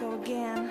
go again.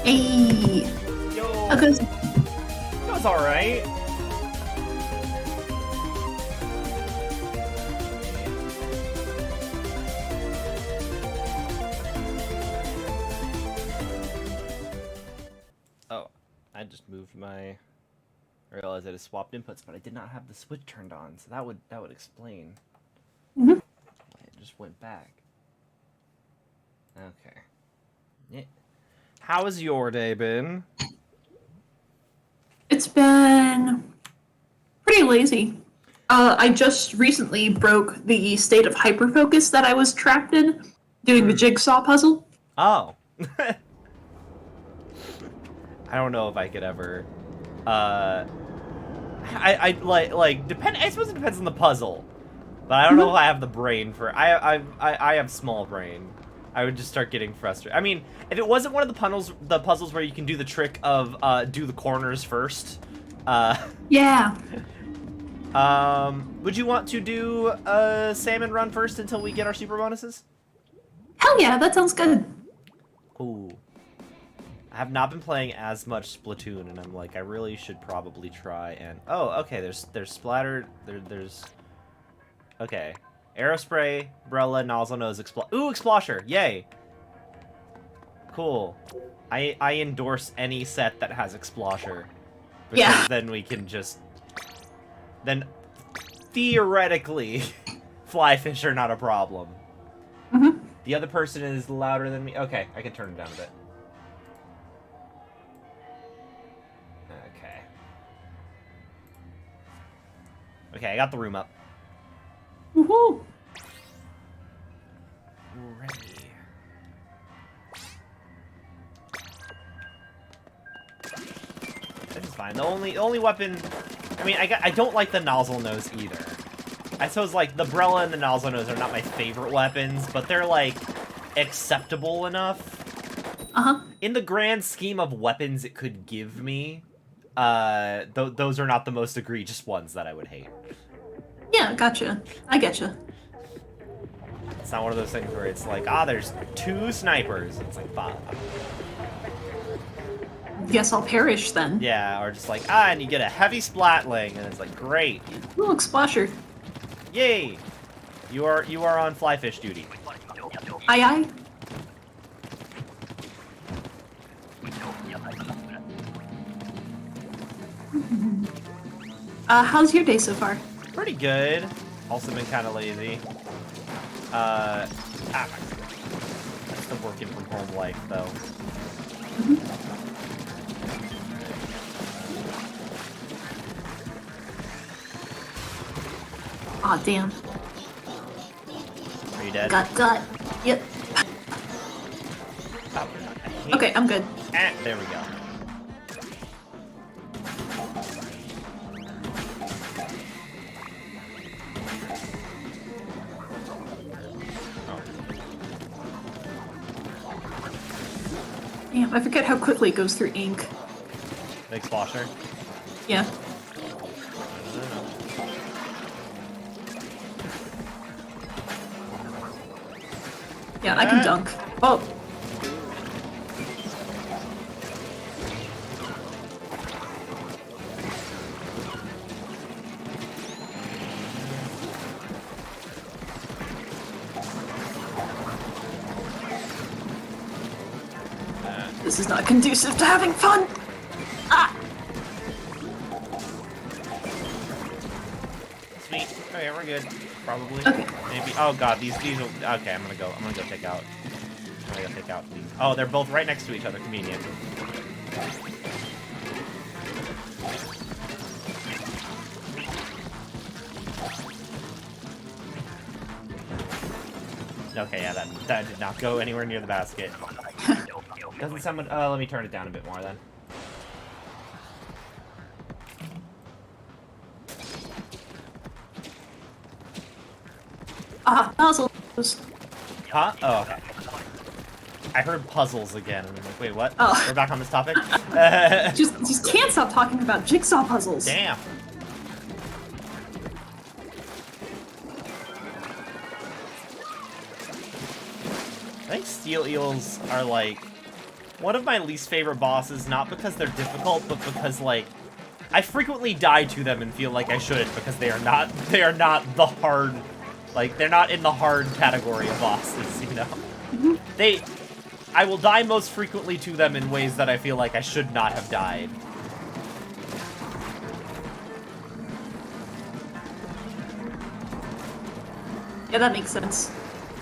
Hey. Yo, Okay. that was alright. Oh, I just moved my... I realized I just swapped inputs, but I did not have the switch turned on, so that would explain. Mhm. It just went back. Okay. Yeah. How has your day been? It's been pretty lazy. I just recently broke the state of hyperfocus that I was trapped in doing the jigsaw puzzle. Oh. I don't know if I could ever. I depend. I suppose it depends on the puzzle, but I don't know if I have the brain for. I have small brain. I would just start getting frustrated. I mean, if it wasn't one of the puzzles where you can do the trick of do the corners first. Yeah. Would you want to do Salmon Run first until we get our super bonuses? Hell yeah, that sounds good. Ooh. I have not been playing as much Splatoon, and I'm like, I really should probably try and... Oh, okay, there's splattered... There's... Okay. Aerospray, Umbrella, Nozzle Nose, Ooh, Explosher! Yay! Cool. I endorse any set that has Explosher. Because Yeah. then we can just... Then, theoretically, flyfish are not a problem. Mm-hmm. The other person is louder than me. Okay, I can turn it down a bit. Okay. Okay, I got the room up. Woohoo! Ready. This is fine. The only weapon... I mean, I don't like the nozzle nose either. I suppose, like, the Umbrella and the nozzle nose are not my favorite weapons, but they're, like, acceptable enough. Uh-huh. In the grand scheme of weapons it could give me, those are not the most egregious ones that I would hate. Yeah, gotcha. I getcha. It's not one of those things where it's like, there's 2 snipers. It's like, fuck. Guess I'll perish then. Yeah, or just like, and you get a heavy splatling, and it's like, great. Ooh, Explasher. Yay! You are on flyfish duty. Aye aye. How's your day so far? Pretty good. Also been kind of lazy. That's the working from home life, though. Aw, damn. Are you dead? Gut. Yep. Oh, I hate- Okay, I'm good. There we go. Damn, I forget how quickly it goes through ink. Big splasher. Yeah. Yeah, I can dunk. Oh. This is not conducive to having fun. Ah. Sweet. Okay, we're we're good. Probably. Okay. Maybe. Oh god, these will. Okay, I'm gonna go take out. I'm gonna go take out these. Oh, they're both right next to each other. Convenient. Okay, yeah, that did not go anywhere near the basket. Doesn't someone? Let me turn it down a bit more then. Puzzles. Huh? Oh, okay. I heard puzzles again, and I'm like, wait, what? Oh. We're back on this topic? Just can't stop talking about jigsaw puzzles. Damn. I think steel eels are, like, one of my least favorite bosses, not because they're difficult, but because, like, I frequently die to them and feel like I shouldn't, because they are not the hard, like, they're not in the hard category of bosses, you know? Mm-hmm. I will die most frequently to them in ways that I feel like I should not have died. Yeah, that makes sense.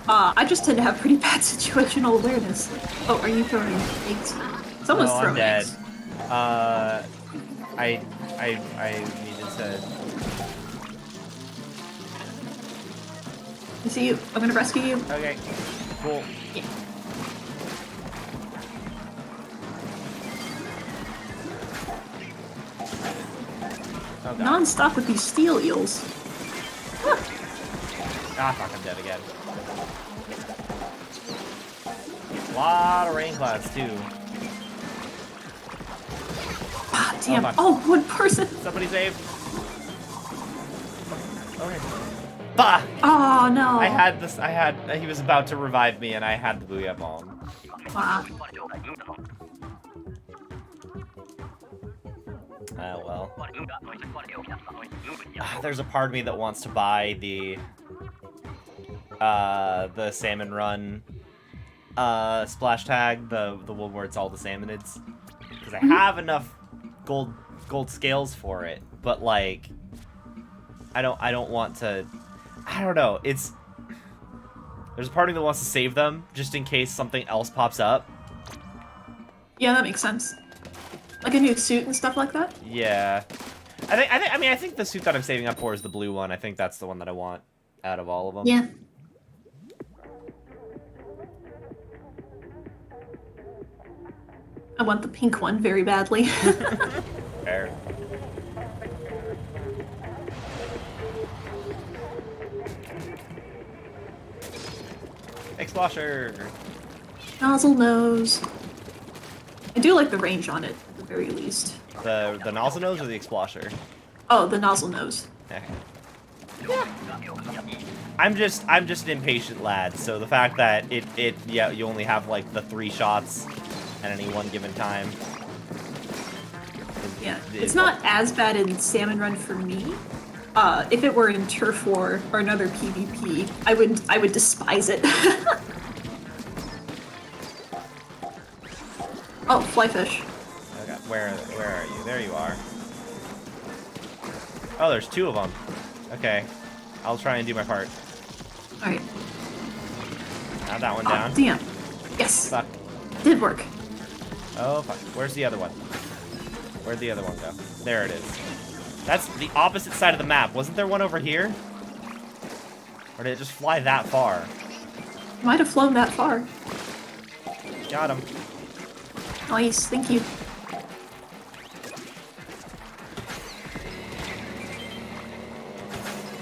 I just tend to have pretty bad situational awareness. Oh, are you throwing eggs? Someone's No, I'm throwing dead. eggs. I needed to... I see you. I'm gonna rescue you. Okay, cool. Yeah. Oh, God. Non-stop with these steel eels. Ah, fuck, I'm dead again. A lot of rain clouds, too. Ah, damn. fuck. Oh, one person. Somebody save. Okay. Bah! Oh, no. He was about to revive me, and I had the Booyah Bomb. Wow. Oh, well. There's a part of me that wants to buy the Salmon Run splash tag, the one where it's all the salmonids, because I have enough gold scales for it, but like I don't want to. I don't know. There's a part of me that wants to save them just in case something else pops up. Yeah, that makes sense. Like a new suit and stuff like that? Yeah. I think the suit that I'm saving up for is the blue one. I think that's the one that I want out of all of them. Yeah. I want the pink one very badly. Fair. Explosher! Nozzle nose. I do like the range on it, at the very least. The nozzle nose or the explosher? Oh, the nozzle nose. Okay. I'm just an impatient lad, so the fact that yeah, you only have like the 3 shots at any one given time. Yeah, it's not as bad in Salmon Run for me. If it were in Turf War or another PvP, I would despise it. Oh, flyfish. Okay, where are you? There you are. Oh, there's 2 of them. Okay, I'll try and do my part. All right. Have that one down. Damn. Yes. Fuck. Did work. Oh fuck. Where's the other one? Where'd the other one go? There it is. That's the opposite side of the map. Wasn't there one over here? Or did it just fly that far? Might have flown that far. Got him. Nice, thank you.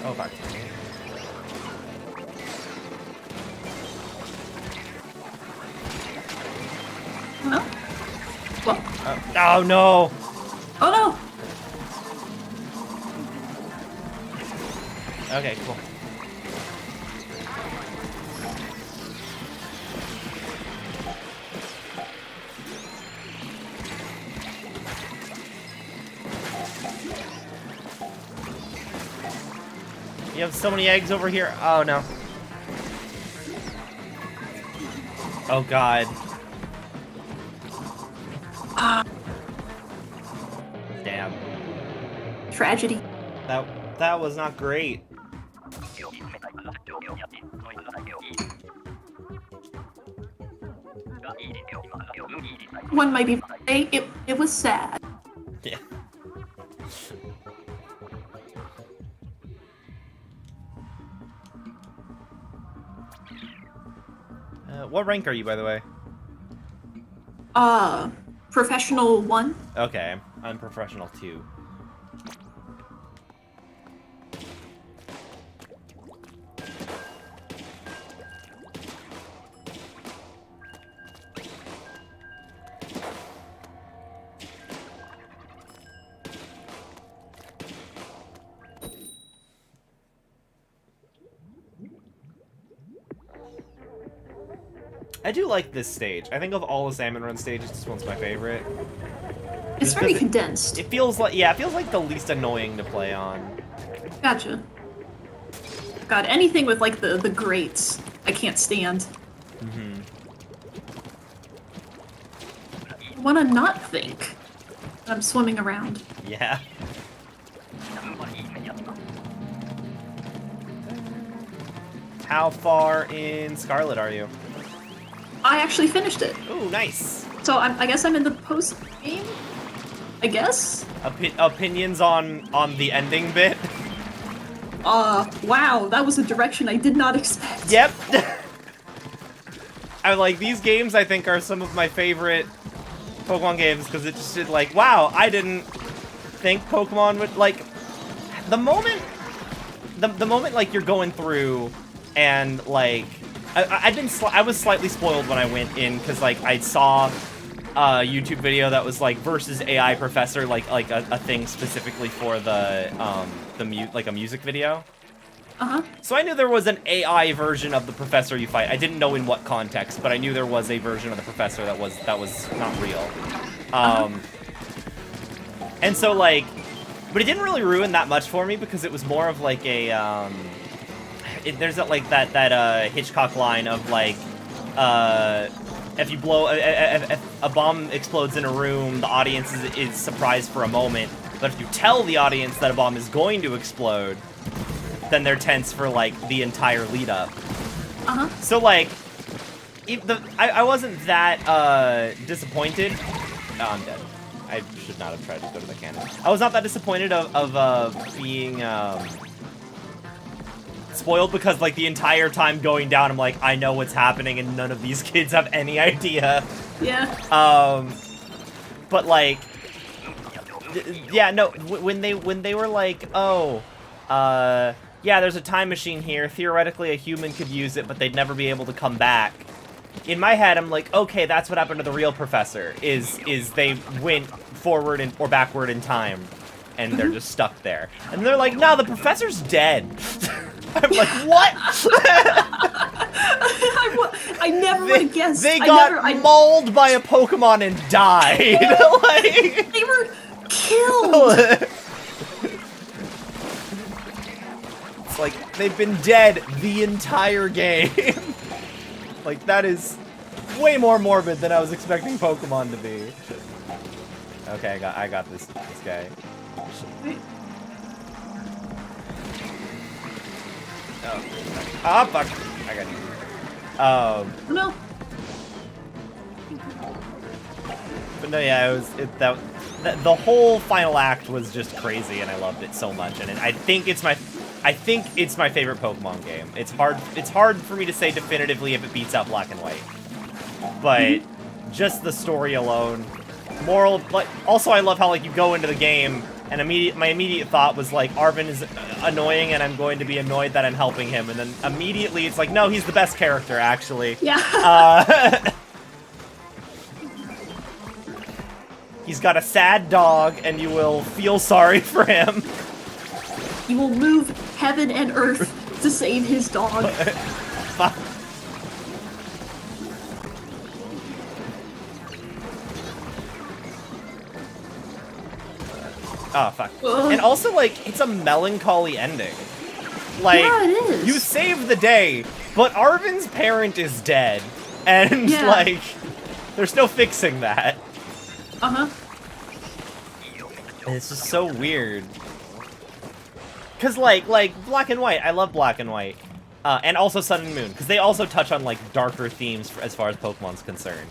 Oh fuck. No? Well, Oh no! oh no! Okay, cool. You have so many eggs over here. Oh no. Oh god. Damn. Tragedy. That was not great. One might be it was sad. Yeah. What rank are you, by the way? Professional 1. Okay, I'm professional 2. I do like this stage. I think of all the Salmon Run stages, this one's my favorite. It's very condensed. It feels like, yeah, it feels like the least annoying to play on. Gotcha. God, anything with like the grates, I can't stand. Mm-hmm. I wanna not think that I'm swimming around. Yeah. How far in Scarlet are you? I actually finished it. Ooh, nice. So I guess I'm in the post game. I guess. Opinions on the ending bit? Wow, that was a direction I did not expect. Yep. I like these games. I think are some of my favorite Pokemon games because it just did like, wow, I didn't think Pokemon would like the moment like you're going through and like. I was slightly spoiled when I went in because like I saw a YouTube video that was like versus AI professor like a thing specifically for the a music video. So I knew there was an AI version of the professor you fight. I didn't know in what context, but I knew there was a version of the professor that was not real. And so like, but it didn't really ruin that much for me because it was more of like a there's that Hitchcock line of like, if you blow if a bomb explodes in a room, the audience is surprised for a moment. But if you tell the audience that a bomb is going to explode, then they're tense for like the entire lead up. So like, I wasn't that disappointed. Oh, I'm dead. I should not have tried to go to the cannon. I was not that disappointed of being spoiled because like the entire time going down I'm like, I know what's happening and none of these kids have any idea. Yeah. But like, yeah, no, when they were like, oh, yeah, there's a time machine here, theoretically a human could use it but they'd never be able to come back. In my head I'm like, okay, that's what happened to the real professor, is they went forward or backward in time and they're just stuck there. And they're like, no, the professor's dead. I'm like, what? I never would have guessed. They got mauled by a Pokemon and died. Like, they were killed. It's like, they've been dead the entire game. Like, that is way more morbid than I was expecting Pokemon to be. Okay, I got this guy. Oh, fuck. I got you. No. But no, yeah, the whole final act was just crazy, and I loved it so much. And I think it's my favorite Pokemon game. It's hard for me to say definitively if it beats out Black and White, but just the story alone. Like, also I love how like you go into the game and my immediate thought was like, Arven is annoying and I'm going to be annoyed that I'm helping him, and then immediately it's like, no, he's the best character actually. Yeah. He's got a sad dog and you will feel sorry for him. You will move heaven and earth to save his dog. Fuck. Oh, fuck. Ugh. And also, like, it's a melancholy ending. Like, yeah, it is. You save the day, but Arven's parent is dead. And, yeah. like, they're still fixing that. And it's just so weird. Cause like Black and White, I love Black and White, and also Sun and Moon, because they also touch on like darker themes as far as Pokemon's concerned.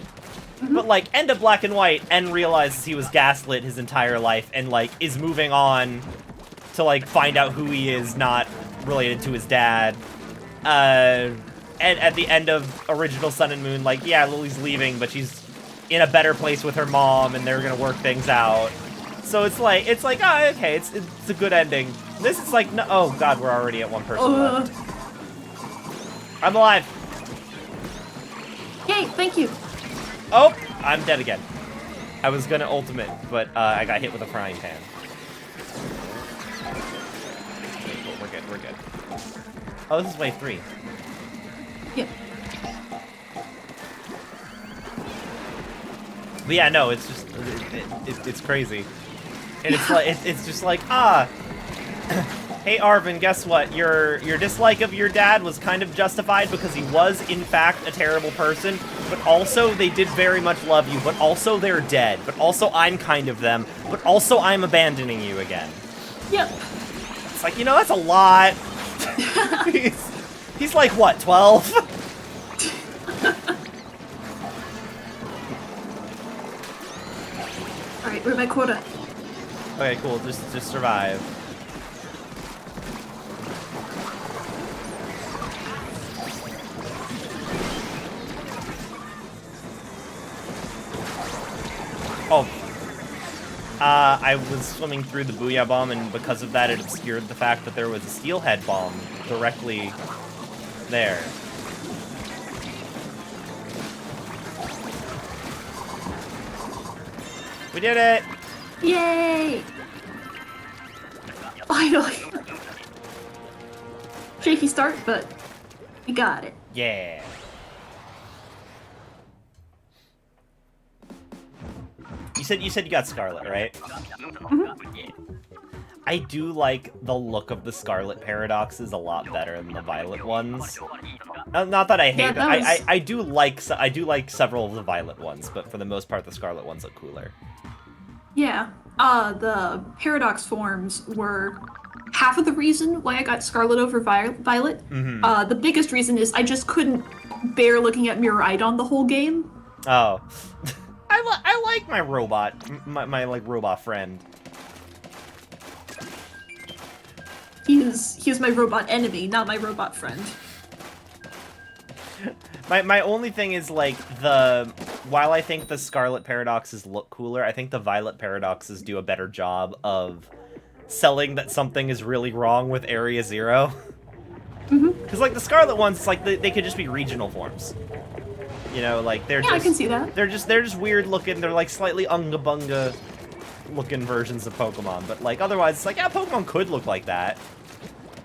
But like end of Black and White, En realizes he was gaslit his entire life and like is moving on to like find out who he is, not related to his dad. And at the end of original Sun and Moon, like yeah, Lily's leaving, but she's in a better place with her mom, and they're gonna work things out. So it's like oh okay, it's a good ending. This is like no, oh god, we're already at one person left. I'm alive. Yay! Thank you. Oh, I'm dead again. I was gonna ultimate, but I got hit with a frying pan. Okay, cool, we're good, we're good. Oh, this is wave 3. Yeah. But yeah, no, it's just, it's crazy. And it's like, it's just like, hey Arvin, guess what? Your dislike of your dad was kind of justified because he was, in fact, a terrible person, but also they did very much love you, but also they're dead, but also I'm kind of them, but also I'm abandoning you again. Yep. It's like, you know, that's a lot. he's like, what, 12? Alright, we're at my quota. Okay, cool, just survive. Oh. I was swimming through the Booyah Bomb, and because of that, it obscured the fact that there was a Steelhead Bomb directly there. We did it! Yay! Finally! Shaky start, but we got it. Yeah. You said you got Scarlet, right? Mm-hmm. Yeah. I do like the look of the Scarlet Paradoxes a lot better than the Violet ones. Not that I hate them. I do like several of the Violet ones, but for the most part, the Scarlet ones look cooler. Yeah. The Paradox forms were half of the reason why I got Scarlet over Violet. Mm-hmm. The biggest reason is I just couldn't bear looking at Miraidon the whole game. Oh. I like my robot, my like robot friend. He's my robot enemy, not my robot friend. My only thing is like while I think the Scarlet Paradoxes look cooler, I think the Violet Paradoxes do a better job of selling that something is really wrong with Area Zero. Because like the Scarlet ones, it's like they could just be regional forms. You know, like they're just, I can see that. They're just weird looking. They're like slightly unga bunga looking versions of Pokemon, but like otherwise, it's like yeah, Pokemon could look like that.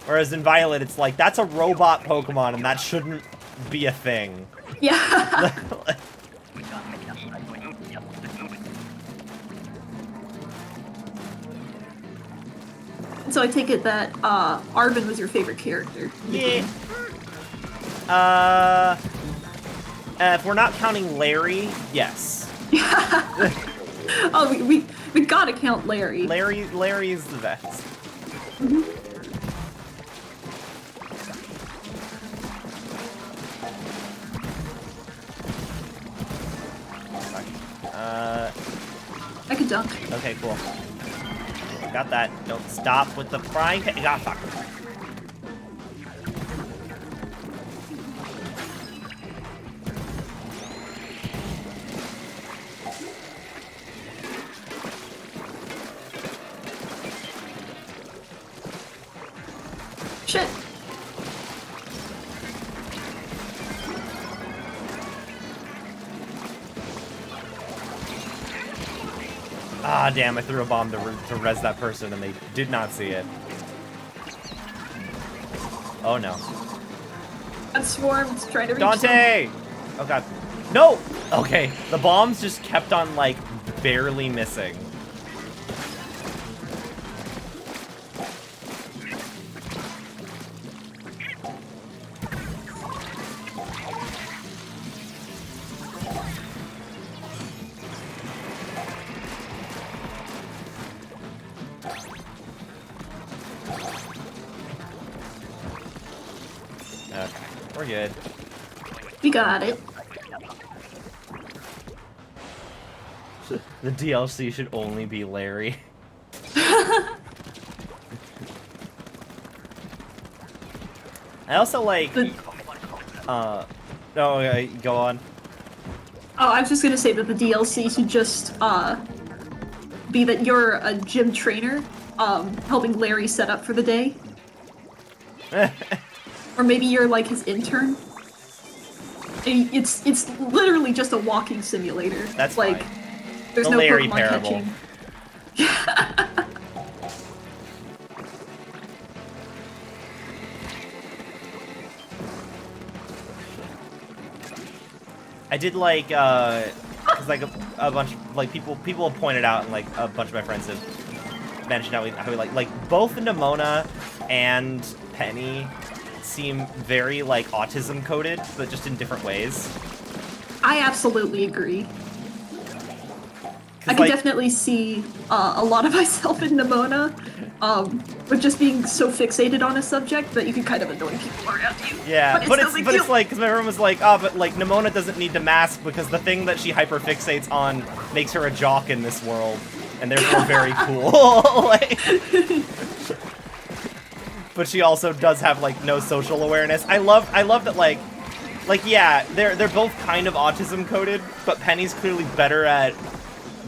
Whereas in Violet, it's like that's a robot Pokemon, and that shouldn't be a thing. Yeah. So I take it that Arvin was your favorite character. Yeah. If we're not counting Larry, yes. Oh, we gotta count Larry. Larry is the best. I could dunk. Okay, cool. Got that. Don't stop with the frying pan. Ah, fuck. Shit. Ah, damn, I threw a bomb to res that person and they did not see it. Oh no. That swarm's trying to reach Dante! Oh god. No! Okay, the bombs just kept on, like, barely missing. Okay, we're good. We got it. The DLC should only be Larry. I also like... no, go on. Oh, I was just gonna say that the DLC should just, be that you're a gym trainer, helping Larry set up for the day. Or maybe you're like his intern. And it's literally just a walking simulator. That's like fine. there's The no Larry Pokemon parable. catching. I did like, cause like a bunch of, like, people have pointed out, and like a bunch of my friends have mentioned how we like both Nimona and Penny seem very like autism coded, but just in different ways. I absolutely agree. I Like, could definitely see a lot of myself in Nimona, with just being so fixated on a subject that you can kind of annoy people around you. yeah, but no big it's deal. like, because my friend was like, oh, but like Nimona doesn't need to mask because the thing that she hyperfixates on makes her a jock in this world, and therefore very cool. Like, but she also does have like no social awareness. I love that like yeah, they're both kind of autism coded, but Penny's clearly better at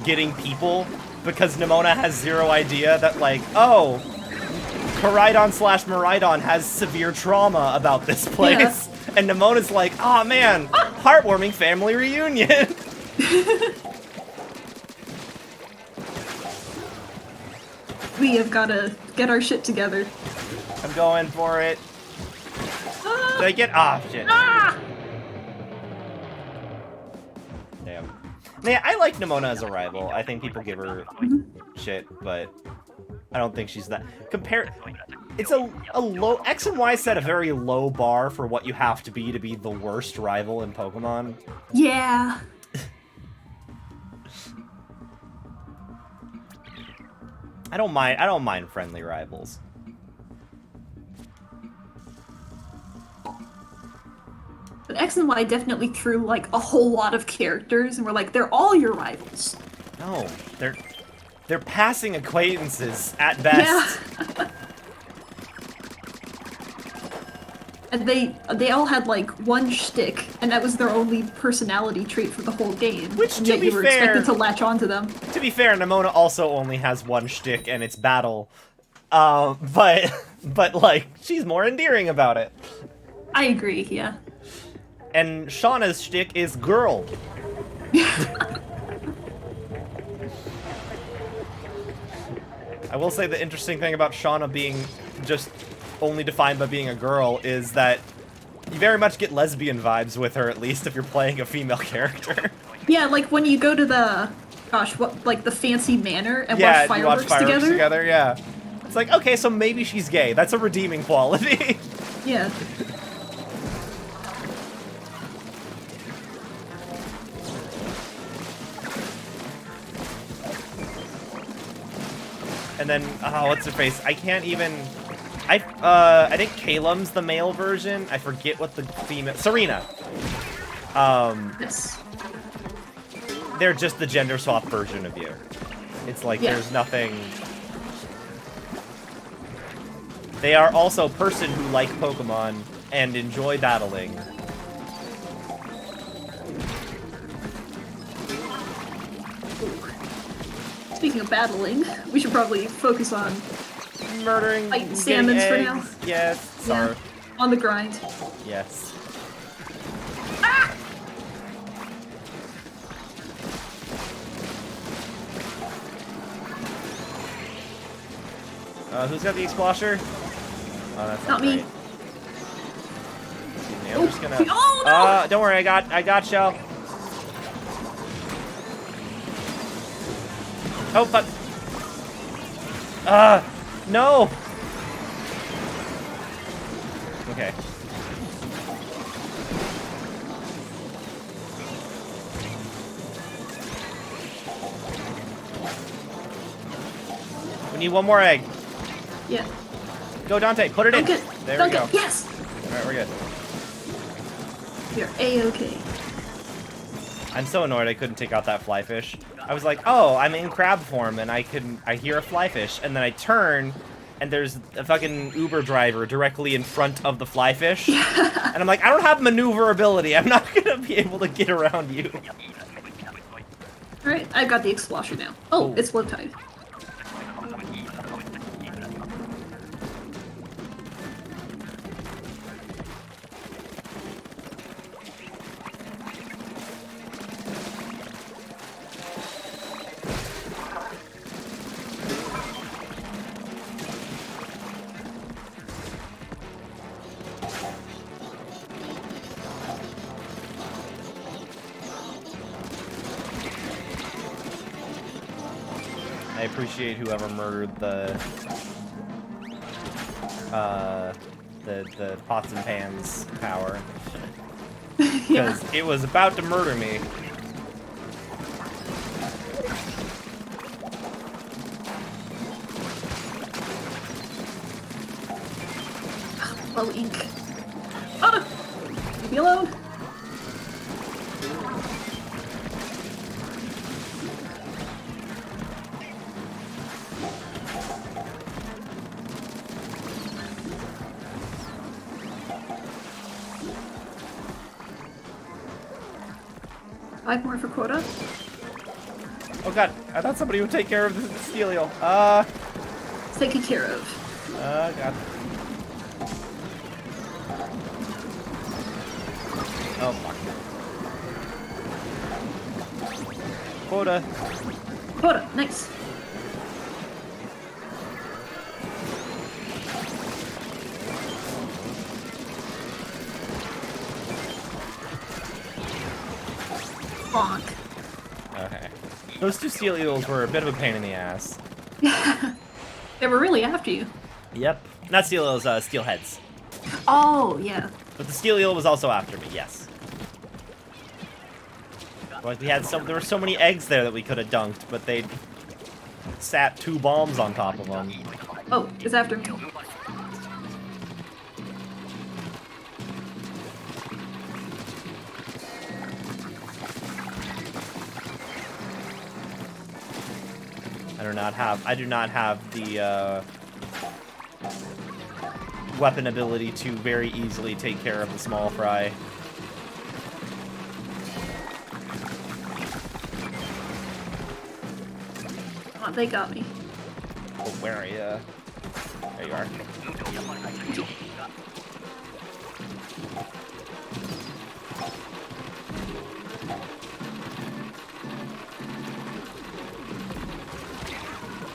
getting people because Nimona has zero idea that like, oh, Koraidon/Miraidon has severe trauma about this place. Yeah. And Nimona's like, oh man, heartwarming family reunion. We have gotta get our shit together. I'm going for it. Did I get... Ah, shit. Ah! Damn. Man, I like Nimona as a rival. I think people give her shit, but I don't think she's that... It's a low... X and Y set a very low bar for what you have to be the worst rival in Pokemon. Yeah. I don't mind friendly rivals. But X and Y definitely threw like a whole lot of characters, and we're like, they're all your rivals. No, they're passing acquaintances at best. Yeah. And they all had like one shtick, and that was their only personality trait for the whole game. Which, and to yet be you were fair, expected to latch onto them. To be fair, Nimona also only has one shtick, and it's battle. But like, she's more endearing about it. I agree, yeah. And Shauna's shtick is girl. I will say the interesting thing about Shauna being just only defined by being a girl is that you very much get lesbian vibes with her, at least if you're playing a female character. Yeah, like when you go to the, like the fancy manor and yeah, watch you watch fireworks fireworks together. Yeah. It's like, okay, so maybe she's gay. That's a redeeming quality. Yeah. And then, what's her face? I can't even... I think Calum's the male version. I forget what the female... Serena. Yes. They're just the gender swap version of you. It's like, there's nothing... They are also a person who like Pokemon and enjoy battling. Speaking of battling, we should probably focus on murdering fighting salmons for now. Yes, sorry. Yeah, on the grind. Yes. Ah! Who's got the Explosher? Oh, that's not me. Right. Excuse me, I'm just gonna... Oh, no! Don't worry, I got Shell. Oh, fuck. No! Okay. We need one more egg. Yeah. Go, Dante, put it in. Dunk it. There Dunk we go. it. Yes! Alright, we're good. You're A-okay. I'm so annoyed I couldn't take out that flyfish. I was like, oh, I'm in crab form and I hear a flyfish, and then I turn and there's a fucking Uber driver directly in front of the flyfish. And I'm like, I don't have maneuverability. I'm not gonna be able to get around you. Alright, I've got the Explosher now. Oh, it's low tide. I appreciate whoever murdered the pots and pans power. Yeah. Because it was about to murder me. Low ink. Oh no! Leave me alone! Five more for quota. Oh god, I thought somebody would take care of the Stelial. It's taken care of. God. Oh fuck. Quota. Quota, nice. Bonk. Okay. Those two Stelials were a bit of a pain in the ass. They were really after you. Yep. Not Stelials, Steelheads. Oh, yeah. But the Stelial was also after me, yes. Like we had there were so many eggs there that we could have dunked, but they sat 2 bombs on top of them. Oh, it's after me. I do not have the weapon ability to very easily take care of the small fry. Oh, they got me. Oh, where are you? There you are.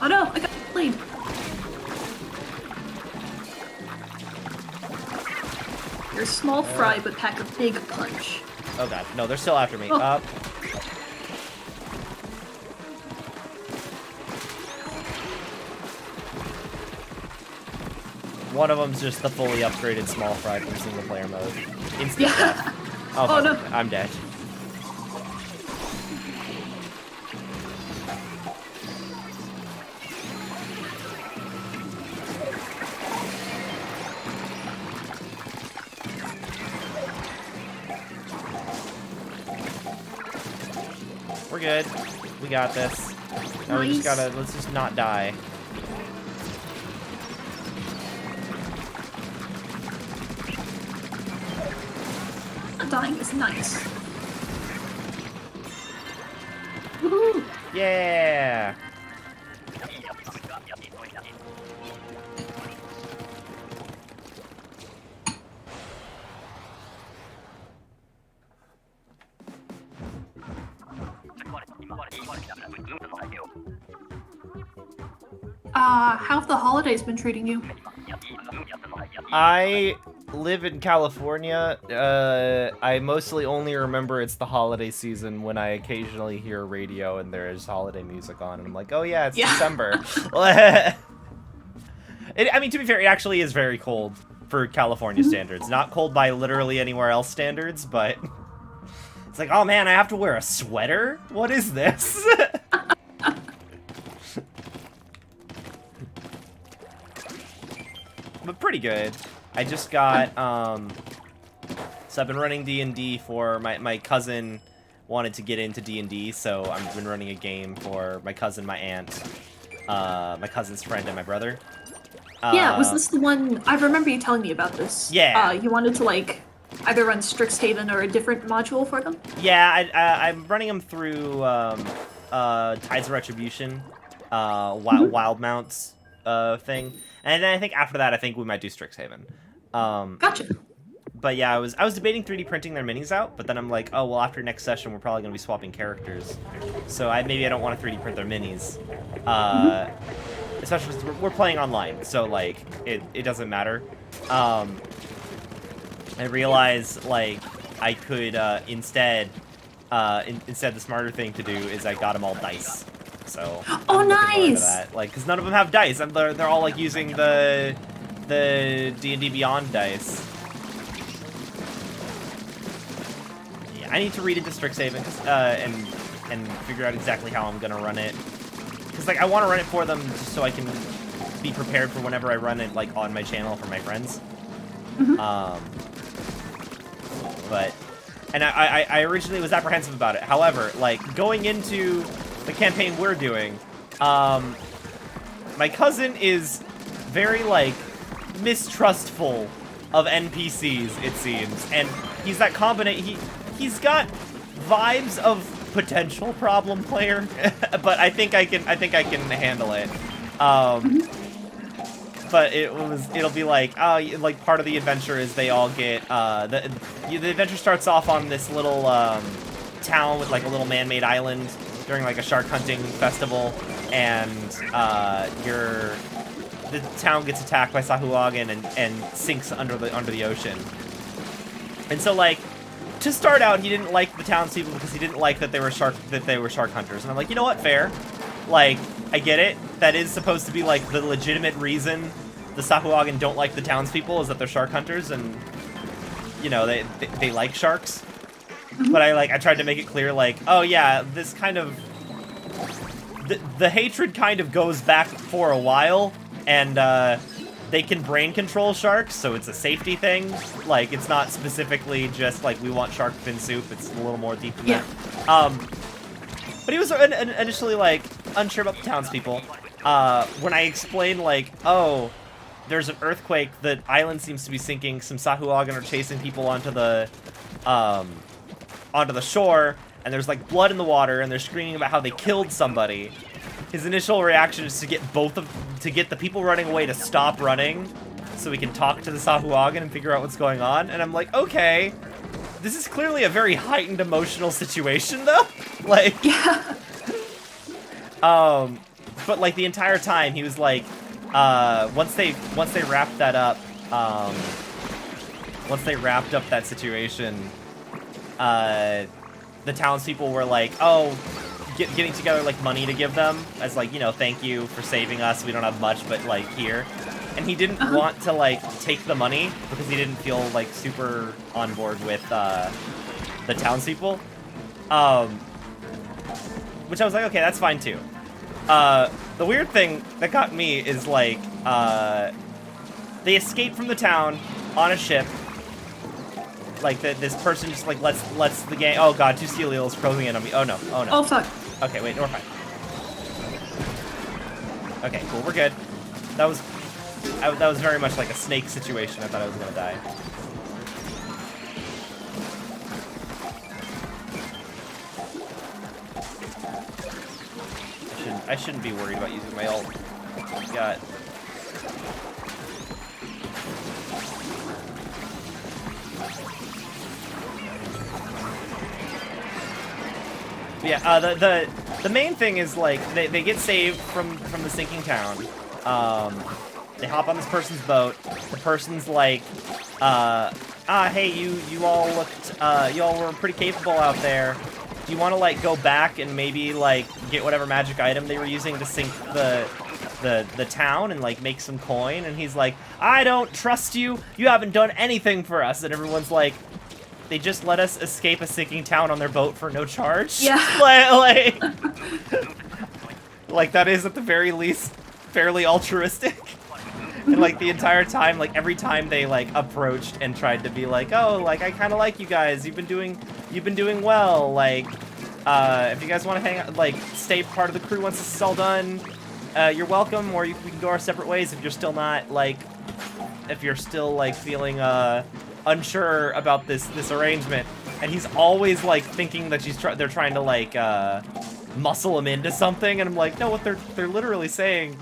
Oh no, I got played. You're a small fry, but pack a big punch. Oh god, no, they're still after me. Oh. Up. One of them's just the fully upgraded small fry from single player mode. Instant Yeah. death. Oh, Oh, fuck, no. I'm dead. We're good. We got this. Now we just Nice. gotta, let's just not die. Not dying is nice. Woohoo! Yeah! How have the holidays been treating you? I live in California. I mostly only remember it's the holiday season when I occasionally hear radio and there is holiday music on, and I'm like, oh yeah, it's Yeah. December. I mean, to be fair, it actually is very cold for California standards. Not cold by literally anywhere else standards, but it's like, oh man, I have to wear a sweater? What is this? But pretty good. I just got, so I've been running D&D for, my cousin wanted to get into D&D, so I've been running a game for my cousin, my aunt, my cousin's friend, and my brother. Yeah, was this the one? I remember you telling me about this. Yeah. You wanted to like either run Strixhaven or a different module for them. Yeah, I'm running them through Tides of Retribution, Wild Mounts thing, and then I think after that, I think we might do Strixhaven. Gotcha. But yeah, I was debating 3D printing their minis out, but then I'm like, oh well, after next session, we're probably gonna be swapping characters, so maybe I don't want to 3D print their minis. Especially since we're playing online, so like it doesn't matter. I realized like I could instead the smarter thing to do is I got them all dice. So oh, I'm looking forward to nice. that. Like, because none of them have dice. They're all like using the D&D Beyond dice. Yeah, I need to read into Strixhaven and figure out exactly how I'm gonna run it. Because like I want to run it for them just so I can be prepared for whenever I run it like on my channel for my friends. But I originally was apprehensive about it. However, like going into the campaign we're doing, my cousin is very like mistrustful of NPCs, it seems, and he's that he's got vibes of potential problem player, but I think I can handle it. But it'll be like, like part of the adventure is they all get, the adventure starts off on this little town with like a little man-made island during like a shark hunting festival, and the town gets attacked by Sahuagin and sinks under the ocean. And so like, to start out, he didn't like the townspeople because he didn't like that they were shark hunters. And I'm like, you know what, fair. Like, I get it. That is supposed to be like the legitimate reason the Sahuagin don't like the townspeople is that they're shark hunters, and you know they like sharks. But I tried to make it clear, like, oh yeah, this kind of the hatred kind of goes back for a while, and they can brain control sharks, so it's a safety thing. Like, it's not specifically just like we want shark fin soup. It's a little more deep than that. But he was initially like unsure about the townspeople. When I explained like, oh, there's an earthquake, the island seems to be sinking, some Sahuagin are chasing people onto the shore, and there's like blood in the water, and they're screaming about how they killed somebody. His initial reaction is to get the people running away to stop running, so we can talk to the Sahuagin and figure out what's going on. And I'm like, okay, this is clearly a very heightened emotional situation, though. Like, yeah. But like the entire time he was like, once they wrapped that up, once they wrapped up that situation, the townspeople were like, oh, getting together like money to give them as like, you know, thank you for saving us. We don't have much, but like here. And he didn't want to like take the money because he didn't feel like super on board with the townspeople. Which I was like, okay, that's fine too. The weird thing that got me is like, they escape from the town on a ship. Like this person just like lets the gang. Oh god, 2 steel eels closing in on me. Oh no, oh no. Oh fuck. Okay, wait, no, we're fine. Okay, cool, we're good. That was very much like a snake situation. I thought I was gonna die. I shouldn't be worried about using my ult. God. Yeah, the main thing is like they get saved from the sinking town. They hop on this person's boat. The person's like, hey, you all looked, you all were pretty capable out there. Do you want to like go back and maybe like get whatever magic item they were using to sink the town and like make some coin? And he's like, I don't trust you. You haven't done anything for us. And everyone's like, they just let us escape a sinking town on their boat for no charge. Yeah. Like that is at the very least fairly altruistic. And like the entire time, like every time they like approached and tried to be like, oh, like I kind of like you guys. You've been doing well. Like, if you guys want to hang out, like stay part of the crew once this is all done, you're welcome. Or we can go our separate ways if you're still not like, if you're still like feeling unsure about this arrangement. And he's always like thinking that they're trying to like muscle him into something, and I'm like, no, what they're literally saying,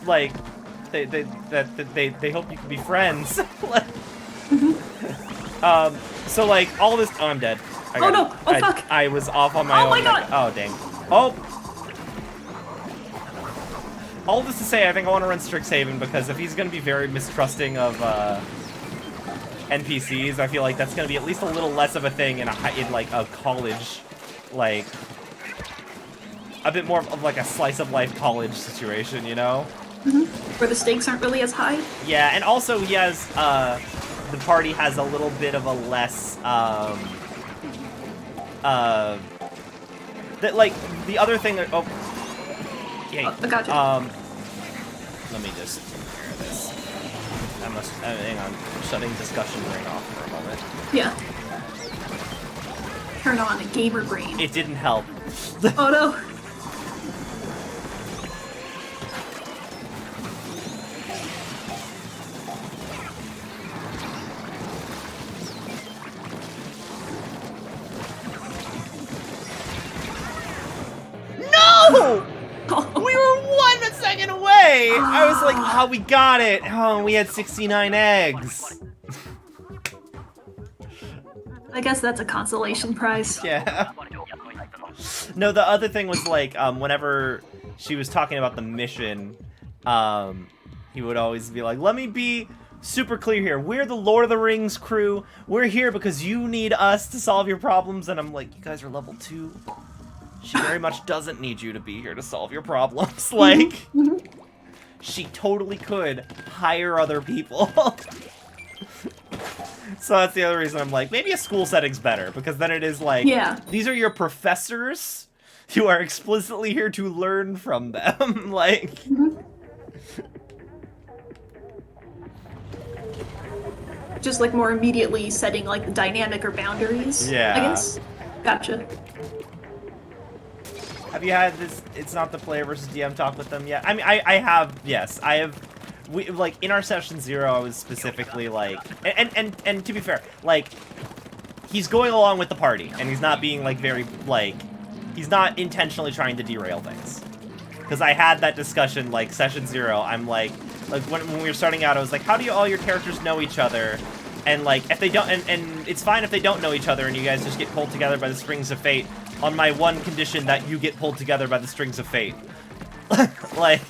like, they hope you can be friends. So like all this, oh, I'm dead. Oh no! Oh fuck! I was off on my own. Oh my god! Like, oh dang! Oh. All this to say, I think I want to run Strixhaven because if he's going to be very mistrusting of NPCs, I feel like that's going to be at least a little less of a thing in like a college, like a bit more of like a slice of life college situation, you know? Mm-hmm. Where the stakes aren't really as high. Yeah, and also he has the party has a little bit of a less that like the other thing that I gotcha. Let me just clear this. I must hang on. Shutting discussion brain off for a moment. Yeah. Turn on a gamer brain. It didn't help. Oh no. No! We were 1 second away! I was like, oh, we got it! Oh, we had 69 eggs! I guess that's a consolation prize. Yeah. No, the other thing was like, whenever she was talking about the mission, he would always be like, let me be super clear here. We're the Lord of the Rings crew. We're here because you need us to solve your problems. And I'm like, you guys are level 2. She very much doesn't need you to be here to solve your problems. Like, she totally could hire other people. So that's the other reason I'm like, maybe a school setting's better, because then it is like, yeah, these are your professors. You are explicitly here to learn from them. Like, just like more immediately setting like the dynamic or boundaries. Yeah. I guess. Gotcha. Have you had this, it's not the player versus DM talk with them yet? I mean, I have, yes. I have, like, in our session 0, I was specifically, like, and to be fair, like, he's going along with the party, and he's not being, like, very, like, he's not intentionally trying to derail things. Because I had that discussion, like, session 0, I'm like when we were starting out, I was like, how do all your characters know each other? And, like, if they don't, and it's fine if they don't know each other and you guys just get pulled together by the strings of fate, on my one condition that you get pulled together by the strings of fate. Like,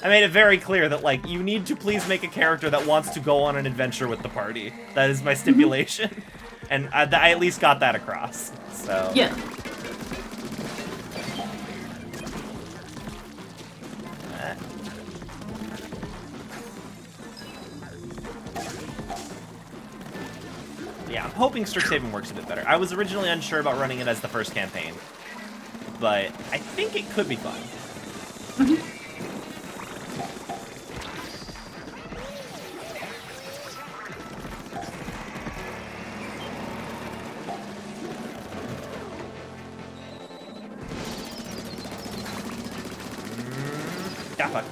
I made it very clear that, like, you need to please make a character that wants to go on an adventure with the party. That is my stipulation. And I at least got that across, so. Yeah. Yeah, I'm hoping Strixhaven works a bit better. I was originally unsure about running it as the first campaign, but I think it could be fun. Yeah, fuck.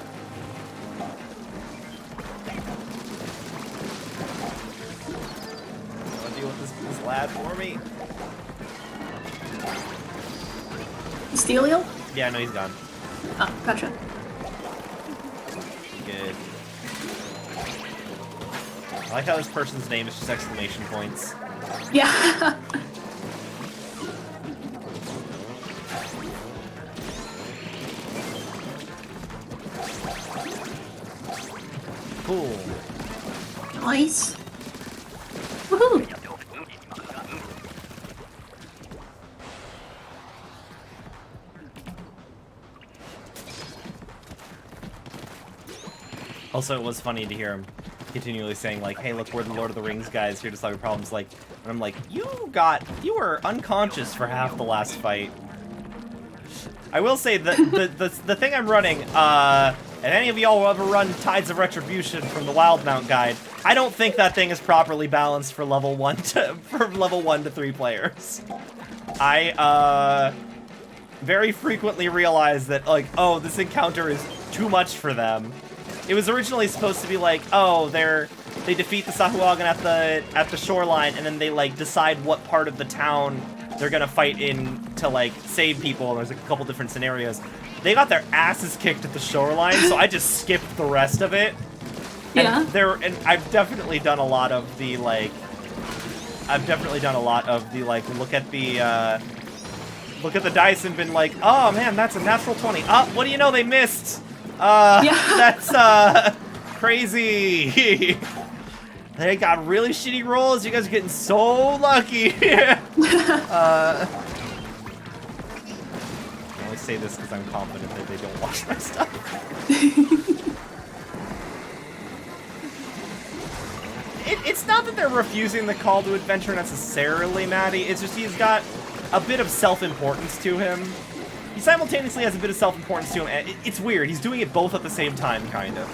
Deal with this lad for me. Steelio? Yeah, no, he's gone. Oh, gotcha. Good. I like how this person's name is just exclamation points. Yeah. Cool. Nice. Woohoo! Also, it was funny to hear him continually saying, like, hey, look, we're the Lord of the Rings guys here to solve your problems. Like, and I'm like, you were unconscious for half the last fight. I will say that the thing I'm running, If any of y'all will ever run Tides of Retribution from the Wildmount guide, I don't think that thing is properly balanced for level 1 to 3 players. I very frequently realize that, like, oh, this encounter is too much for them. It was originally supposed to be like, oh, they defeat the Sahuagin at the shoreline, and then they like decide what part of the town they're gonna fight in to like save people. There's a couple different scenarios. They got their asses kicked at the shoreline, so I just skipped the rest of it. Yeah. And I've definitely done a lot of the like look at the dice and been like, oh man, that's a natural 20. What do you know, they missed. That's crazy. They got really shitty rolls. You guys are getting so lucky. I only say this because I'm confident that they don't watch my stuff. It's not that they're refusing the call to adventure necessarily, Maddie. It's just he's got a bit of self-importance to him. He simultaneously has a bit of self-importance to him. It's weird. He's doing it both at the same time, kind of.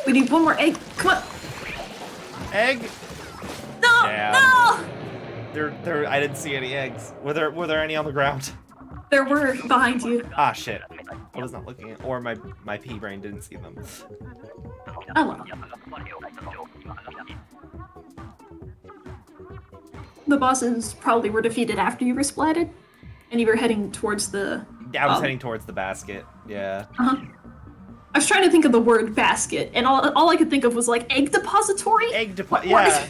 We need one more egg. Come on. Egg? No! Damn. No! There. I didn't see any eggs. Were there any on the ground? There were behind you. Ah, shit. I was not looking at, or my pea brain didn't see them. Oh well. The bosses probably were defeated after you were splatted, and you were heading towards the. Yeah, I was heading towards the basket. Yeah. I was trying to think of the word basket, and all I could think of was like egg depository. Yeah.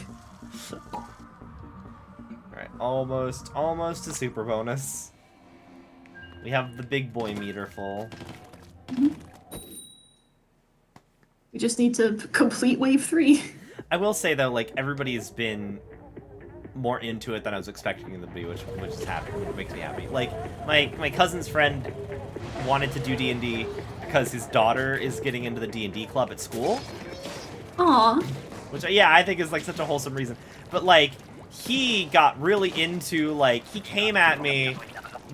Alright, almost a super bonus. We have the big boy meter full. We just need to complete wave 3. I will say though, like everybody's been more into it than I was expecting them to be, which is happy. Which makes me happy. Like my cousin's friend wanted to do D&D because his daughter is getting into the D&D club at school. Aww. Which, yeah, I think is like such a wholesome reason. But like, he got really into like, he came at me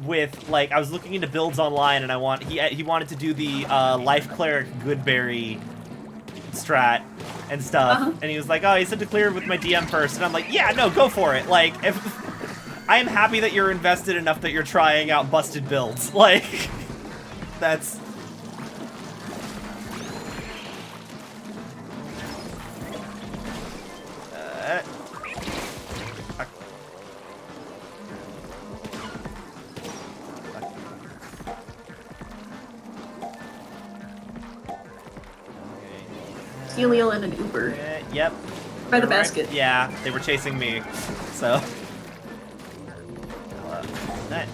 with like, I was looking into builds online, and he wanted to do the Life Cleric Goodberry strat and stuff, and he was like, oh, he said to clear with my DM first, and I'm like, yeah, no, go for it. Like, if I am happy that you're invested enough that you're trying out busted builds. Like, that's. Helial and an Uber. Yep. By the basket. Yeah, they were chasing me, so. That.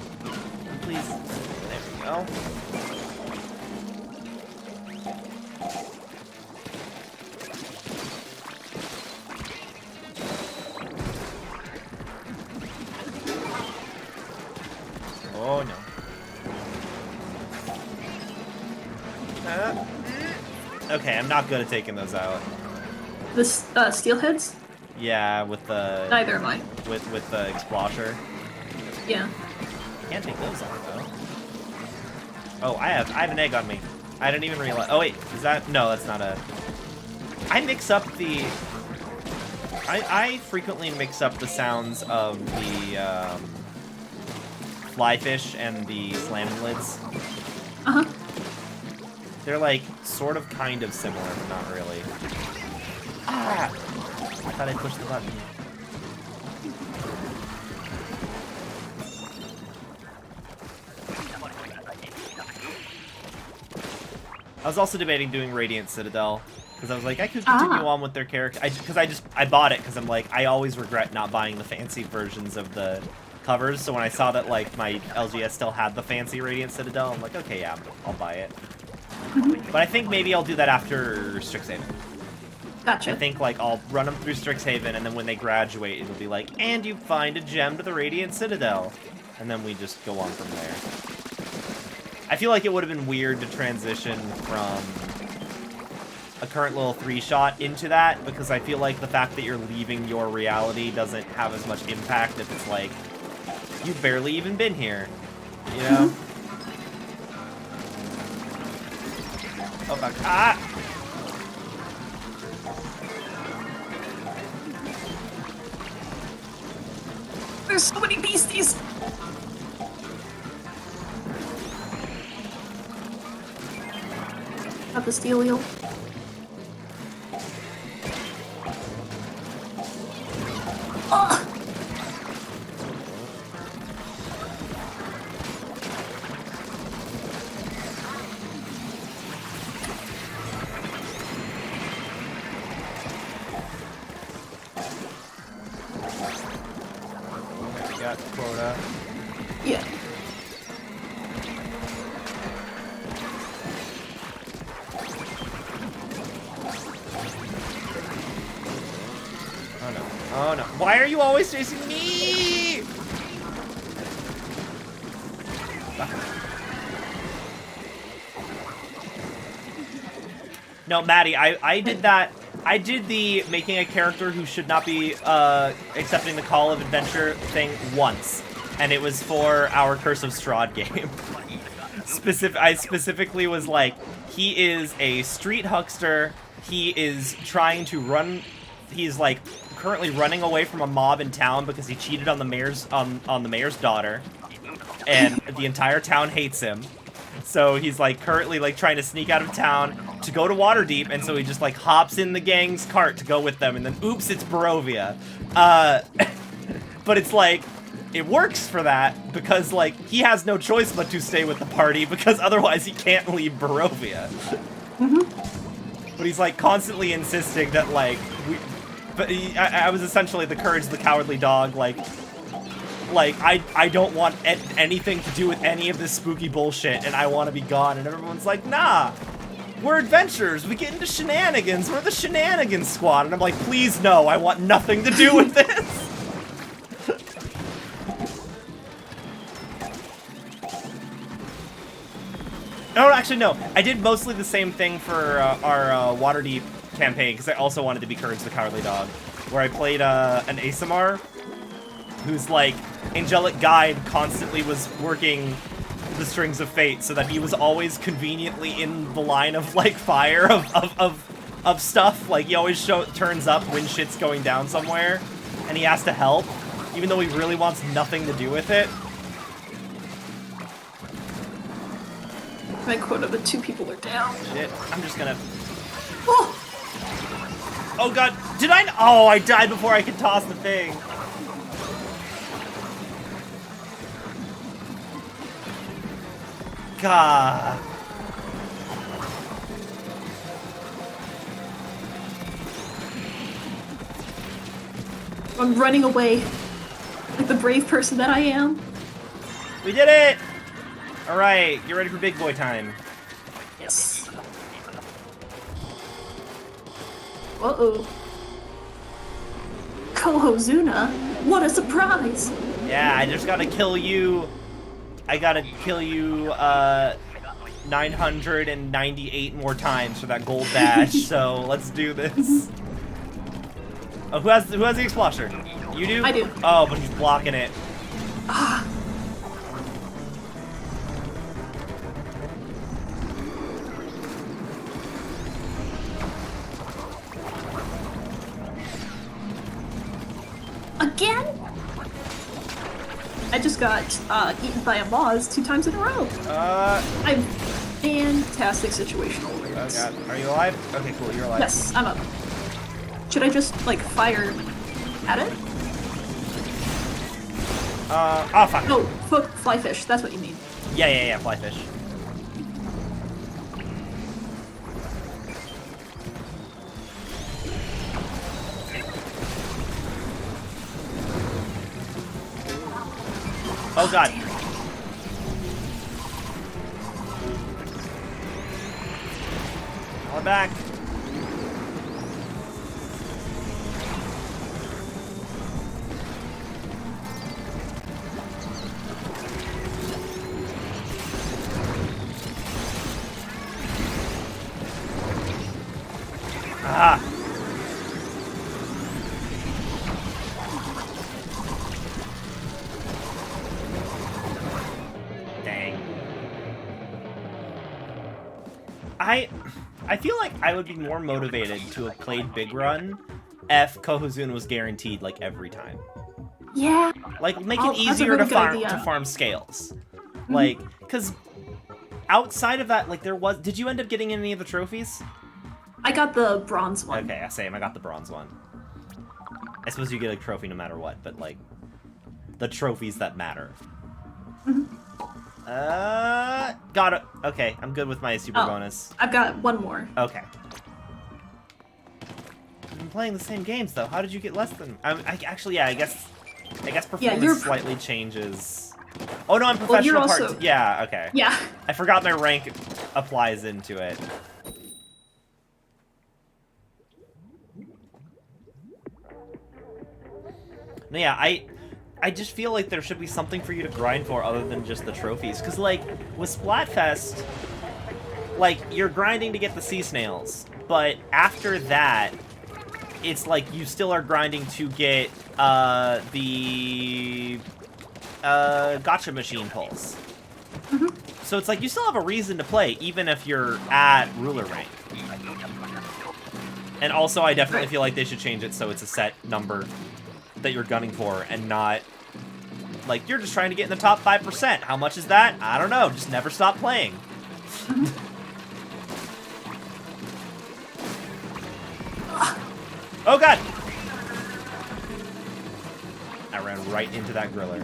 Please. There we go. Oh no. Okay, I'm not good at taking those out. The steelheads? Yeah, with the. Neither am I. With the explosher. Yeah. Can't take those out though. Oh, I have an egg on me. I didn't even realize. Oh wait, is that? No, that's not a. I mix up the. I frequently mix up the sounds of the flyfish and the slamming lids. They're like sort of kind of similar, but not really. Ah! I thought I pushed the button. I was also debating doing Radiant Citadel, because I was like, I could continue on with their character. I bought it because I'm like, I always regret not buying the fancy versions of the covers. So when I saw that like my LGS still had the fancy Radiant Citadel, I'm like, okay, yeah, I'll buy it. But I think maybe I'll do that after Strixhaven. Gotcha. I think like I'll run them through Strixhaven, and then when they graduate, it'll be like, and you find a gem to the Radiant Citadel, and then we just go on from there. I feel like it would have been weird to transition from a current little 3-shot into that, because I feel like the fact that you're leaving your reality doesn't have as much impact if it's like, you've barely even been here, you know? Oh fuck. Ah! There's so many beasties! Got the steel wheel. Oh! Got quota. Yeah. Oh no. Oh no. Why are you always chasing me? No, Maddie, I did that. I did the making a character who should not be accepting the call of adventure thing once. And it was for our Curse of Strahd game. I specifically was like, he is a street huckster. He is trying to run. He's like currently running away from a mob in town because he cheated on the mayor's on the mayor's daughter, and the entire town hates him. So he's like currently like trying to sneak out of town to go to Waterdeep, and so he just like hops in the gang's cart to go with them, and then oops, it's Barovia. But it's like, it works for that because like he has no choice but to stay with the party because otherwise he can't leave Barovia. But he's like constantly insisting that like I was essentially the Courage the Cowardly Dog, like I don't want anything to do with any of this spooky bullshit, and I want to be gone. And everyone's like, nah, we're adventurers. We get into shenanigans. We're the shenanigans squad. And I'm like, please no, I want nothing to do with this. No, actually, no. I did mostly the same thing for our Waterdeep campaign, because I also wanted to be Courage the Cowardly Dog, where I played an Asimar, whose, like, angelic guide constantly was working the strings of fate, so that he was always conveniently in the line of, like, fire of stuff. Like, he always turns up when shit's going down somewhere, and he has to help, even though he really wants nothing to do with it. My quota, but 2 people are down. Shit, I'm just gonna... Oh! Oh god, did I... Oh, I died before I could toss the thing. God. I'm running away. Like the brave person that I am. We did it! Alright, get ready for big boy time. Yes. Uh-oh. Kohozuna? What a surprise! Yeah, I just gotta kill you. I gotta kill you 998 more times for that gold badge, so let's do this. Oh, who has the Explosher? You do? I do. Oh, but he's blocking it. Ah. Again? I just got eaten by a Moz 2 times in a row. I'm fantastic situational awareness. Oh god, are you alive? Okay, cool, you're alive. Yes, I'm up. Should I just, like, fire at it? Oh fuck. No, flyfish, that's what you mean. Yeah, flyfish. Oh god. I'm back. I feel like I would be more motivated to have played Big Run if Kohuzun was guaranteed like every time. Yeah. Like make Oh, it that's a easier really to good farm idea. scales. Like, because outside of that, like did you end up getting any of the trophies? I got the bronze one. Okay, same. I got the bronze one. I suppose you get a trophy no matter what, but like the trophies that matter. Got it. Okay, I'm good with my super bonus. I've got one more. Okay. I've been playing the same games though. How did you get less than? Actually, yeah. I guess performance slightly changes. Oh no, I'm professional you're also... Yeah. Okay. Yeah. I forgot my rank applies into it. No, yeah, I just feel like there should be something for you to grind for other than just the trophies. Because, like, with Splatfest, like, you're grinding to get the sea snails. But after that, it's like you still are grinding to get the gotcha machine pulls. So it's like you still have a reason to play, even if you're at ruler rank. And also, I definitely feel like they should change it so it's a set number that you're gunning for, and not like you're just trying to get in the top 5%. How much is that? I don't know. Just never stop playing. Oh god! I ran right into that griller.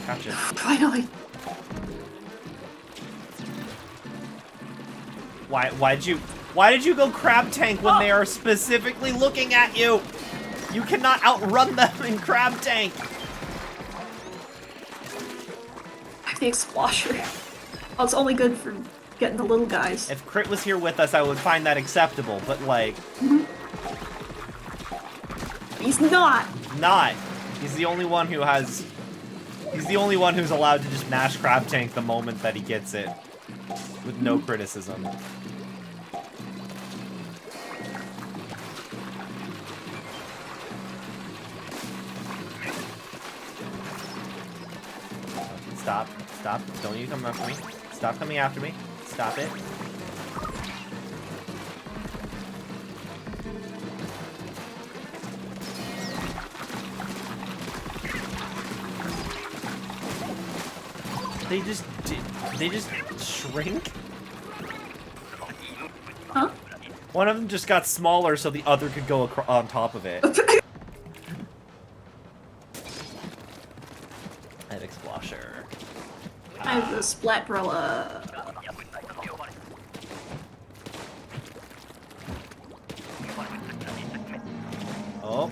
Gotcha. Finally. Why did you go crab tank when they are specifically looking at you? You cannot outrun them in crab tank. I have the Explosher. Well, it's only good for getting the little guys. If Crit was here with us, I would find that acceptable, but like... He's not! Not. He's the only one who has... He's the only one who's allowed to just mash crab tank the moment that he gets it. With no criticism. Stop. Stop. Don't you come after me. Stop coming after me. Stop it. They just shrink? Huh? One of them just got smaller so the other could go on top of it. I have Explosher. I have the Splatbrella. Oh.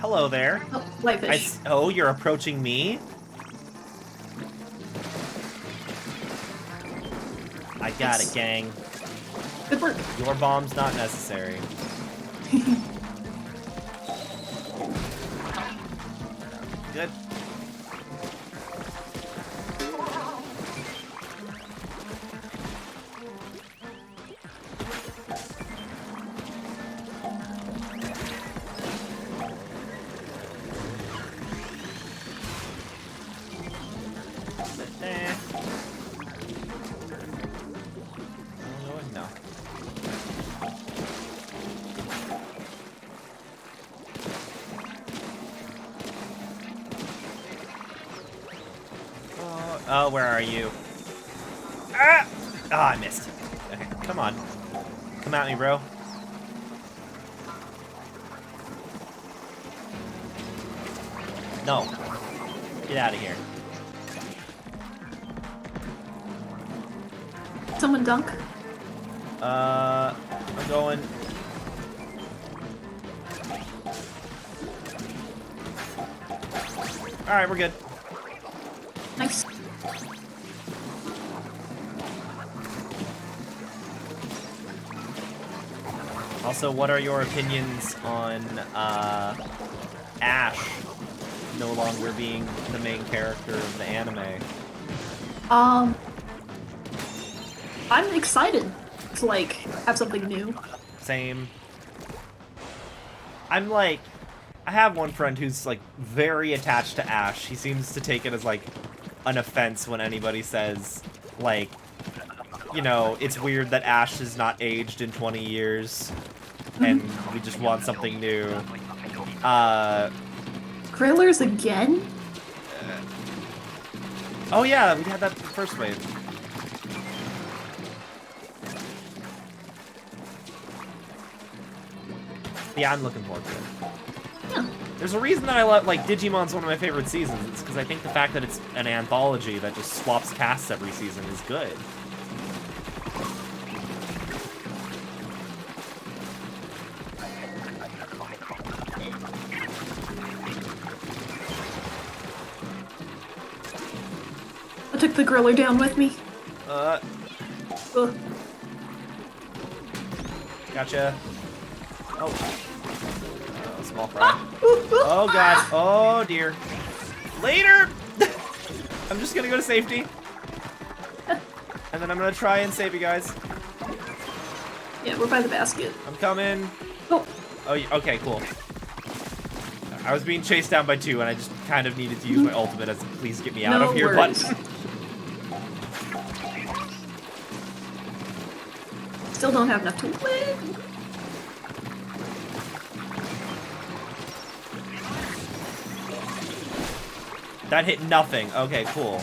Hello there. Oh, Whitefish. Oh, you're approaching me? I got it, gang. Good work. Your bomb's not necessary. Good. No. Oh, where are you? Ah! Oh, I missed. Okay, come on. Come at me, bro. No. Get out of here. Someone dunk. I'm going. Alright, we're good. Nice. Also, what are your opinions on Ash no longer being the main character of the anime? I'm excited to, like, have something new. Same. I'm like, I have one friend who's like very attached to Ash. He seems to take it as like an offense when anybody says like, you know, it's weird that Ash is not aged in 20 years and we just want something new. Grillers again? Oh yeah, we had that the first wave. Yeah, I'm looking forward to it. Yeah. There's a reason that I love, like, Digimon's one of my favorite seasons. It's because I think the fact that it's an anthology that just swaps casts every season is good. I took the griller down with me. Ugh. Gotcha. Oh. Small fry. Oh gosh. Oh dear. Later! I'm just gonna go to safety. And then I'm gonna try and save you guys. Yeah, we're by the basket. I'm coming. Oh. Oh, okay, cool. I was being chased down by two, and I just kind of needed to use my ultimate as a please get me out of here button. Still don't have enough to win. That hit nothing. Okay, cool.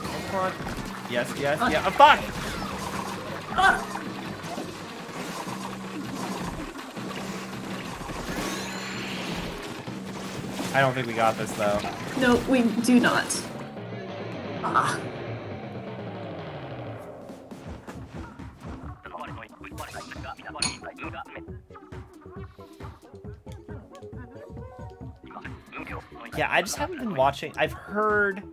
Oh, come on. Yes, yes, yeah. Fuck! I don't think we got this, though. No, we do not. Ah. Yeah, I just haven't been watching. I've heard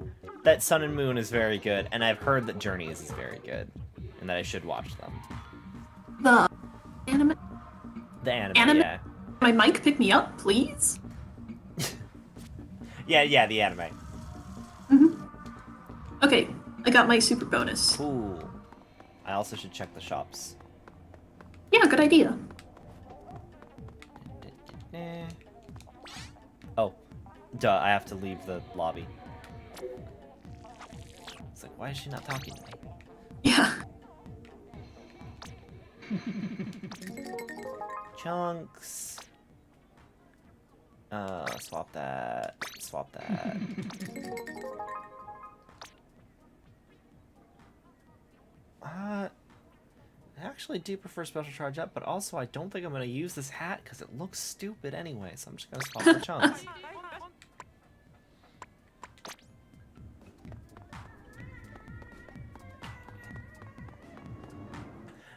that Sun and Moon is very good, and I've heard that Journeys is very good, and that I should watch them. The anime? The anime, yeah. My mic pick me up, please? Yeah, the anime. Okay, I got my super bonus. Cool. I also should check the shops. Yeah, good idea. Oh. Duh, I have to leave the lobby. It's like, why is she not talking to me? Yeah. Chunks. Swap that. Swap that. I actually do prefer special charge up, but also I don't think I'm going to use this hat because it looks stupid anyway, so I'm just going to swap the chunks.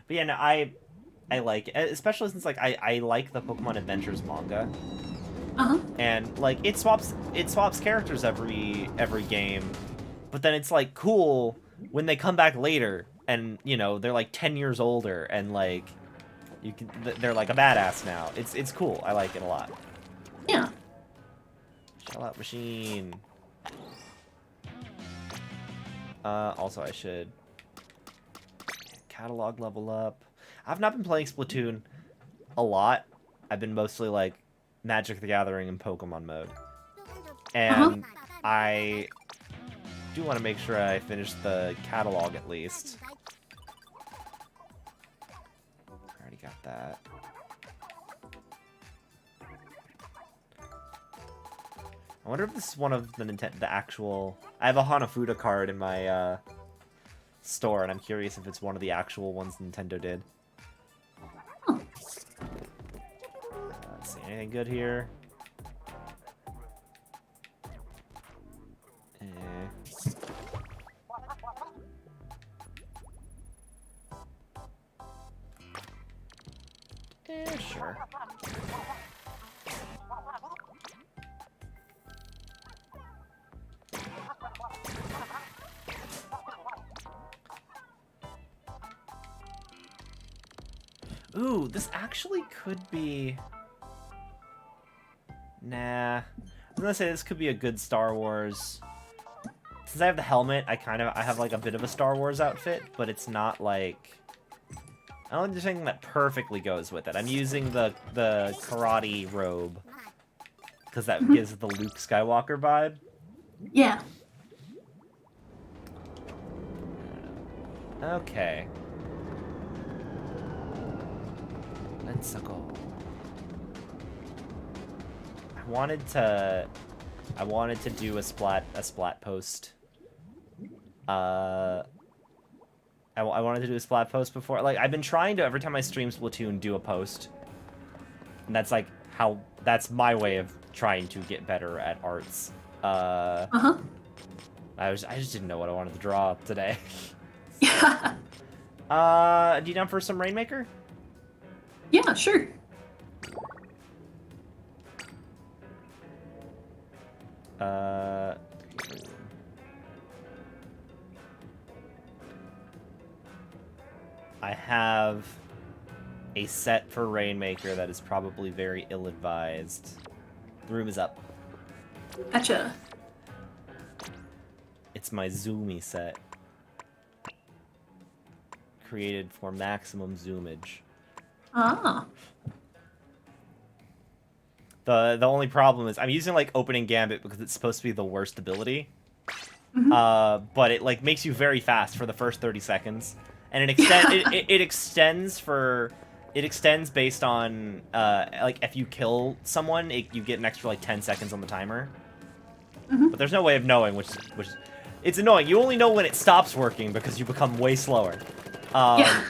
But yeah, no, I like it, especially since like I like the Pokemon Adventures manga. And like it swaps characters every game. But then it's like cool when they come back later and, you know, they're like 10 years older and like they're like a badass now. It's cool. I like it a lot. Yeah. Shell out machine. Also I should catalog level up. I've not been playing Splatoon a lot. I've been mostly like Magic the Gathering and Pokemon mode. And I do want to make sure I finish the catalog at least. I already got that. I wonder if this is one of the actual... I have a Hanafuda card in my store, and I'm curious if it's one of the actual ones Nintendo did. Let's see, anything good here? Sure. Ooh, this actually could be... Nah. I was gonna say this could be a good Star Wars... Since I have the helmet, I have like a bit of a Star Wars outfit, but it's not like... I don't think that perfectly goes with it. I'm using the karate robe because that gives the Luke Skywalker vibe. Yeah. Okay. Let's go. I wanted to do a splat post. I wanted to do a splat post before. Like, I've been trying to, every time I stream Splatoon, do a post. And that's like that's my way of trying to get better at arts. Uh-huh. I just didn't know what I wanted to draw today. Yeah. Do you down for some Rainmaker? Yeah, sure. I have a set for Rainmaker that is probably very ill-advised. The room is up. Gotcha. It's my Zoomy set. Created for maximum zoomage. Ah. The only problem is I'm using like Opening Gambit because it's supposed to be the worst ability. But it like makes you very fast for the first 30 seconds. And it extends based on like if you kill someone, you get an extra like 10 seconds on the timer. But there's no way of knowing which it's annoying. You only know when it stops working because you become way slower. Yeah.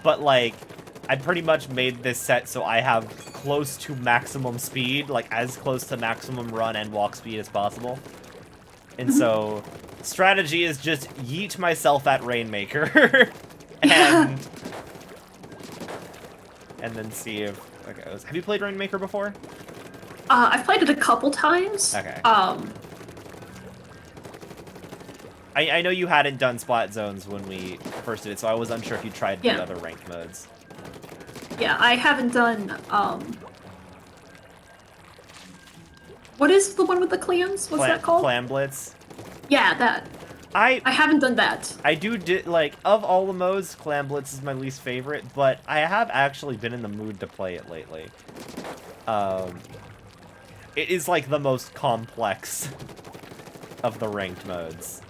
But like I pretty much made this set so I have close to maximum speed, like as close to maximum run and walk speed as possible. And so strategy is just yeet myself at Rainmaker and then see if it goes. Have you played Rainmaker before? I've played it a couple times. Okay. I know you hadn't done Splat Zones when we first did it, so I was unsure if you tried the other ranked modes. Yeah, I haven't done, what is the one with the clans? What's that called? Clan Blitz? Yeah, that. I haven't done that. I like, of all the modes, Clan Blitz is my least favorite, but I have actually been in the mood to play it lately. It is, like, the most complex of the ranked modes.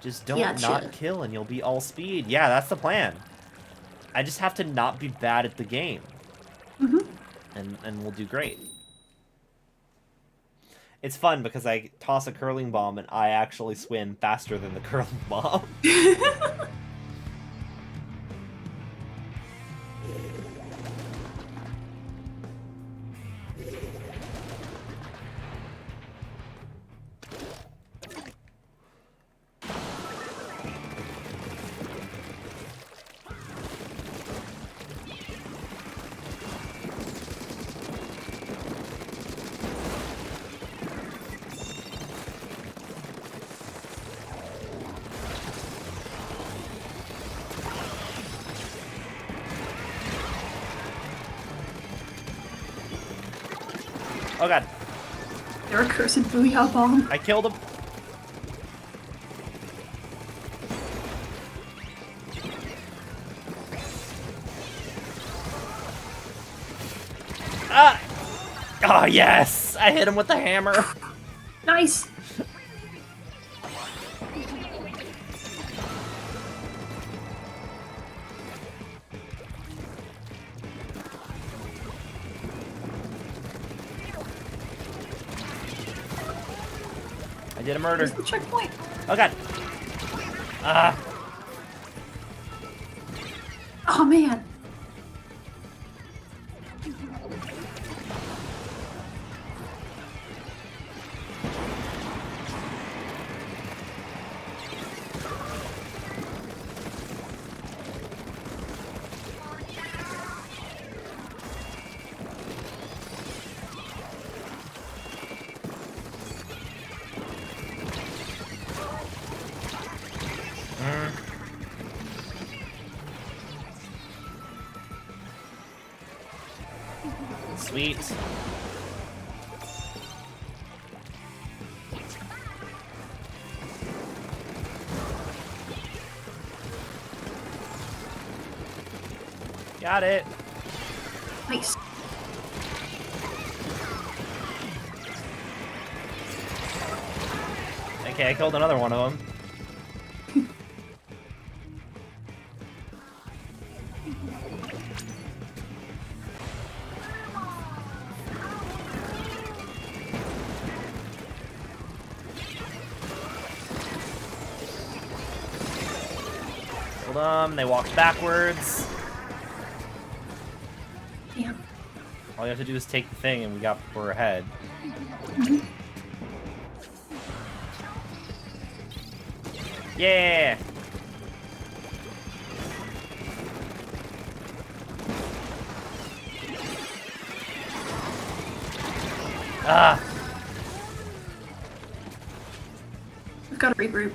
Just don't not kill and you'll be all speed. Yeah, that's the plan. I just have to not be bad at the game. And we'll do great. It's fun because I toss a curling bomb and I actually swim faster than the curling bomb. Oh god. They're a cursed booyah bomb. I killed him. Ah! Oh yes! I hit him with the hammer. Nice. I did a murder. Where's the checkpoint? Oh god. Ah. Oh man. Sweet. Got it. Nice. Okay, I killed another one of them. Killed them. They walked backwards. Yeah. All you have to do is take the thing, and we're ahead. Yeah. Ah. We've got to regroup.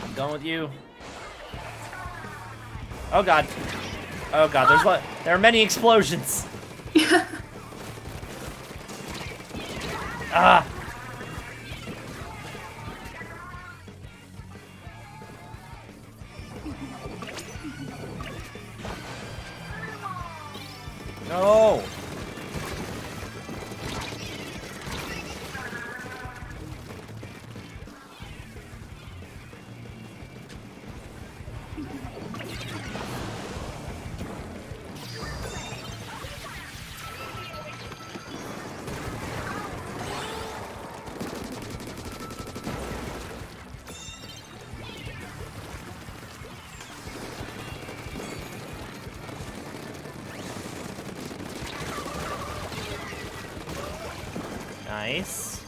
I'm going with you. Oh god. Oh god, there's what? There are many explosions. Yeah. Ah. No. Nice.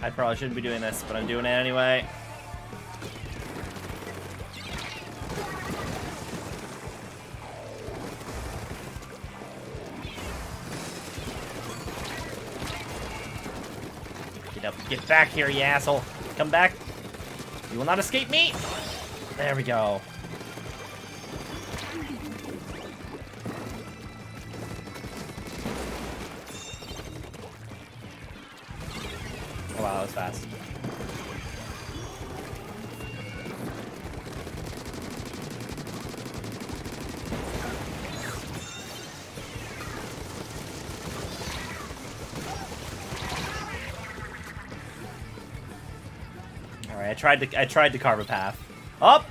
I probably shouldn't be doing this, but I'm doing it anyway. Get back here, you asshole. Come back. You will not escape me. There we go. Oh, wow, that was fast. I tried to carve a path. Up!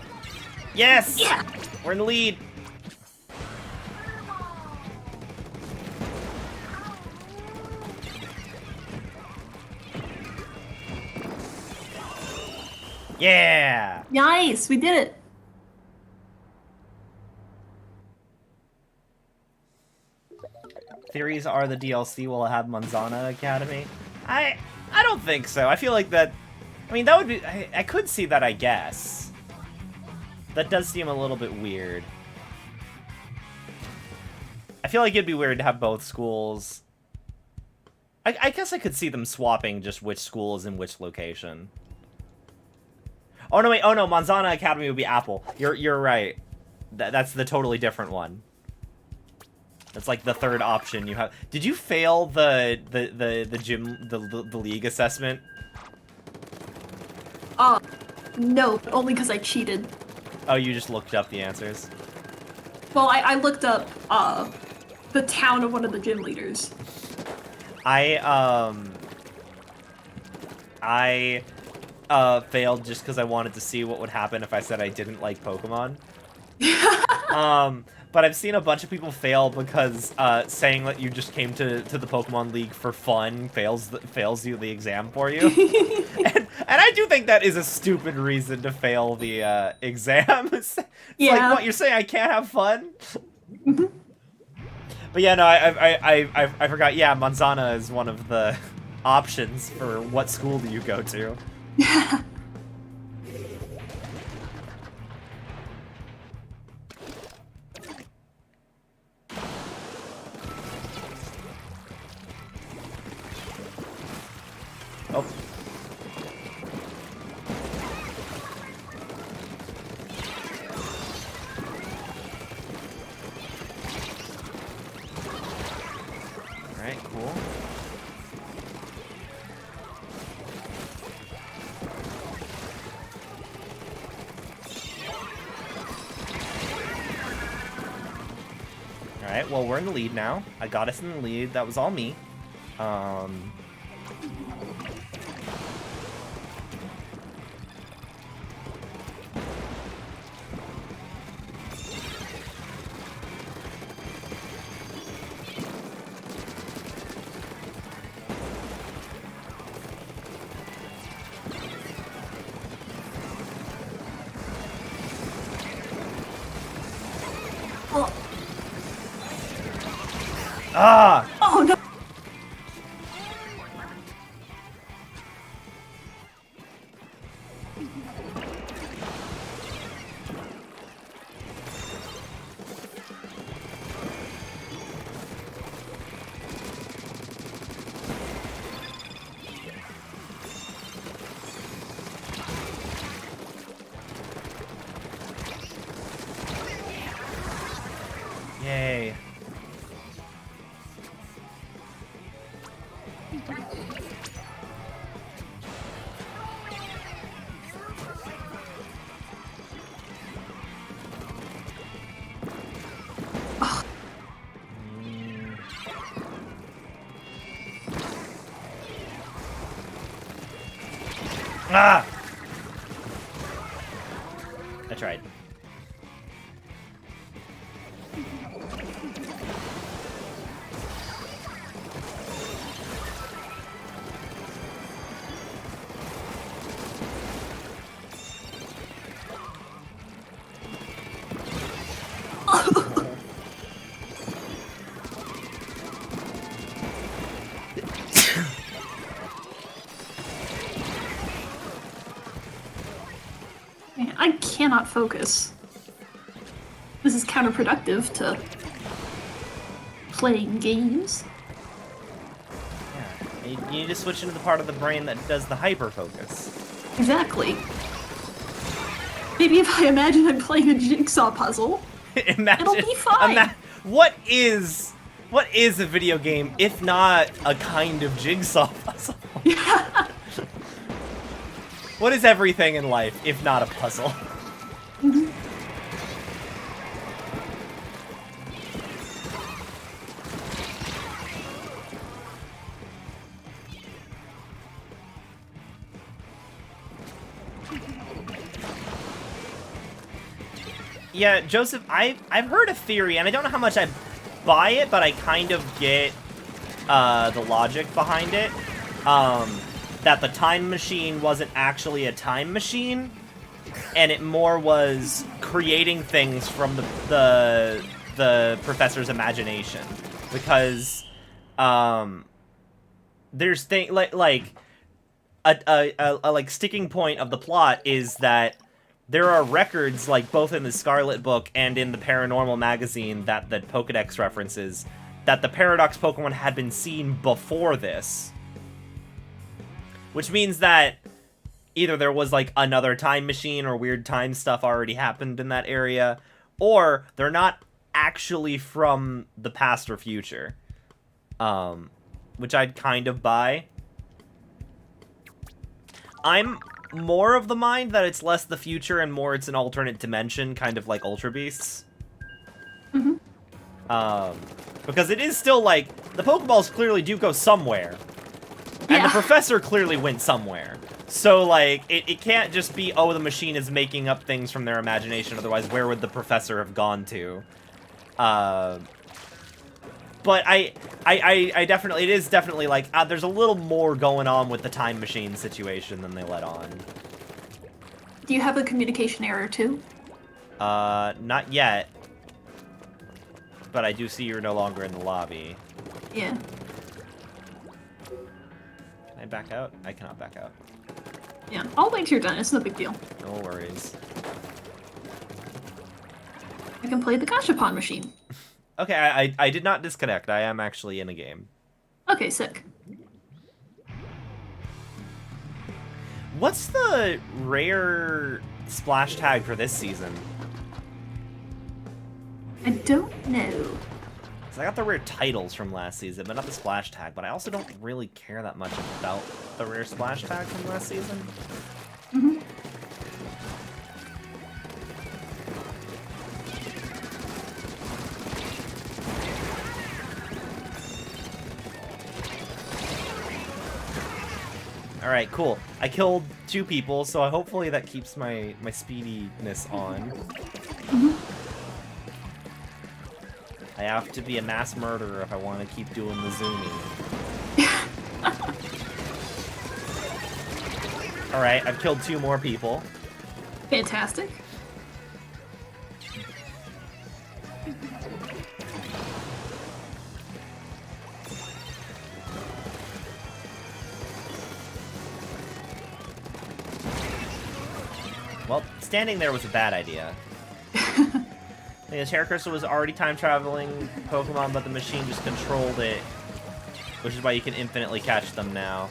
Yes! Yeah. We're in the lead. Yeah! Nice, we did it. Theories are the DLC will have Manzana Academy. I don't think so. I feel like that. I mean, that would be. I could see that, I guess. That does seem a little bit weird. I feel like it'd be weird to have both schools. I guess I could see them swapping just which school is in which location. Oh no, wait. Oh no, Manzana Academy would be Apple. You're right. That's the totally different one. That's like the third option you have. Did you fail the league assessment? No, but only because I cheated. Oh, you just looked up the answers? Well, I looked up, the town of one of the gym leaders. I failed just because I wanted to see what would happen if I said I didn't like Pokemon. But I've seen a bunch of people fail because saying that you just came to the Pokemon League for fun fails you the exam for you. And I do think that is a stupid reason to fail the exam. It's Yeah. like, what, you're saying I can't have fun? But yeah, no, I forgot. Yeah, Manzana is one of the options for what school do you go to. Oh. Alright, cool. Alright, well, we're in the lead now. I got us in the lead. That was all me. Oh, Ah! oh no! Yay. Ah! I tried. Man, I cannot focus. This is counterproductive to playing games. Yeah. You need to switch into the part of the brain that does the hyper focus. Exactly. Maybe if I imagine I'm playing a jigsaw puzzle, Imagine, it'll be fine. What is a video game if not a kind of jigsaw puzzle? Yeah. What is everything in life if not a puzzle? Mhm. Yeah, Joseph, I've heard a theory, and I don't know how much I buy it, but I kind of get the logic behind it. That the time machine wasn't actually a time machine, and it more was creating things from the professor's imagination, because there's like a sticking point of the plot is that there are records, like, both in the Scarlet Book and in the Paranormal magazine that the Pokedex references, that the Paradox Pokemon had been seen before this. Which means that either there was, like, another time machine or weird time stuff already happened in that area, or they're not actually from the past or future. Which I'd kind of buy. I'm more of the mind that it's less the future and more it's an alternate dimension, kind of like Ultra Beasts. Mhm. Because it is still like, the Pokeballs clearly do go somewhere. And the professor clearly went somewhere. So, like, it can't just be, oh, the machine is making up things from their imagination, otherwise where would the professor have gone to? But I definitely, it is definitely like, there's a little more going on with the time machine situation than they let on. Do you have a communication error too? Not yet. But I do see you're no longer in the lobby. Yeah. Can I back out? I cannot back out. Yeah. I'll wait till you're done. It's no big deal. No worries. I can play the Gashapon machine. Okay, I did not disconnect. I am actually in a game. Okay, sick. What's the rare splash tag for this season? I don't know. I got the rare titles from last season, but not the splash tag. But I also don't really care that much about the rare splash tag from last season. Mm-hmm. All right, cool. I killed 2 people, so hopefully that keeps my speediness on. Mm-hmm. I have to be a mass murderer if I want to keep doing the zooming. Alright, I've killed 2 more people. Fantastic. Well, standing there was a bad idea. The Terra Crystal was already time-traveling Pokemon, but the machine just controlled it. Which is why you can infinitely catch them now.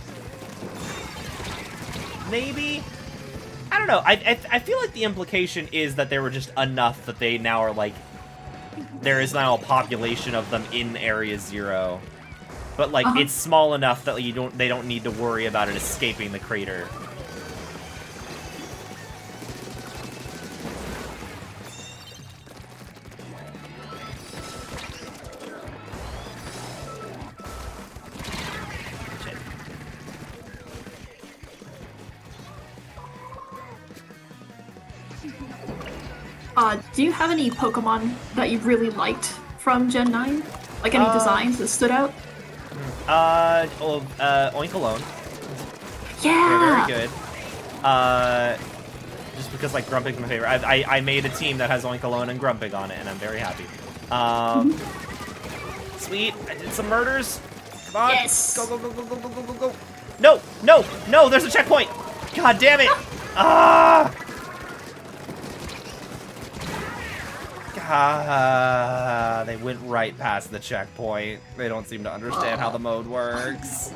Maybe? I don't know. I feel like the implication is that there were just enough that they now are like... There is now a population of them in Area 0. But, like, it's small enough that they don't need to worry about it escaping the crater. Do you have any Pokemon that you really liked from Gen 9? Like any designs that stood out? Oinkalone. Yeah! They're very good. Just because, like, Grumpig's my favorite. I made a team that has Oinkalone and Grumpig on it, and I'm very happy. Sweet. I did some murders. Come on. Yes! Go, go, go, go, go, go, go, go, go. No! No! No! There's a checkpoint! God damn it! Ah! They went right past the checkpoint. They don't seem to understand how the mode works.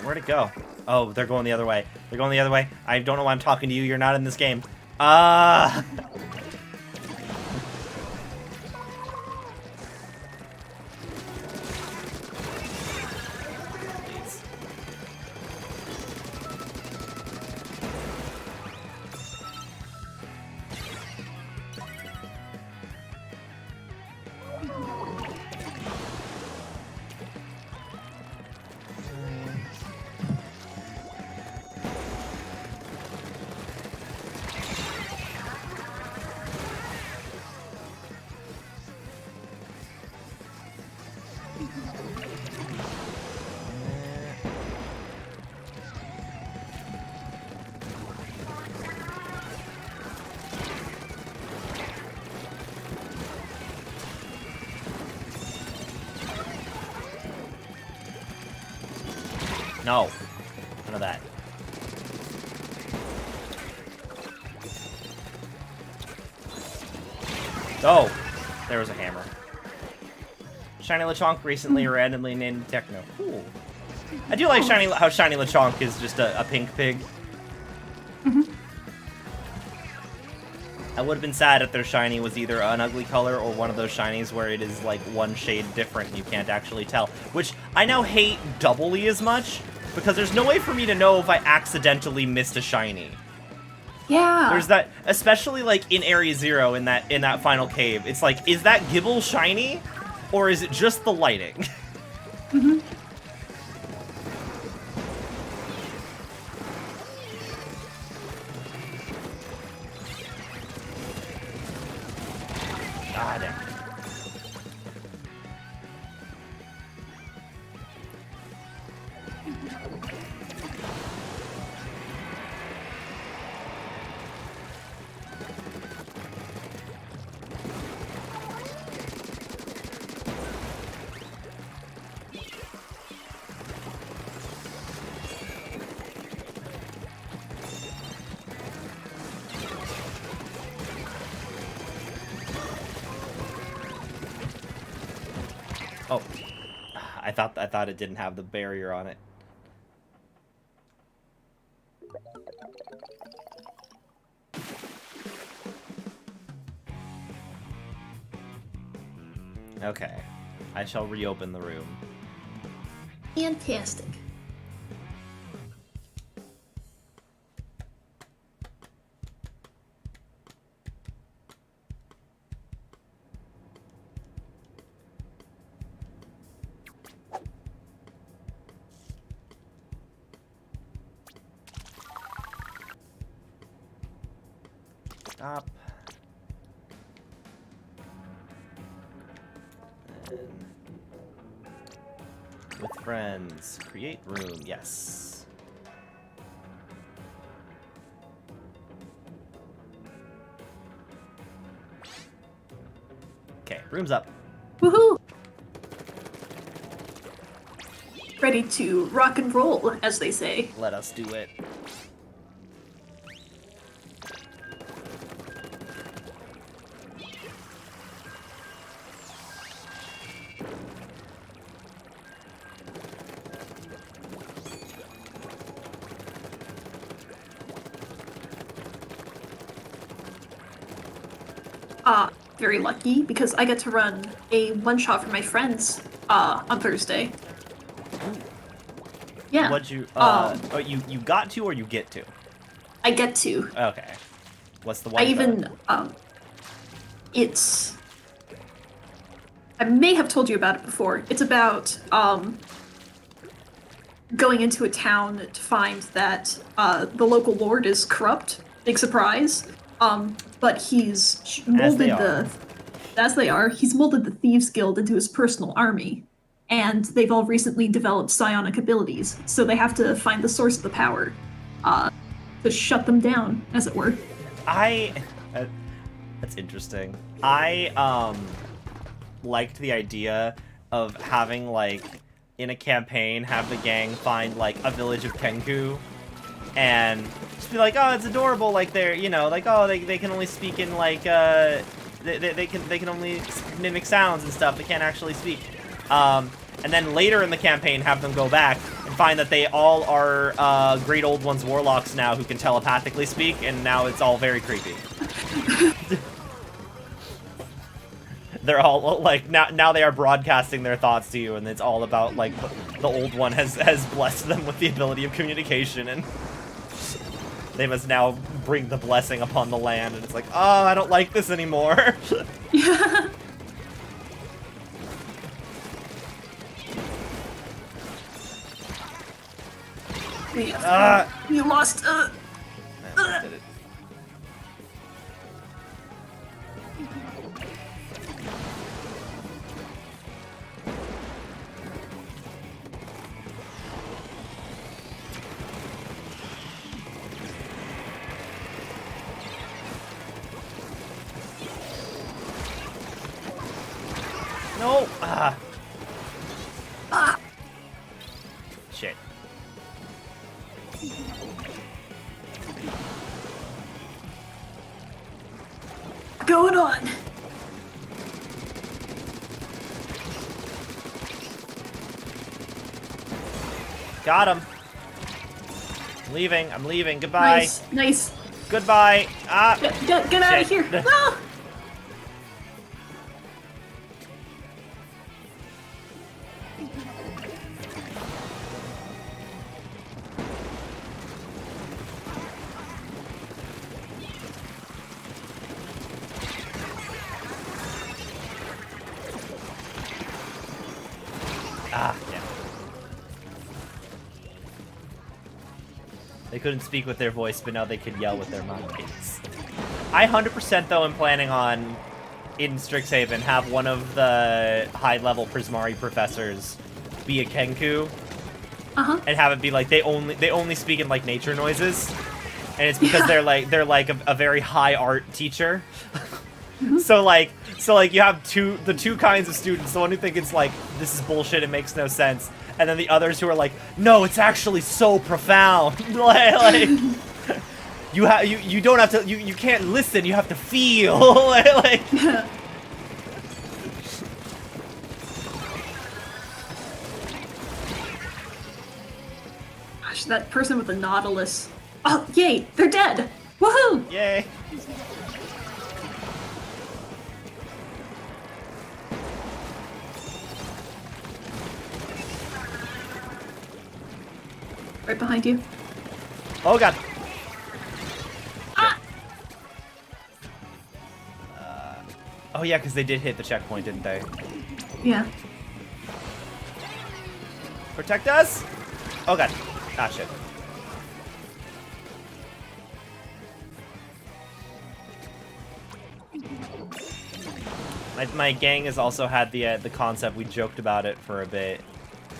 Where'd it go? Oh, they're going the other way. They're going the other way. I don't know why I'm talking to you. You're not in this game. Please. No. None of that. Oh! There was a hammer. Shiny Lechonk recently randomly named Techno. Cool. I do like how Shiny Lechonk is just a pink pig. I would have been sad if their shiny was either an ugly color or one of those shinies where it is like one shade different and you can't actually tell. Which I now hate doubly as much because there's no way for me to know if I accidentally missed a shiny. Yeah. There's that, especially like in Area 0 in that final cave. It's like, is that Gibble shiny or is it just the lighting? Mm-hmm. Ah, damn. Oh, I thought it didn't have the barrier on it. Okay, I shall reopen the room. Fantastic. Stop. And with friends, create room, yes. Okay, room's up. Woohoo! Ready to rock and roll, as they say. Let us do it. Very lucky because I get to run a one-shot for my friends on Thursday. Yeah. What'd you, oh, you got to or you get to? I get to. Okay. What's the one? I even, it's... I may have told you about it before. It's about, going into a town to find that, the local lord is corrupt. Big surprise. But he's molded as they are, he's molded the Thieves Guild into his personal army. And they've all recently developed psionic abilities, so they have to find the source of the power, to shut them down, as it were. That's interesting. I, liked the idea of having, like, in a campaign, have the gang find, like, a village of Kenku, and just be like, oh, it's adorable, like, they're, you know, like, oh, they can only speak in, like, they can only mimic sounds and stuff, they can't actually speak. And then later in the campaign, have them go back and find that they all are Great Old Ones warlocks now who can telepathically speak, and now it's all very creepy. They're all, like, now they are broadcasting their thoughts to you, and it's all about, like, the old one has blessed them with the ability of communication, and they must now bring the blessing upon the land, and it's like, oh, I don't like this anymore. Yeah. You lost, No! Shit. going on. Got him. I'm leaving. Goodbye. Nice. Goodbye. Ah. Get out of here. No! Ah, yeah. They couldn't speak with their voice, but now they can yell with their mind gates. I 100% though am planning on, in Strixhaven, have one of the high-level Prismari professors be a Kenku, and have it be like they only speak in like nature noises, and it's because they're like a very high art teacher. So like you have the two kinds of students. The one who think it's like, this is bullshit, it makes no sense, and then the others who are like, no, it's actually so profound. like you don't have to, you can't listen, you have to feel. like gosh, that person with the Nautilus. Oh, yay, they're dead! Woohoo! Yay! Right behind you. Oh god! Ah! Oh yeah, because they did hit the checkpoint, didn't they? Yeah. Protect us! Oh god. Ah, shit. My gang has also had the concept, we joked about it for a bit,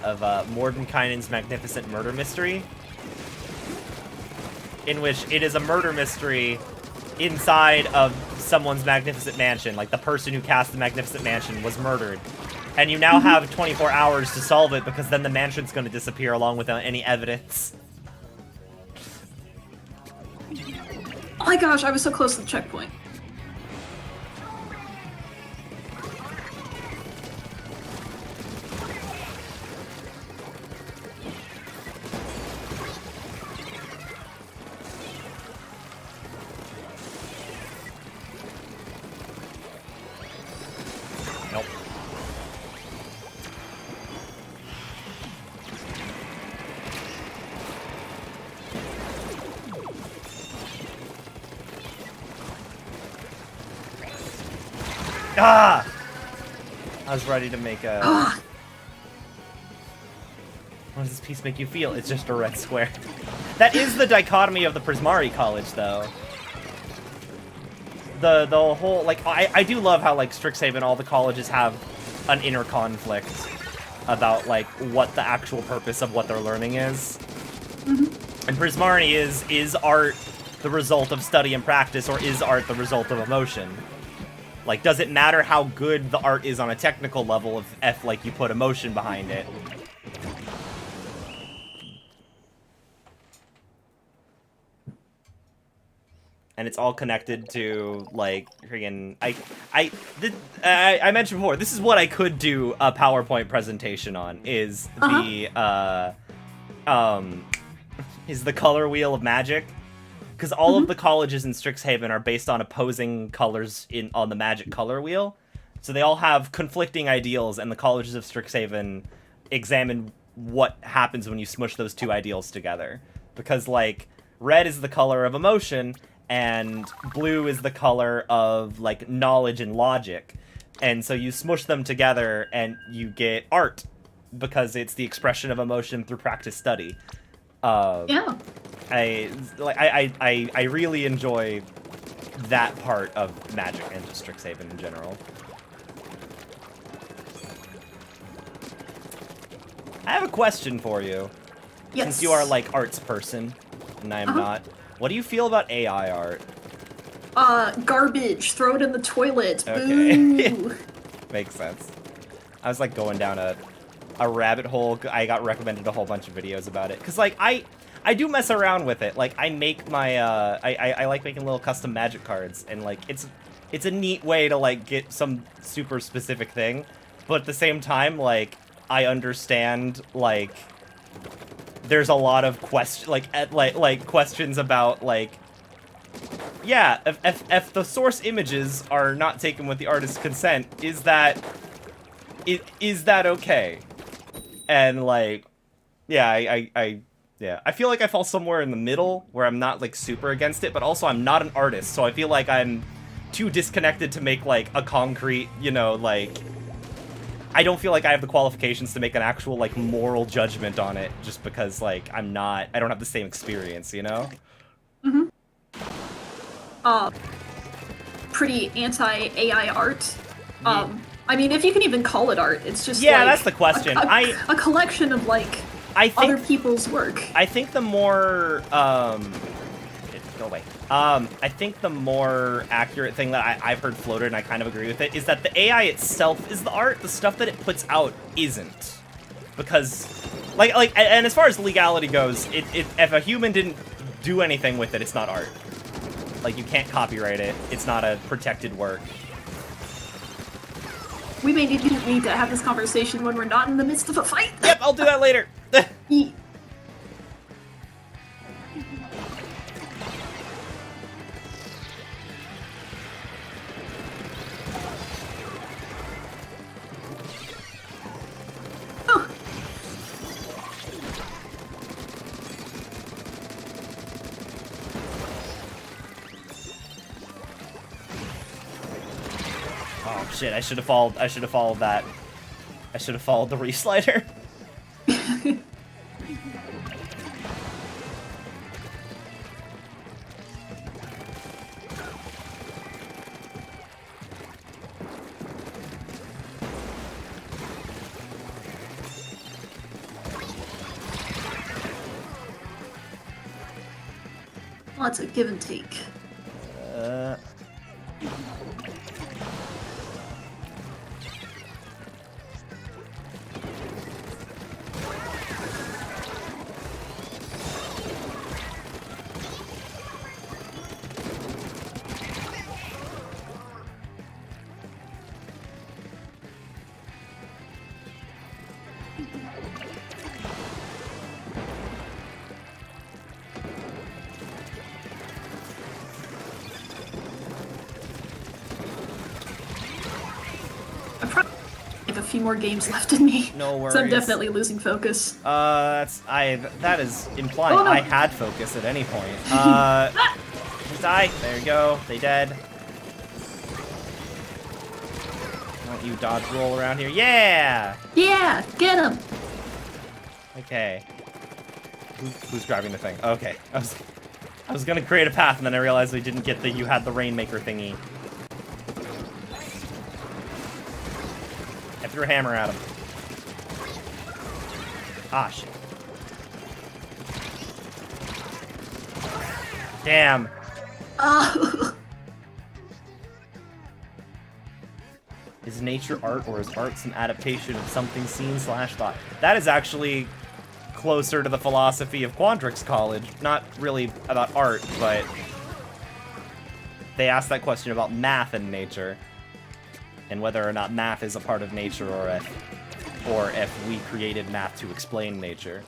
of Mordenkainen's Magnificent Murder Mystery, in which it is a murder mystery inside of someone's magnificent mansion. Like, the person who cast the Magnificent Mansion was murdered. And you now have 24 hours to solve it, because then the mansion's going to disappear along with any evidence. Oh my gosh, I was so close to the checkpoint. Nope. Ah! I was ready to make a... How does this piece make you feel? It's just a red square. That is the dichotomy of the Prismari College, though. The whole, like, I do love how, like, Strixhaven, all the colleges have an inner conflict about, like, what the actual purpose of what they're learning is. And Prismari is art the result of study and practice, or is art the result of emotion? Like, does it matter how good the art is on a technical level if like, you put emotion behind it? And it's all connected to, like, freaking... I mentioned before, this is what I could do a PowerPoint presentation on, is the color wheel of magic. Because all of the colleges in Strixhaven are based on opposing colors on the magic color wheel. So they all have conflicting ideals, and the colleges of Strixhaven examine what happens when you smush those two ideals together. Because, like, red is the color of emotion, and blue is the color of, like, knowledge and logic. And so you smush them together, and you get art, because it's the expression of emotion through practice study. Yeah. I really enjoy that part of Magic and just Strixhaven in general. I have a question for you. Yes. Since you are, like, arts person, and I am not. What do you feel about AI art? Garbage. Throw it in the toilet. Okay. Boo. Makes sense. I was, like, going down a rabbit hole. I got recommended a whole bunch of videos about it. Because, like, I do mess around with it. Like, I make my, I like making little custom magic cards. And, like, it's a neat way to, like, get some super specific thing. But at the same time, like, I understand, like... There's a lot of questions about, like, yeah, if the source images are not taken with the artist's consent, is that okay? And, like, yeah, I feel like I fall somewhere in the middle where I'm not, like, super against it, but also I'm not an artist, so I feel like I'm too disconnected to make, like, a concrete, you know, like... I don't feel like I have the qualifications to make an actual, like, moral judgment on it, just because, like, I don't have the same experience, you know? Pretty anti-AI art. I mean, if you can even call it art, it's just, yeah, like, that's the question. A collection of, like, other people's work. I think the more, go away. I think the more accurate thing that I've heard floated, and I kind of agree with it, is that the AI itself is the art. The stuff that it puts out isn't. Because, and as far as legality goes, if a human didn't do anything with it, it's not art. Like, you can't copyright it. It's not a protected work. We may need to have this conversation when we're not in the midst of a fight. Yep, I'll do that later. Oh shit! I should have followed. I should have followed that. I should have followed the reslider. Lots of give and take. A few more games left in me. No worries. So I'm definitely losing focus. That is implying Oh, no. I had focus at any point. Just die. There you go. They dead. Don't you dodge roll around here? Yeah! Yeah, get him. Okay. Who's driving the thing? Okay. I was gonna create a path and then I realized we didn't get the you had the Rainmaker thingy. I threw a hammer at him. Ah, shit. Damn. Is nature art, or is art some adaptation of something seen / thought? That is actually closer to the philosophy of Quandrix College. Not really about art, but they asked that question about math and nature, and whether or not math is a part of nature, or if we created math to explain nature.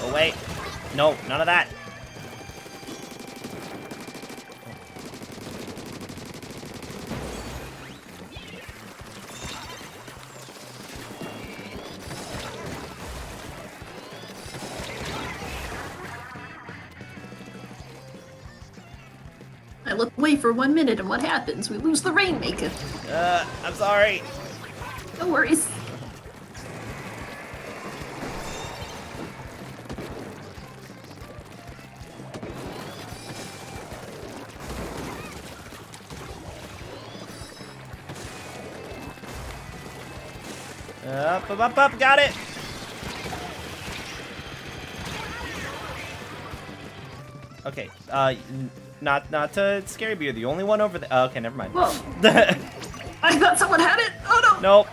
Oh, wait. No, none of that. I look away for 1 minute, and what happens? We lose the Rainmaker. I'm sorry. No worries. Up, got it. Okay, not to scare you, but you're the only one over there. Oh, okay, never mind. Whoa. I thought someone had it. Oh no. Nope.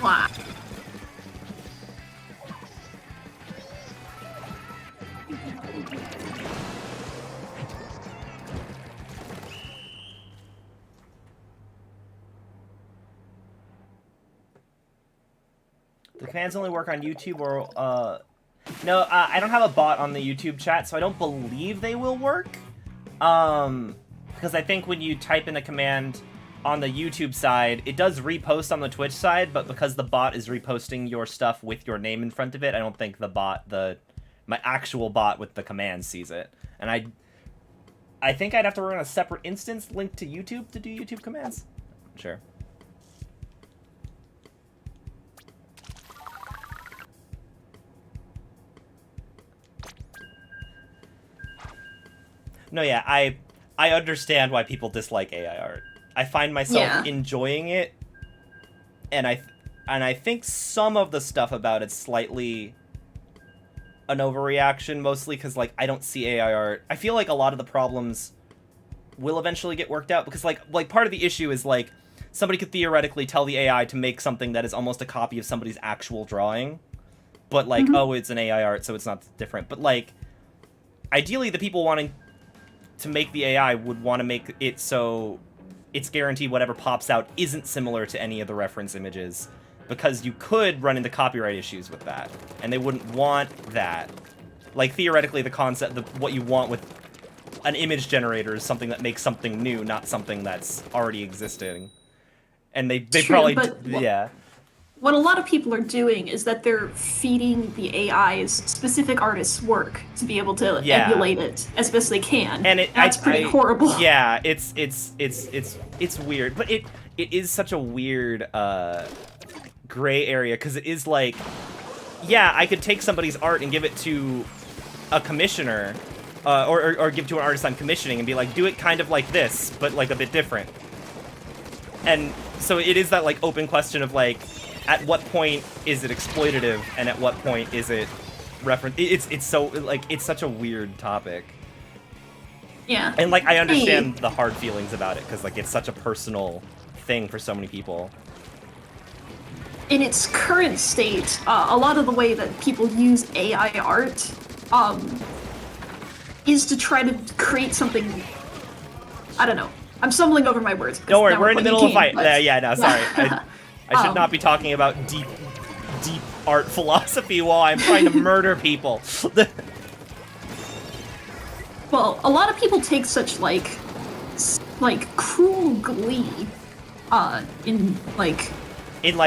Wow. The commands only work on YouTube or, no, I don't have a bot on the YouTube chat, so I don't believe they will work. Because I think when you type in a command on the YouTube side, it does repost on the Twitch side, but because the bot is reposting your stuff with your name in front of it, I don't think the bot, my actual bot with the command sees it. And I think I'd have to run a separate instance linked to YouTube to do YouTube commands. Sure. No, yeah, I understand why people dislike AI art. I find myself enjoying it, and I think some of the stuff about it's slightly an overreaction, mostly because, like, I don't see AI art. I feel like a lot of the problems will eventually get worked out, because, like part of the issue is, like, somebody could theoretically tell the AI to make something that is almost a copy of somebody's actual drawing, but like, oh, it's an AI art, so it's not different. But like, ideally, the people wanting to make the AI would want to make it so it's guaranteed whatever pops out isn't similar to any of the reference images, because you could run into copyright issues with that, and they wouldn't want that. Like, theoretically, the concept, what you want with an image generator is something that makes something new, not something that's already existing. And they True, probably, but yeah. what a lot of people are doing is that they're feeding the AIs specific artists' work to be able to emulate it as best they can. And that's pretty horrible. Yeah, it's weird, but it is such a weird gray area, because it is like, yeah, I could take somebody's art and give it to a commissioner, or give to an artist I'm commissioning and be like, do it kind of like this, but like a bit different. And so it is that like open question of like, at what point is it exploitative, and at what point is it reference? It's so like, it's such a weird topic. Yeah. And like, I understand the hard feelings about it, because like, it's such a personal thing for so many people. In its current state, a lot of the way that people use AI art is to try to create something. I don't know. I'm stumbling over my words. Don't worry, we're in the middle of a fight. But... Yeah, no, sorry. I should not be talking about deep art philosophy while I'm trying to murder people. Well, a lot of people take such like cruel glee in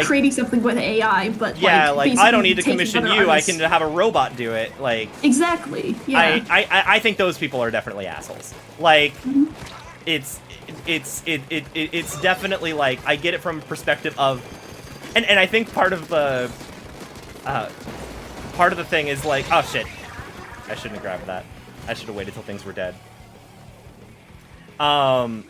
creating something with AI, but yeah, like I don't need to commission you. Artists. I can have a robot do it. Like exactly. Yeah. I think those people are definitely assholes. Like, it's definitely like, I get it from a perspective of, and I think part of the thing is like, oh shit, I shouldn't have grabbed that. I should have waited till things were dead. And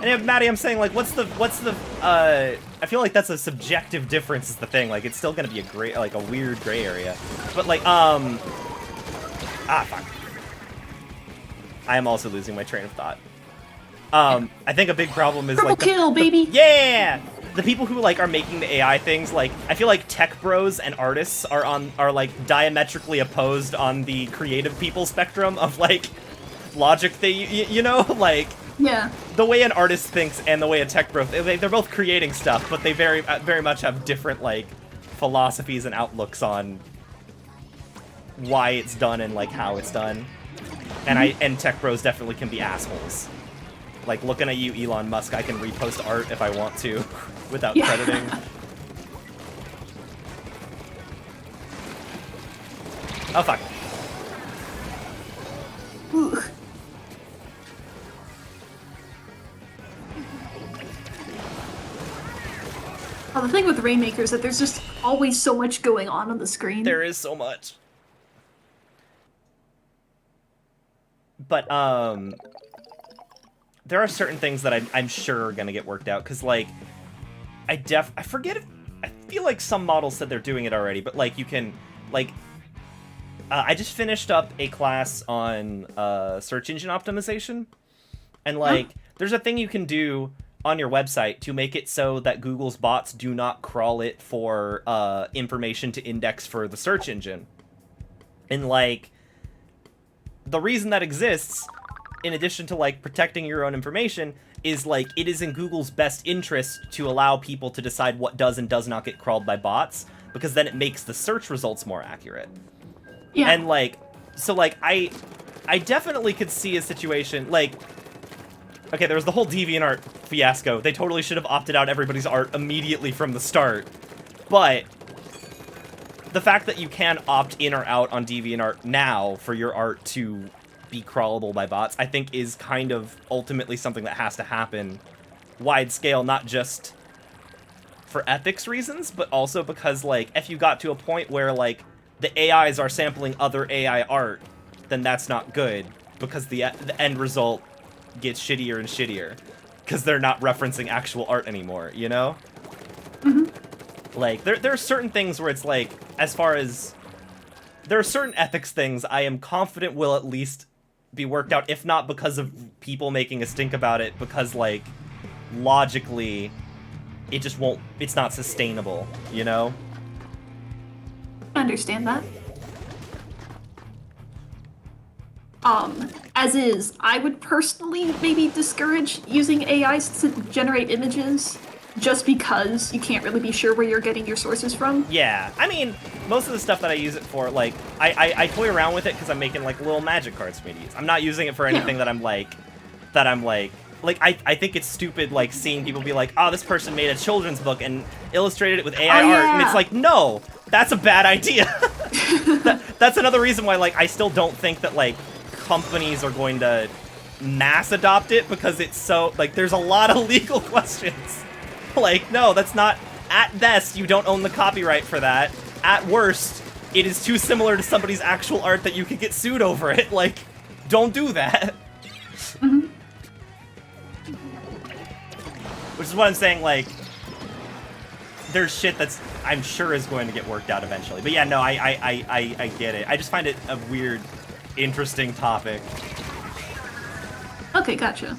yeah, Maddie, I'm saying, like, what's the I feel like that's a subjective difference is the thing. Like, it's still gonna be a weird gray area. But like, fuck. I am also losing my train of thought. I think a big problem is Triple kill, baby. Yeah! The people who like are making the AI things, like, I feel like tech bros and artists are like diametrically opposed on the creative people spectrum of like logic. You know, like, yeah, the way an artist thinks and the way a tech bro, they're both creating stuff, but they very much have different like philosophies and outlooks on why it's done and like how it's done. And tech bros definitely can be assholes. Like, looking at you, Elon Musk, I can repost art if I want to, without crediting. Oh, fuck. Ooh. Well, the thing with Rainmaker is that there's just always so much going on the screen. There is so much. But, there are certain things that I'm sure are gonna get worked out, because, like, I forget if, I feel like some models said they're doing it already, but, like, you can, like, I just finished up a class on, search engine optimization, and, like, there's a thing you can do on your website to make it so that Google's bots do not crawl it for, information to index for the search engine. And, like, the reason that exists, in addition to, like, protecting your own information, is, like, it is in Google's best interest to allow people to decide what does and does not get crawled by bots, because then it makes the search results more accurate. Yeah. And, like, so, like, I definitely could see a situation, like, okay, there was the whole DeviantArt fiasco. They totally should have opted out everybody's art immediately from the start. But the fact that you can opt in or out on DeviantArt now for your art to be crawlable by bots, I think is kind of ultimately something that has to happen wide scale, not just for ethics reasons, but also because, like, if you got to a point where, like, the AIs are sampling other AI art, then that's not good, because the end result gets shittier and shittier, because they're not referencing actual art anymore, you know? Like, there are certain things where it's like, as far as, there are certain ethics things I am confident will at least be worked out, if not because of people making a stink about it, because, like, logically, it just won't, it's not sustainable, you know? I understand that. As is, I would personally maybe discourage using AIs to generate images just because you can't really be sure where you're getting your sources from. Yeah, I mean, most of the stuff that I use it for, like, I toy around with it because I'm making, like, little magic cards for me to use. I'm not using it for anything that I'm like, I think it's stupid, like, seeing people be like, oh, this person made a children's book and illustrated it with AI art, and it's like, no, that's a bad idea. That's another reason why, like, I still don't think that, like, companies are going to mass adopt it, because it's so, like, there's a lot of legal questions. Like, no, that's not, at best, you don't own the copyright for that. At worst, it is too similar to somebody's actual art that you could get sued over it. Like, don't do that. Mm-hmm. Which is what I'm saying, like, there's shit that's, I'm sure, is going to get worked out eventually. But yeah, no, I get it. I just find it a weird, interesting topic. Okay, gotcha.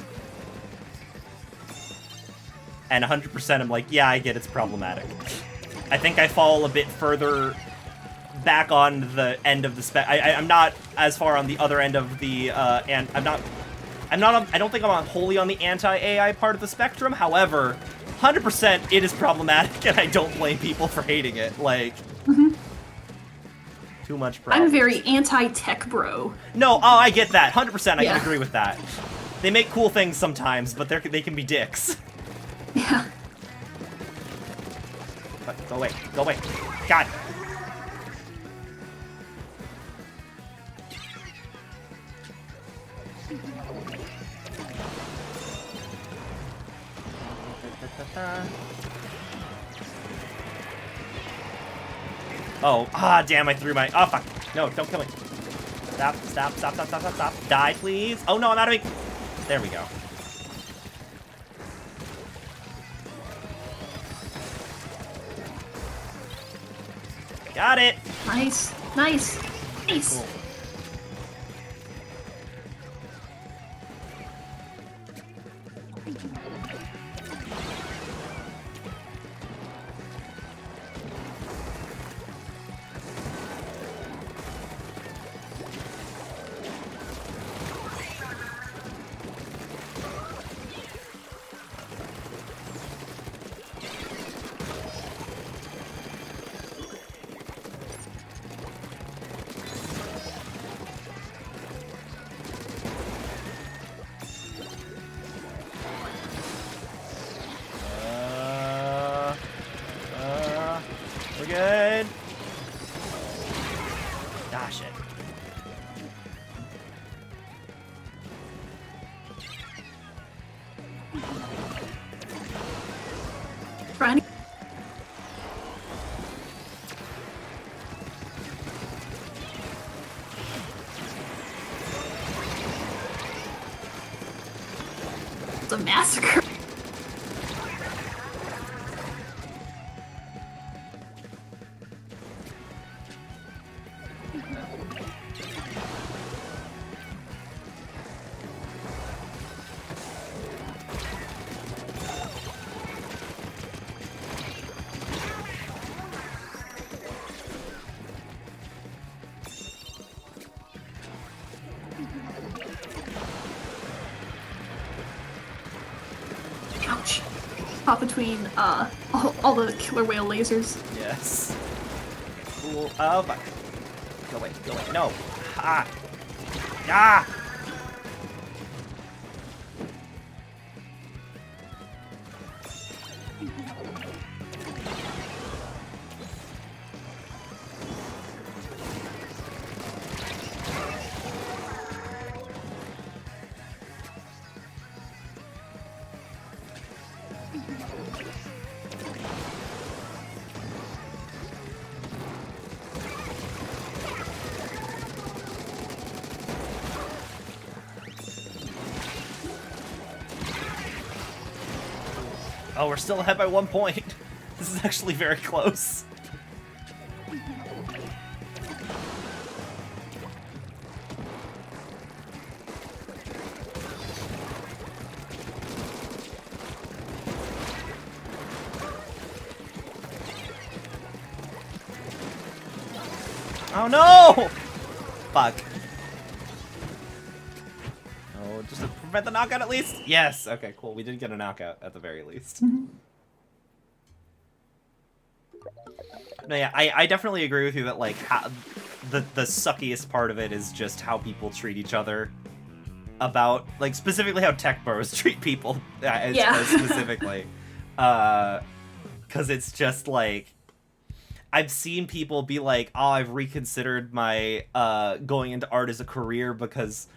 And 100% I'm like, yeah, I get it's problematic. I think I fall a bit further back on the end of the I'm not as far on the other end of the, and I don't think I'm wholly on the anti-AI part of the spectrum. However, 100% it is problematic, and I don't blame people for hating it. Like, too much problem. I'm very anti-tech bro. No, oh, I get that. 100% I Yeah. can agree with that. They make cool things sometimes, but they can be dicks. Yeah. Go away. Go away. God. Oh, damn, I threw my... Oh, fuck. No, don't kill me. Stop, stop, stop, stop, stop, stop, stop. Die, please. Oh, no, I'm out of ink. There we go. Got it. Nice. Nice. Nice. Cool. We're good. Ah, shit. Trying to... It's a massacre. Ouch. Caught between all the killer whale lasers. Yes. Cool. Oh, fuck. Go away. Go away. No. Ah. Ah. Oh, we're still ahead by 1 point. This is actually very close. Oh no! Fuck. Oh, just to prevent the knockout at least? Yes! Okay, cool. We did get a knockout at the very least. Mhm. No, yeah, I definitely agree with you that, like, the suckiest part of it is just how people treat each other. About, like, specifically how tech bros treat people, specifically. Because it's just, like, I've seen people be like, oh, I've reconsidered my going into art as a career because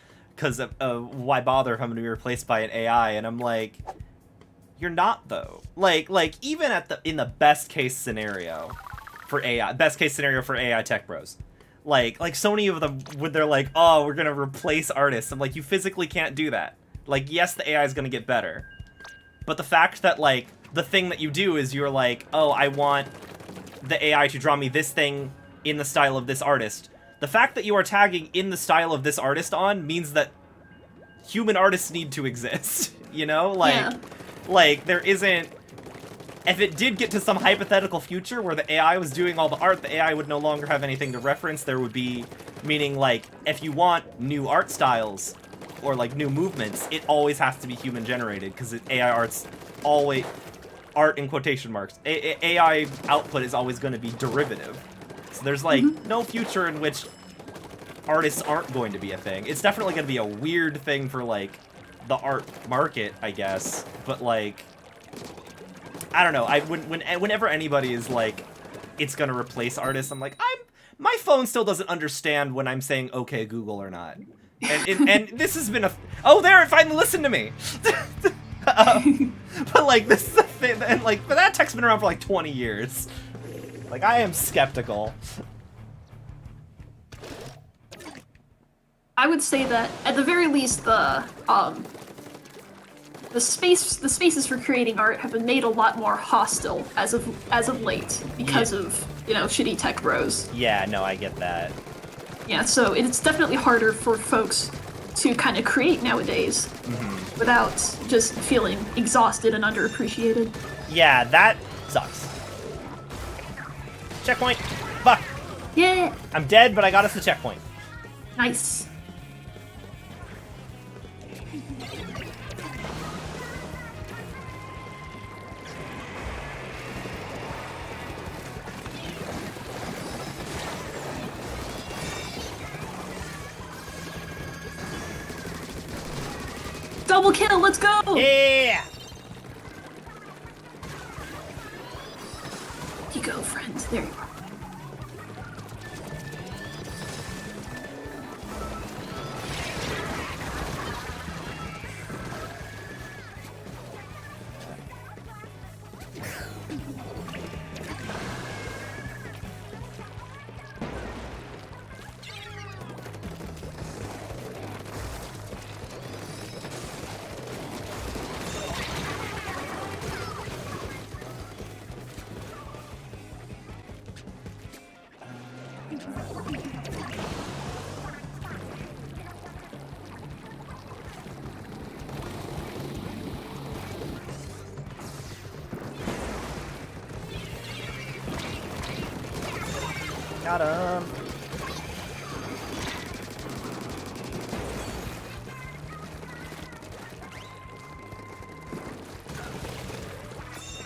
why bother if I'm going to be replaced by an AI? And I'm like, you're not, though. Like even in the best case scenario for AI, tech bros, like so many of them, when they're like, oh, we're gonna replace artists. I'm like, you physically can't do that. Like, yes, the AI is gonna get better, but the fact that, like, the thing that you do is you're like, oh, I want the AI to draw me this thing in the style of this artist. The fact that you are tagging in the style of this artist on means that human artists need to exist. You know, like there isn't. If it did get to some hypothetical future where the AI was doing all the art, the AI would no longer have anything to reference. There would be, meaning, like, if you want new art styles or, like, new movements, it always has to be human generated, because AI art's always art in quotation marks. AI output is always going to be derivative. So there's, like, no future in which artists aren't going to be a thing. It's definitely going to be a weird thing for, like, the art market, I guess. But, like, I don't know. Whenever anybody is like, it's gonna replace artists, I'm like, my phone still doesn't understand when I'm saying okay Google or not. And this has been oh, there, it finally listened to me. But, like, this is a thing, and, like, but that tech's been around for like 20 years. Like, I am skeptical. I would say that at the very least, the spaces for creating art have been made a lot more hostile as of late because of, you know, shitty tech bros. Yeah, no, I get that. Yeah, so it's definitely harder for folks to kind of create nowadays without just feeling exhausted and underappreciated. Yeah, that sucks. Checkpoint. Fuck. Yeah. I'm dead, but I got us the checkpoint. Nice. Double kill, let's go! Yeah! You go, friends. There you are. Got him.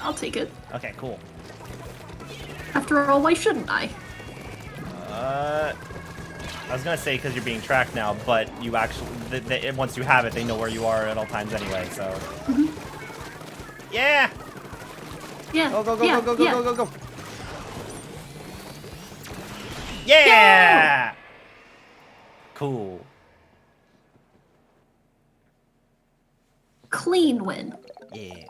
I'll take it. Okay, cool. After all, why shouldn't I? I was gonna say because you're being tracked now, but you actually, once you have it, they know where you are at all times anyway, so. Yeah! Yeah. Go, go, go, yeah, go, go, yeah. go, go, go, go. Yeah! Cool. Clean win. Yeah.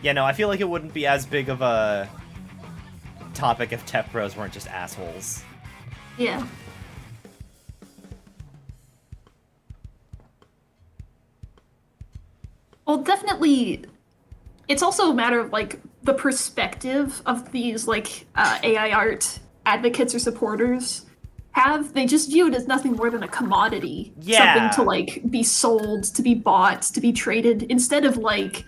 Yeah, no, I feel like it wouldn't be as big of a topic if tech bros weren't just assholes. Yeah. Well, definitely, it's also a matter of, like, the perspective of these, like, AI art advocates or supporters have. They just view it as nothing more than a commodity. Yeah. Something to, like, be sold, to be bought, to be traded, instead of, like,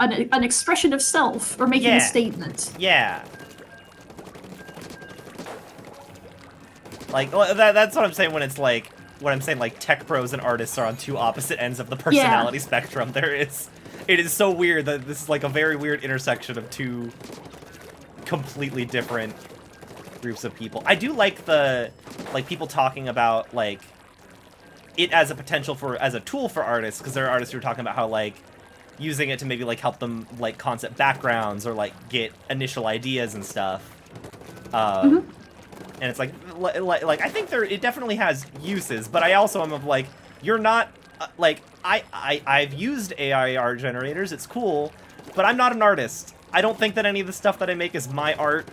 an expression of self or making Yeah. a statement. Yeah. Like, well, that's what I'm saying when it's like, when I'm saying like tech pros and artists are on two opposite ends of the personality spectrum. It is so weird that this is like a very weird intersection of two completely different groups of people. I do like people talking about like it as a potential as a tool for artists, because there are artists who are talking about how like using it to maybe like help them like concept backgrounds or like get initial ideas and stuff. And it's like I think it definitely has uses, but I also am of like, you're not like I've used AI art generators, it's cool, but I'm not an artist. I don't think that any of the stuff that I make is my art.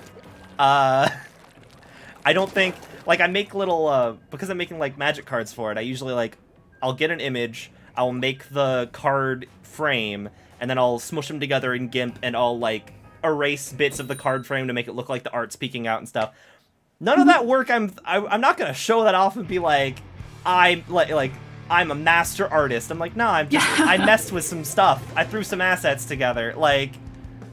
I don't think, like, I make little, because I'm making, like, magic cards for it, I usually, like, I'll get an image, I'll make the card frame, and then I'll smush them together in GIMP, and I'll, like, erase bits of the card frame to make it look like the art's peeking out and stuff. None of that work, I'm not gonna show that off and be like, I'm a master artist. I'm like, no, I messed with some stuff. I threw some assets together. Like,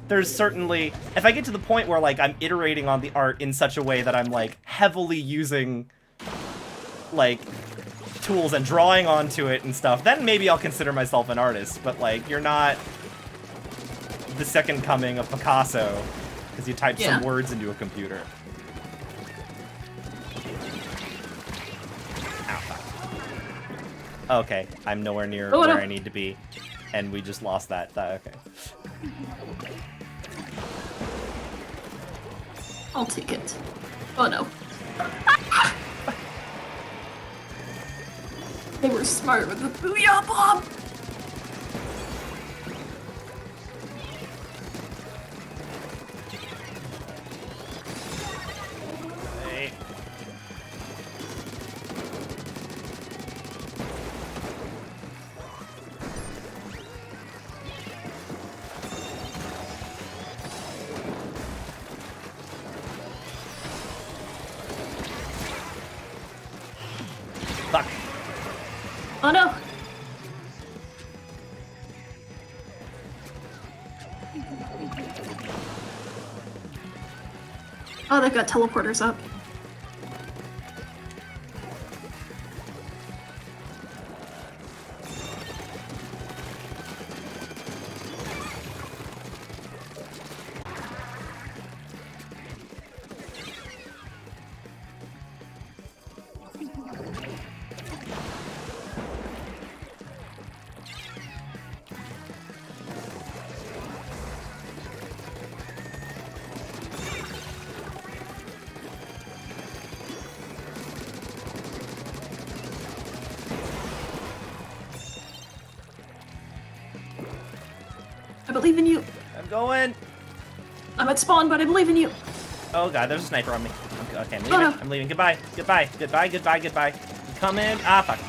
there's certainly, if I get to the point where, like, I'm iterating on the art in such a way that I'm, like, heavily using, like, tools and drawing onto it and stuff, then maybe I'll consider myself an artist. But, like, you're not the second coming of Picasso because you typed some words into a computer. Ow. Okay, I'm nowhere near where I need to be, and we just lost that. Okay. I'll take it. Oh no. They were smart with the Booyah Bomb! Hey. Fuck. Oh no! Oh, they've got teleporters up. I believe in you. I'm going. I'm at spawn, but I believe in you. Oh god, there's a sniper on me. Okay, I'm leaving. Oh, no. I'm leaving. Goodbye. Goodbye. Goodbye. Goodbye. Goodbye. Come in. Ah, fuck.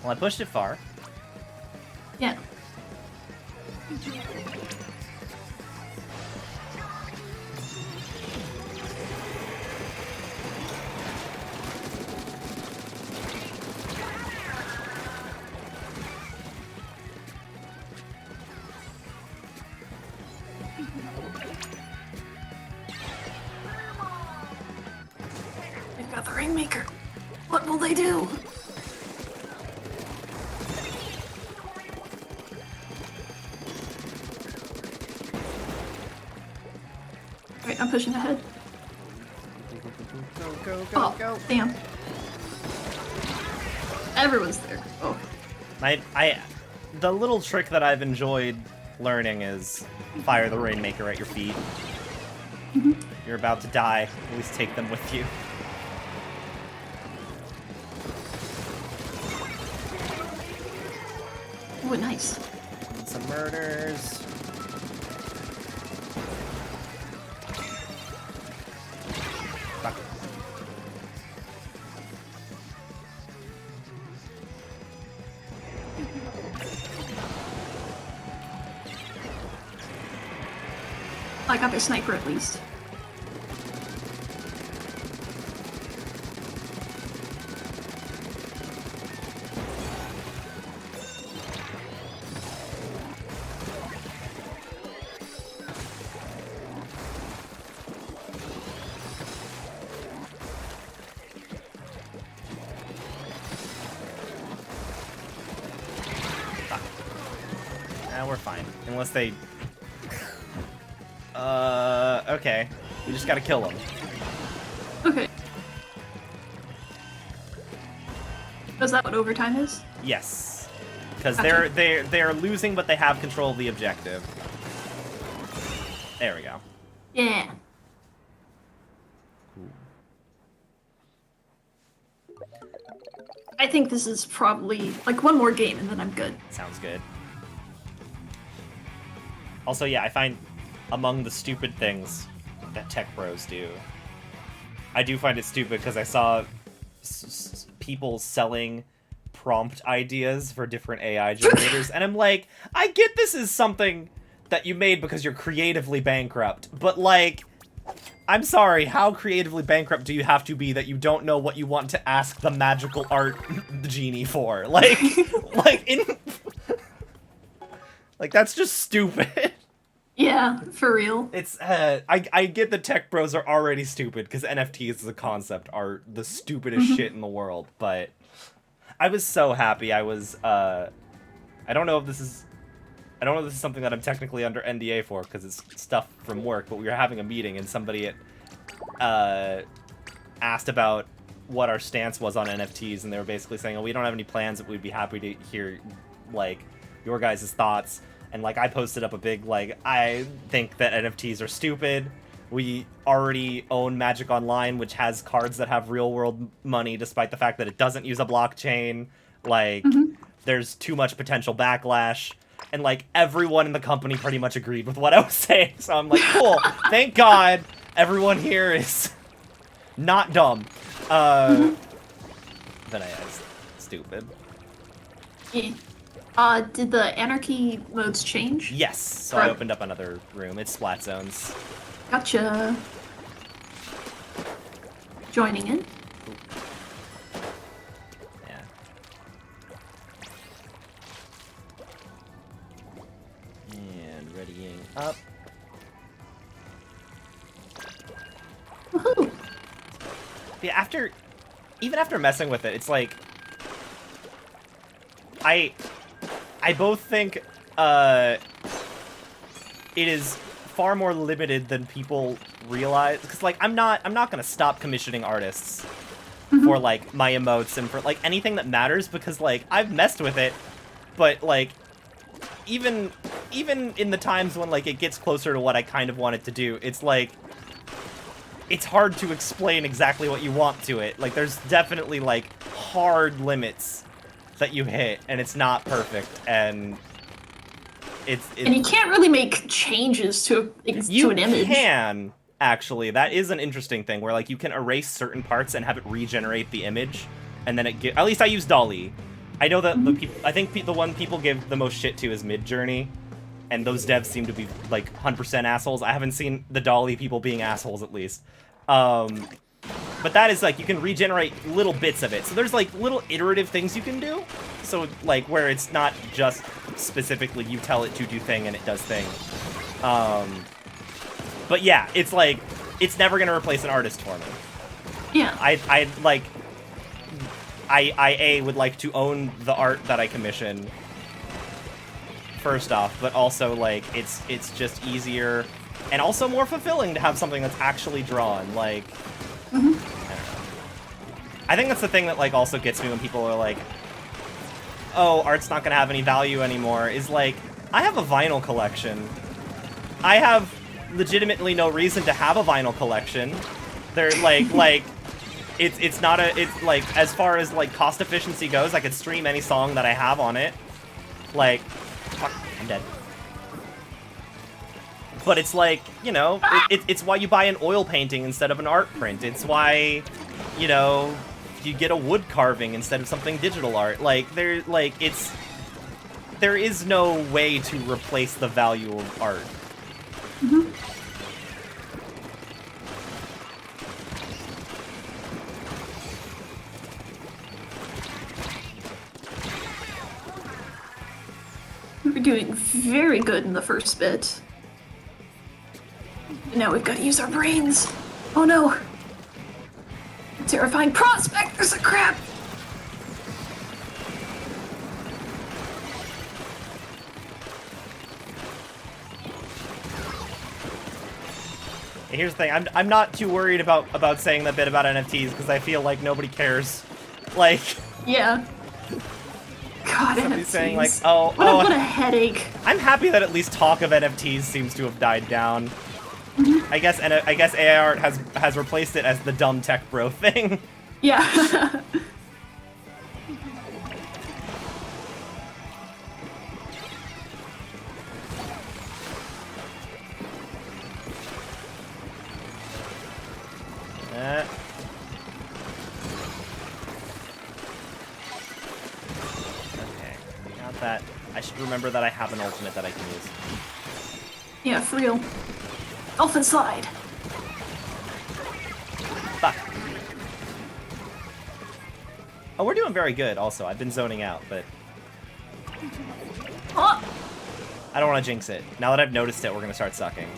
Well, I pushed it far. Yeah. They've got the Rainmaker. What will they do? Wait, I'm pushing ahead. Go, Oh, damn. Everyone's there. Oh. The little trick that I've enjoyed learning is fire the Rainmaker at your feet. You're about to die. At least take them with you. Oh, nice. And some murders. Fuck. I got their sniper at least. We're fine. Unless they... okay. We just gotta kill them. Okay. Is that what overtime is? Yes. Because Gotcha. they're losing, but they have control of the objective. There we go. Yeah. I think this is probably like one more game and then I'm good. Sounds good. Also, yeah, I find among the stupid things that tech bros do, I do find it stupid because I saw people selling prompt ideas for different AI generators, and I'm like, I get this is something that you made because you're creatively bankrupt, but like, I'm sorry, how creatively bankrupt do you have to be that you don't know what you want to ask the magical art genie for? Like, like that's just stupid. Yeah, for real. It's, I get the tech bros are already stupid, because NFTs as a concept are the stupidest shit in the world, but I was so happy. I was, I don't know if this is something that I'm technically under NDA for, because it's stuff from work, but we were having a meeting, and somebody asked about what our stance was on NFTs, and they were basically saying, oh, we don't have any plans, but we'd be happy to hear, like, your guys' thoughts. And, like, I posted up a big, like, I think that NFTs are stupid. We already own Magic Online, which has cards that have real-world money, despite the fact that it doesn't use a blockchain. Like, there's too much potential backlash. And, like, everyone in the company pretty much agreed with what I was saying. So I'm like, cool. Thank God everyone here is not dumb. But it's stupid. Yeah. Did the Anarchy modes change? Yes. So I opened up another room. It's Splat Zones. Gotcha. Joining in. Yeah. And readying up. Woohoo! Yeah, even after messing with it, it's like, I both think, it is far more limited than people realize, because, like, I'm not gonna stop commissioning artists for, like, my emotes and for, like, anything that matters, because, like, I've messed with it, but, like, even in the times when, like, it gets closer to what I kind of want it to do, it's, like, it's hard to explain exactly what you want to it. Like, there's definitely, like, hard limits that you hit, and it's not perfect, and and you can't really make changes to an image. You can, actually. That is an interesting thing, where, like, you can erase certain parts and have it regenerate the image, and then at least I use Dolly. I know that I think the one people give the most shit to is Midjourney, and those devs seem to be, like, 100% assholes. I haven't seen the Dolly people being assholes, at least. But that is, like, you can regenerate little bits of it. So there's, like, little iterative things you can do. So, like, where it's not just specifically you tell it to do thing and it does thing. But yeah, it's, like, it's never gonna replace an artist for me. Yeah. I would like to own the art that I commission, first off, but also, like, it's just easier and also more fulfilling to have something that's actually drawn, like, I don't know. I think that's the thing that, like, also gets me when people are like, oh, art's not gonna have any value anymore, is like, I have a vinyl collection. I have legitimately no reason to have a vinyl collection. They're like it's not like, as far as, like, cost efficiency goes, I could stream any song that I have on it. Like, fuck, I'm dead. But it's like, you know, it's why you buy an oil painting instead of an art print. It's why, you know, you get a wood carving instead of something digital art. Like, there is no way to replace the value of art. We're doing very good in the first bit. Now we've got to use our brains. Oh no! Terrifying prospect! There's a crab! Here's the thing, I'm not too worried about saying that bit about NFTs, because I feel like nobody cares. Like... Yeah. God, Somebody's NFTs. saying like, oh, what a headache. I'm happy that at least talk of NFTs seems to have died down. I guess AI art has replaced it as the dumb tech bro thing. Yeah. Okay, got that. I should remember that I have an ultimate that I can use. Yeah, for real. Dolphin slide. Fuck. Oh, we're doing very good, also. I've been zoning out, but... Oh. I don't want to jinx it. Now that I've noticed it, we're going to start sucking.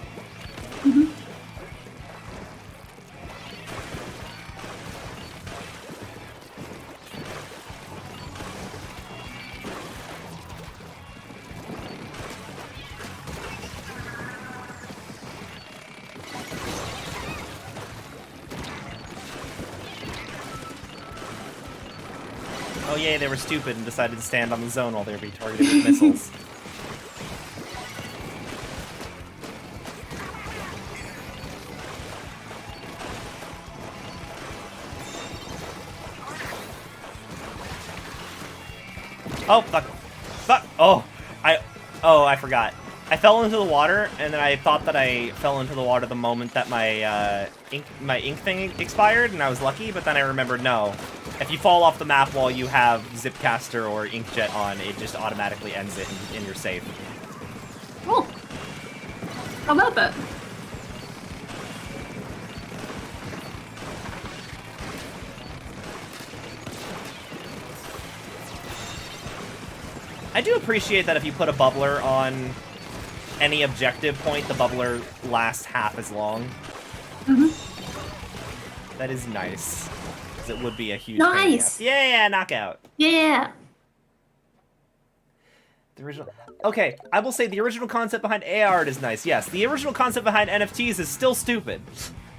Oh yay, they were stupid and decided to stand on the zone while they were being targeted with missiles. Oh, fuck. Fuck! Oh, I forgot. I fell into the water, and then I thought that I fell into the water the moment that my ink thing expired, and I was lucky, but then I remembered, no. If you fall off the map while you have Zipcaster or Inkjet on, it just automatically ends it and you're safe. Cool. How about that? I do appreciate that if you put a bubbler on any objective point, the bubbler lasts half as long. That is nice. Because it would be a huge pain in the Nice! ass. Yeah, knockout. Yeah! The original... Okay, I will say the original concept behind AI art is nice, yes. The original concept behind NFTs is still stupid.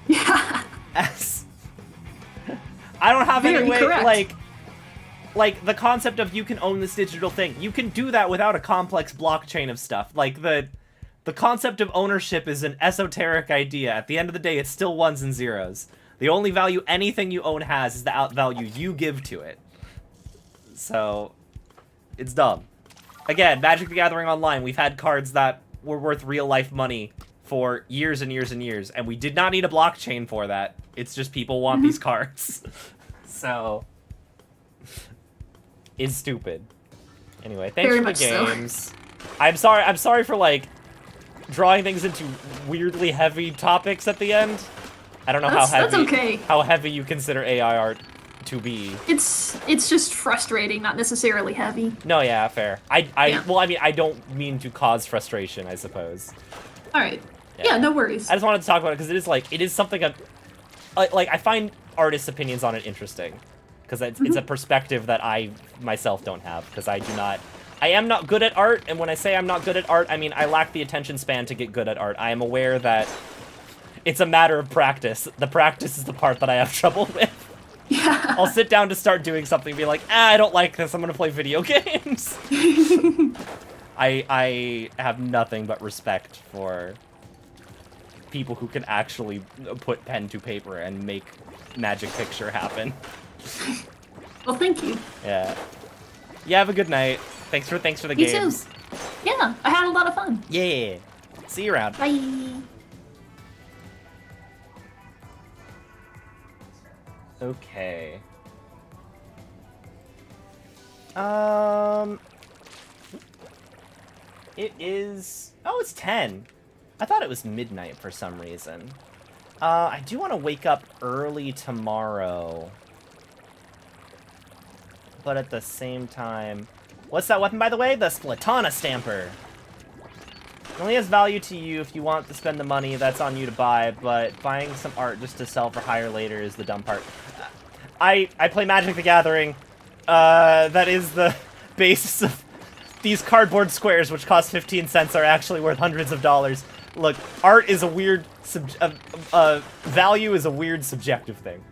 Yeah! As... I don't have any Very way, correct. like, the concept of you can own this digital thing. You can do that without a complex blockchain of stuff. Like, the concept of ownership is an esoteric idea. At the end of the day, it's still ones and zeros. The only value anything you own has is the value you give to it. So, it's dumb. Again, Magic the Gathering Online, we've had cards that were worth real-life money for years and years and years, and we did not need a blockchain for that. It's just people want these cards. So, it's stupid. Anyway, thanks Very for the much so. games. I'm sorry for, like, drawing things into weirdly heavy topics at the end. I don't know That's how okay. heavy you consider AI art to be. It's just frustrating, not necessarily heavy. No, yeah, fair. Yeah. Well, I mean, I don't mean to cause frustration, I suppose. Alright. Yeah. Yeah, no worries. I just wanted to talk about it because it is something like I find artists' opinions on it interesting because it's a perspective that I myself don't have because I am not good at art, and when I say I'm not good at art, I mean I lack the attention span to get good at art. I am aware that it's a matter of practice. The practice is the part that I have trouble with. Yeah. I'll sit down to start doing something and be like, I don't like this, I'm gonna play video games. I have nothing but respect for people who can actually put pen to paper and make magic picture happen. Well, thank you. Yeah. Yeah, have a good night. Thanks for the You games. too. Yeah, I had a lot of fun. Yeah. See you around. Bye. Okay. It is... Oh, it's 10. I thought it was midnight for some reason. I do want to wake up early tomorrow. But at the same time... What's that weapon, by the way? The Splatana Stamper. It only has value to you if you want to spend the money. That's on you to buy, but buying some art just to sell for higher later is the dumb part. I play Magic the Gathering. That is the basis of these cardboard squares, which cost 15 cents, are actually worth hundreds of dollars. Look, art is a weird value is a weird subjective thing.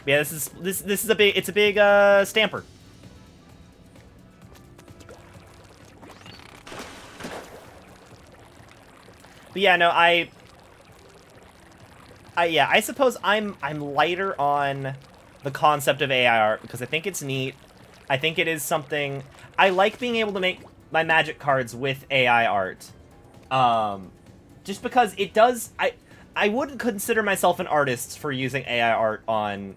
Yeah, this is a big stamper. But yeah, no, I suppose I'm lighter on the concept of AI art because I think it's neat. I think it is something I like being able to make my Magic cards with AI art. Just because it does I wouldn't consider myself an artist for using AI art on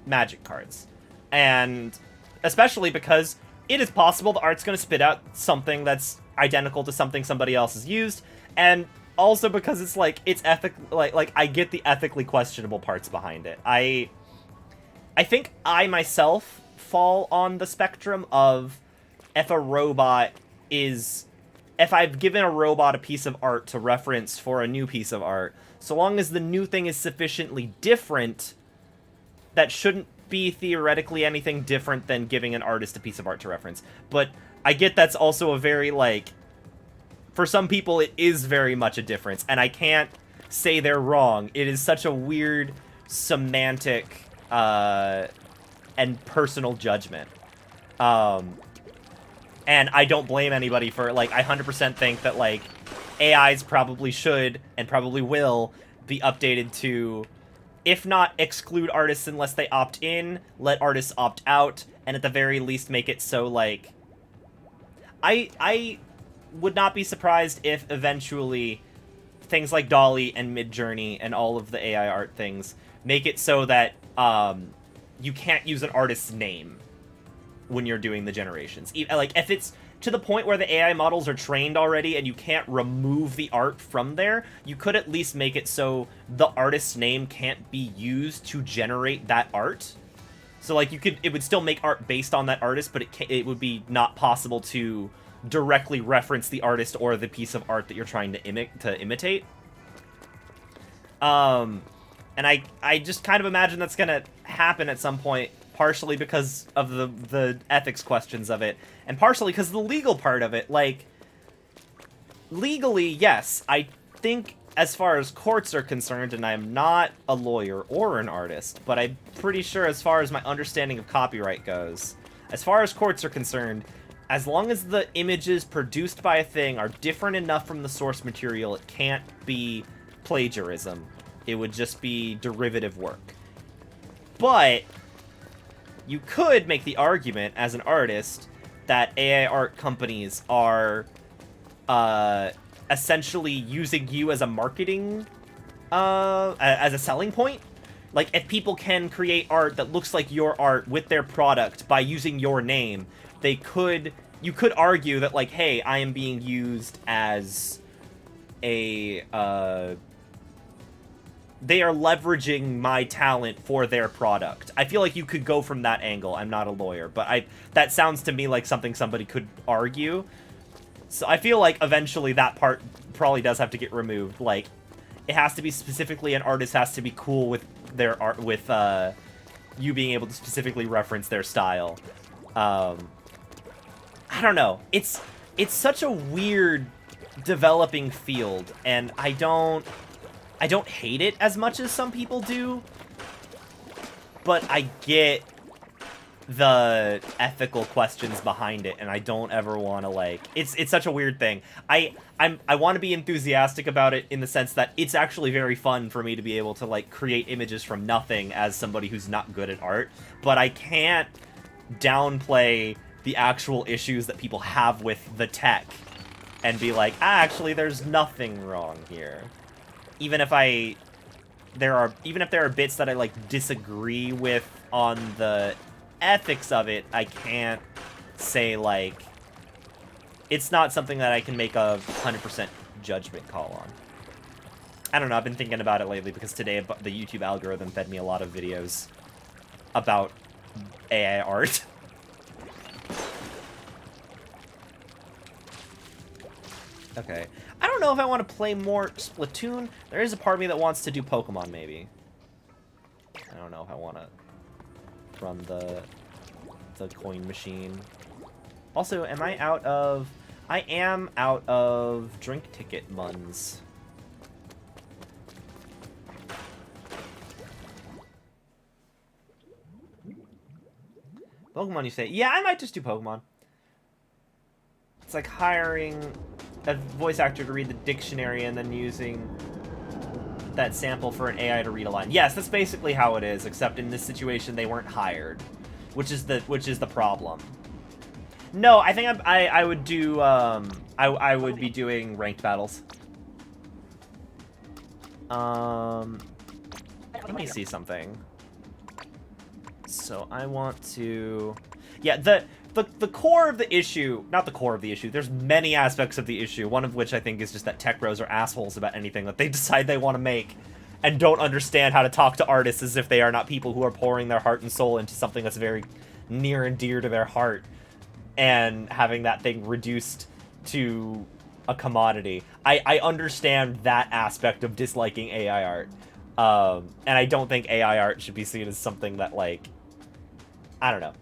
Magic cards. And especially because it is possible the art's going to spit out something that's identical to something somebody else has used, and also because it's like it's like I get the ethically questionable parts behind it. I think I myself fall on the spectrum of if I've given a robot a piece of art to reference for a new piece of art, so long as the new thing is sufficiently different, that shouldn't be theoretically anything different than giving an artist a piece of art to reference. But I get that's also a very, like, for some people it is very much a difference, and I can't say they're wrong. It is such a weird semantic and personal judgment. And I don't blame anybody for, like, I 100% think that, like, AIs probably should and probably will be updated to, if not exclude artists unless they opt in, let artists opt out, and at the very least make it so, like, I would not be surprised if eventually things like Dolly and Midjourney and all of the AI art things make it so that you can't use an artist's name when you're doing the generations. Like, if it's to the point where the AI models are trained already and you can't remove the art from there, you could at least make it so the artist's name can't be used to generate that art. So, like, it would still make art based on that artist, but it would be not possible to directly reference the artist or the piece of art that you're trying to imitate. And I just kind of imagine that's gonna happen at some point, partially because of the ethics questions of it, and partially because of the legal part of it. Like, legally, yes, I think as far as courts are concerned, and I'm not a lawyer or an artist, but I'm pretty sure as far as my understanding of copyright goes, as far as courts are concerned, as long as the images produced by a thing are different enough from the source material, it can't be plagiarism. It would just be derivative work. But you could make the argument, as an artist, that AI art companies are essentially using you as a marketing, as a selling point. Like, if people can create art that looks like your art with their product by using your name, you could argue that, like, hey, I am being used as a, they are leveraging my talent for their product. I feel like you could go from that angle. I'm not a lawyer, but that sounds to me like something somebody could argue. So I feel like eventually that part probably does have to get removed. Like, it has to be specifically, an artist has to be cool with their art, with you being able to specifically reference their style. I don't know. It's such a weird developing field, and I don't hate it as much as some people do, but I get the ethical questions behind it, and I don't ever want to, like, it's such a weird thing. I want to be enthusiastic about it in the sense that it's actually very fun for me to be able to, like, create images from nothing as somebody who's not good at art, but I can't downplay the actual issues that people have with the tech and be like, actually, there's nothing wrong here. Even if there are bits that I, like, disagree with on the ethics of it, I can't say, like, it's not something that I can make a 100% judgment call on. I don't know, I've been thinking about it lately because today the YouTube algorithm fed me a lot of videos about AI art. Okay. I don't know if I want to play more Splatoon. There is a part of me that wants to do Pokemon, maybe. I don't know if I want to run the coin machine. Also, am I out of... I am out of drink ticket muns. Pokemon, you say? Yeah, I might just do Pokemon. It's like hiring a voice actor to read the dictionary and then using that sample for an AI to read a line. Yes, that's basically how it is, except in this situation they weren't hired, which is the problem. No, I think I would do I would be doing ranked battles. Let me see something. So I want to, yeah, the core of the issue, not the core of the issue, there's many aspects of the issue, one of which I think is just that tech bros are assholes about anything that they decide they want to make, and don't understand how to talk to artists as if they are not people who are pouring their heart and soul into something that's very near and dear to their heart, and having that thing reduced to a commodity. I understand that aspect of disliking AI art, and I don't think AI art should be seen as something that, like, I don't know.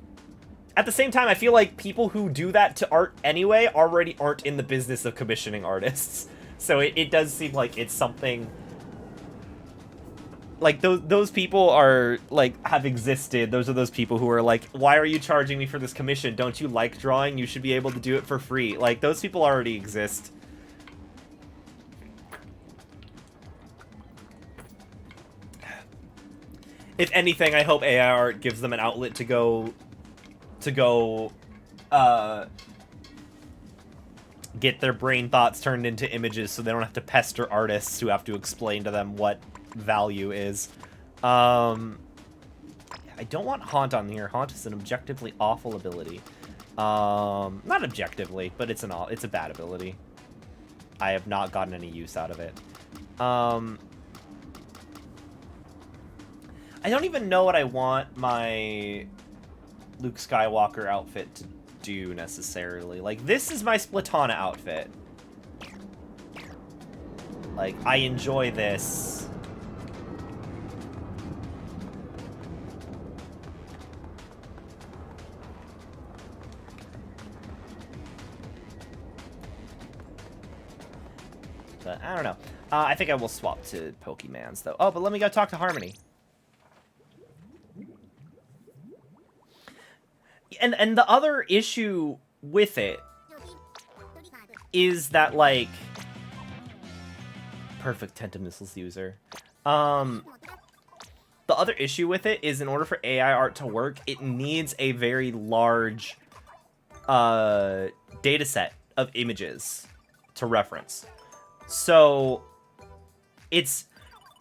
At the same time, I feel like people who do that to art anyway already aren't in the business of commissioning artists. So it does seem like it's something... Like, those people are, like, have existed. Those are those people who are like, why are you charging me for this commission? Don't you like drawing? You should be able to do it for free. Like, those people already exist. If anything, I hope AI art gives them an outlet to go, get their brain thoughts turned into images so they don't have to pester artists who have to explain to them what value is. I don't want Haunt on here. Haunt is an objectively awful ability. Not objectively, but it's a bad ability. I have not gotten any use out of it. I don't even know what I want my Luke Skywalker outfit to do, necessarily. Like, this is my Splatana outfit. Like, I enjoy this. But, I don't know. I think I will swap to Pokemans, though. Oh, but let me go talk to Harmony. And the other issue with it is that, like, perfect Tenta Missiles user. The other issue with it is, in order for AI art to work, it needs a very large data set of images to reference. So it's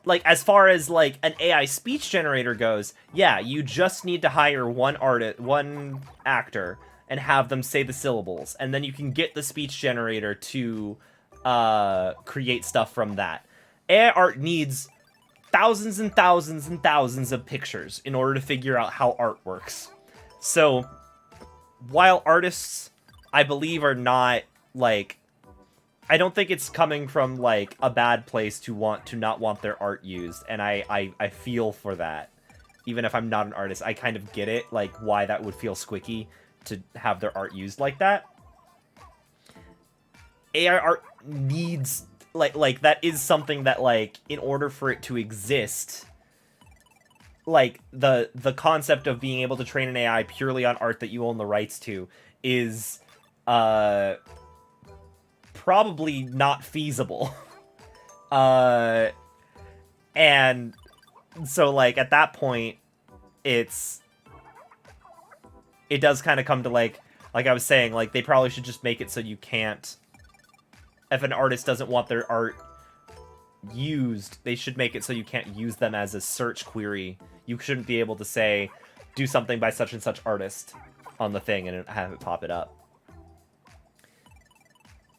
like, as far as like an AI speech generator goes, yeah, you just need to hire one actor and have them say the syllables, and then you can get the speech generator to create stuff from that. AI art needs thousands and thousands and thousands of pictures in order to figure out how art works. So while artists, I believe, are not, like, I don't think it's coming from, like, a bad place to not want their art used, and I feel for that. Even if I'm not an artist, I kind of get it, like, why that would feel squicky to have their art used like that. AI art needs, like that is something that, like, in order for it to exist, like, the concept of being able to train an AI purely on art that you own the rights to is, probably not feasible. And so, like, at that point, it does kind of come to, like I was saying, like, they probably should just make it so you can't, if an artist doesn't want their art used, they should make it so you can't use them as a search query. You shouldn't be able to say, do something by such and such artist on the thing and have it pop it up.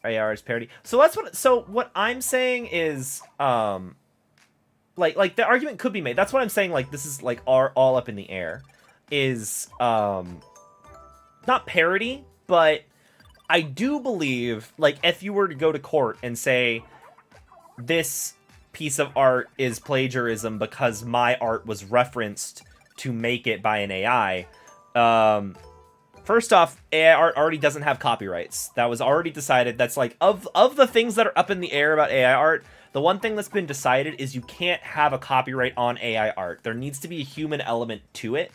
AR's parody. So that's what I'm saying is, like the argument could be made. That's what I'm saying, like, this is, like, all up in the air. Is, not parody, but I do believe, like, if you were to go to court and say, this piece of art is plagiarism because my art was referenced to make it by an AI, First off, AI art already doesn't have copyrights. That was already decided. That's like, of the things that are up in the air about AI art, the one thing that's been decided is you can't have a copyright on AI art. There needs to be a human element to it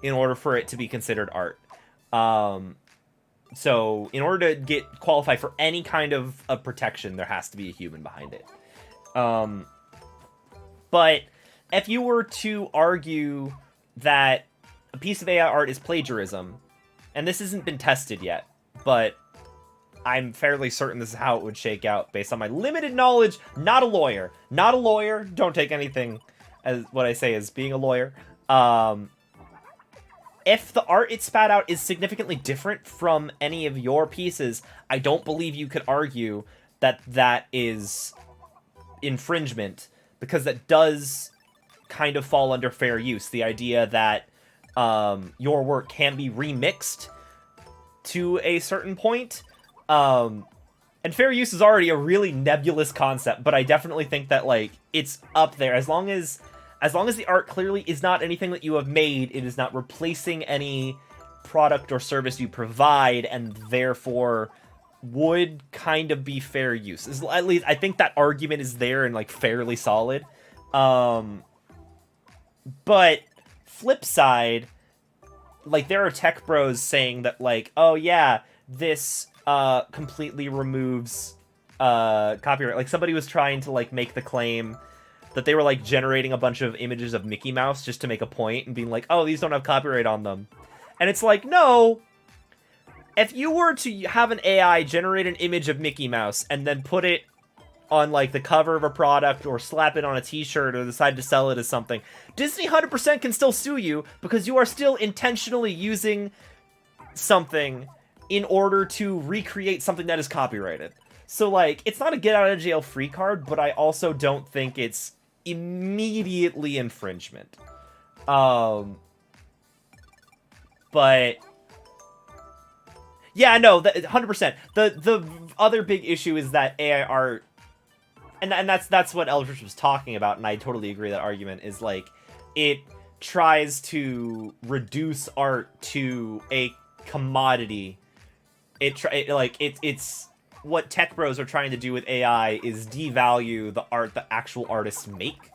in order for it to be considered art. So in order to qualify for any kind of protection, there has to be a human behind it. But if you were to argue that a piece of AI art is plagiarism, and this hasn't been tested yet, but I'm fairly certain this is how it would shake out based on my limited knowledge. Not a lawyer. Not a lawyer. Don't take anything as what I say as being a lawyer. If the art it spat out is significantly different from any of your pieces, I don't believe you could argue that that is infringement, because that does kind of fall under fair use. The idea that your work can be remixed to a certain point. And fair use is already a really nebulous concept, but I definitely think that, like, it's up there. As long as the art clearly is not anything that you have made, it is not replacing any product or service you provide, and therefore would kind of be fair use. At least I think that argument is there and, like, fairly solid. But flip side, like, there are tech bros saying that, like, oh yeah, this completely removes copyright. Like, somebody was trying to, like, make the claim that they were, like, generating a bunch of images of Mickey Mouse just to make a point and being like, oh, these don't have copyright on them. And it's like, no. If you were to have an AI generate an image of Mickey Mouse and then put it on, like, the cover of a product or slap it on a t-shirt or decide to sell it as something, Disney 100% can still sue you because you are still intentionally using something in order to recreate something that is copyrighted. So, like, it's not a get-out-of-jail-free card, but I also don't think it's immediately infringement. But yeah, no, 100%. The other big issue is that AI art, and that's what Eldritch was talking about, and I totally agree that argument, is like, it tries to reduce art to a commodity. It's what tech bros are trying to do with AI is devalue the art that actual artists make,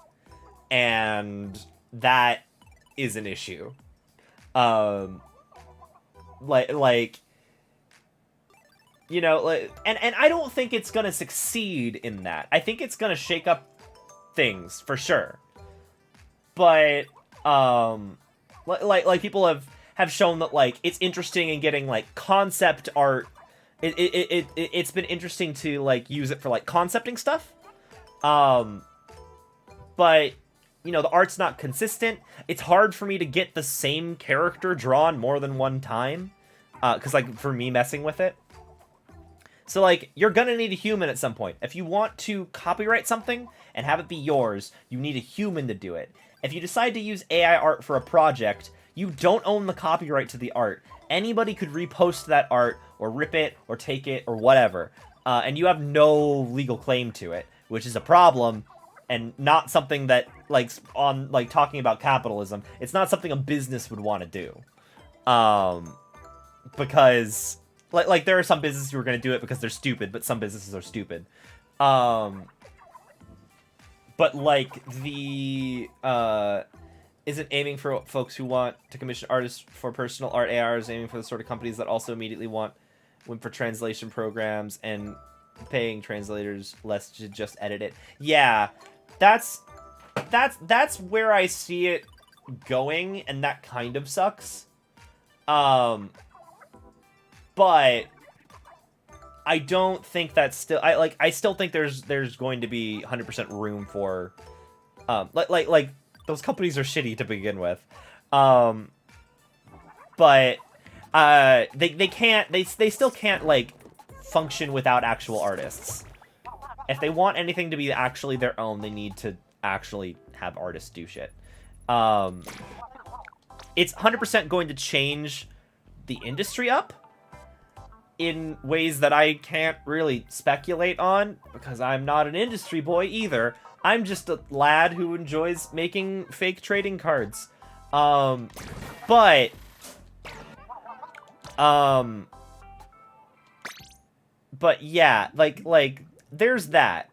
and that is an issue. Like, you know, like, and I don't think it's gonna succeed in that. I think it's gonna shake up things for sure. But like people have shown that, like, it's interesting in getting, like, concept art. It's been interesting to, like, use it for, like, concepting stuff. But, you know, the art's not consistent. It's hard for me to get the same character drawn more than one time. 'Cause, like, for me messing with it. So, like, you're gonna need a human at some point. If you want to copyright something and have it be yours, you need a human to do it. If you decide to use AI art for a project, you don't own the copyright to the art. Anybody could repost that art, or rip it, or take it, or whatever. And you have no legal claim to it, which is a problem, and not something that, like, on, like, talking about capitalism, it's not something a business would want to do. Because, like, there are some businesses who are going to do it because they're stupid, but some businesses are stupid. But, like, the, isn't aiming for folks who want to commission artists for personal art. AR is aiming for the sort of companies that also immediately went for translation programs and paying translators less to just edit it. Yeah, that's where I see it going, and that kind of sucks. But I don't think that's still... I still think there's going to be 100% room for... Like, those companies are shitty to begin with. But... They still can't, like, function without actual artists. If they want anything to be actually their own, they need to actually have artists do shit. It's 100% going to change the industry up in ways that I can't really speculate on, because I'm not an industry boy either. I'm just a lad who enjoys making fake trading cards. But But yeah, like there's that.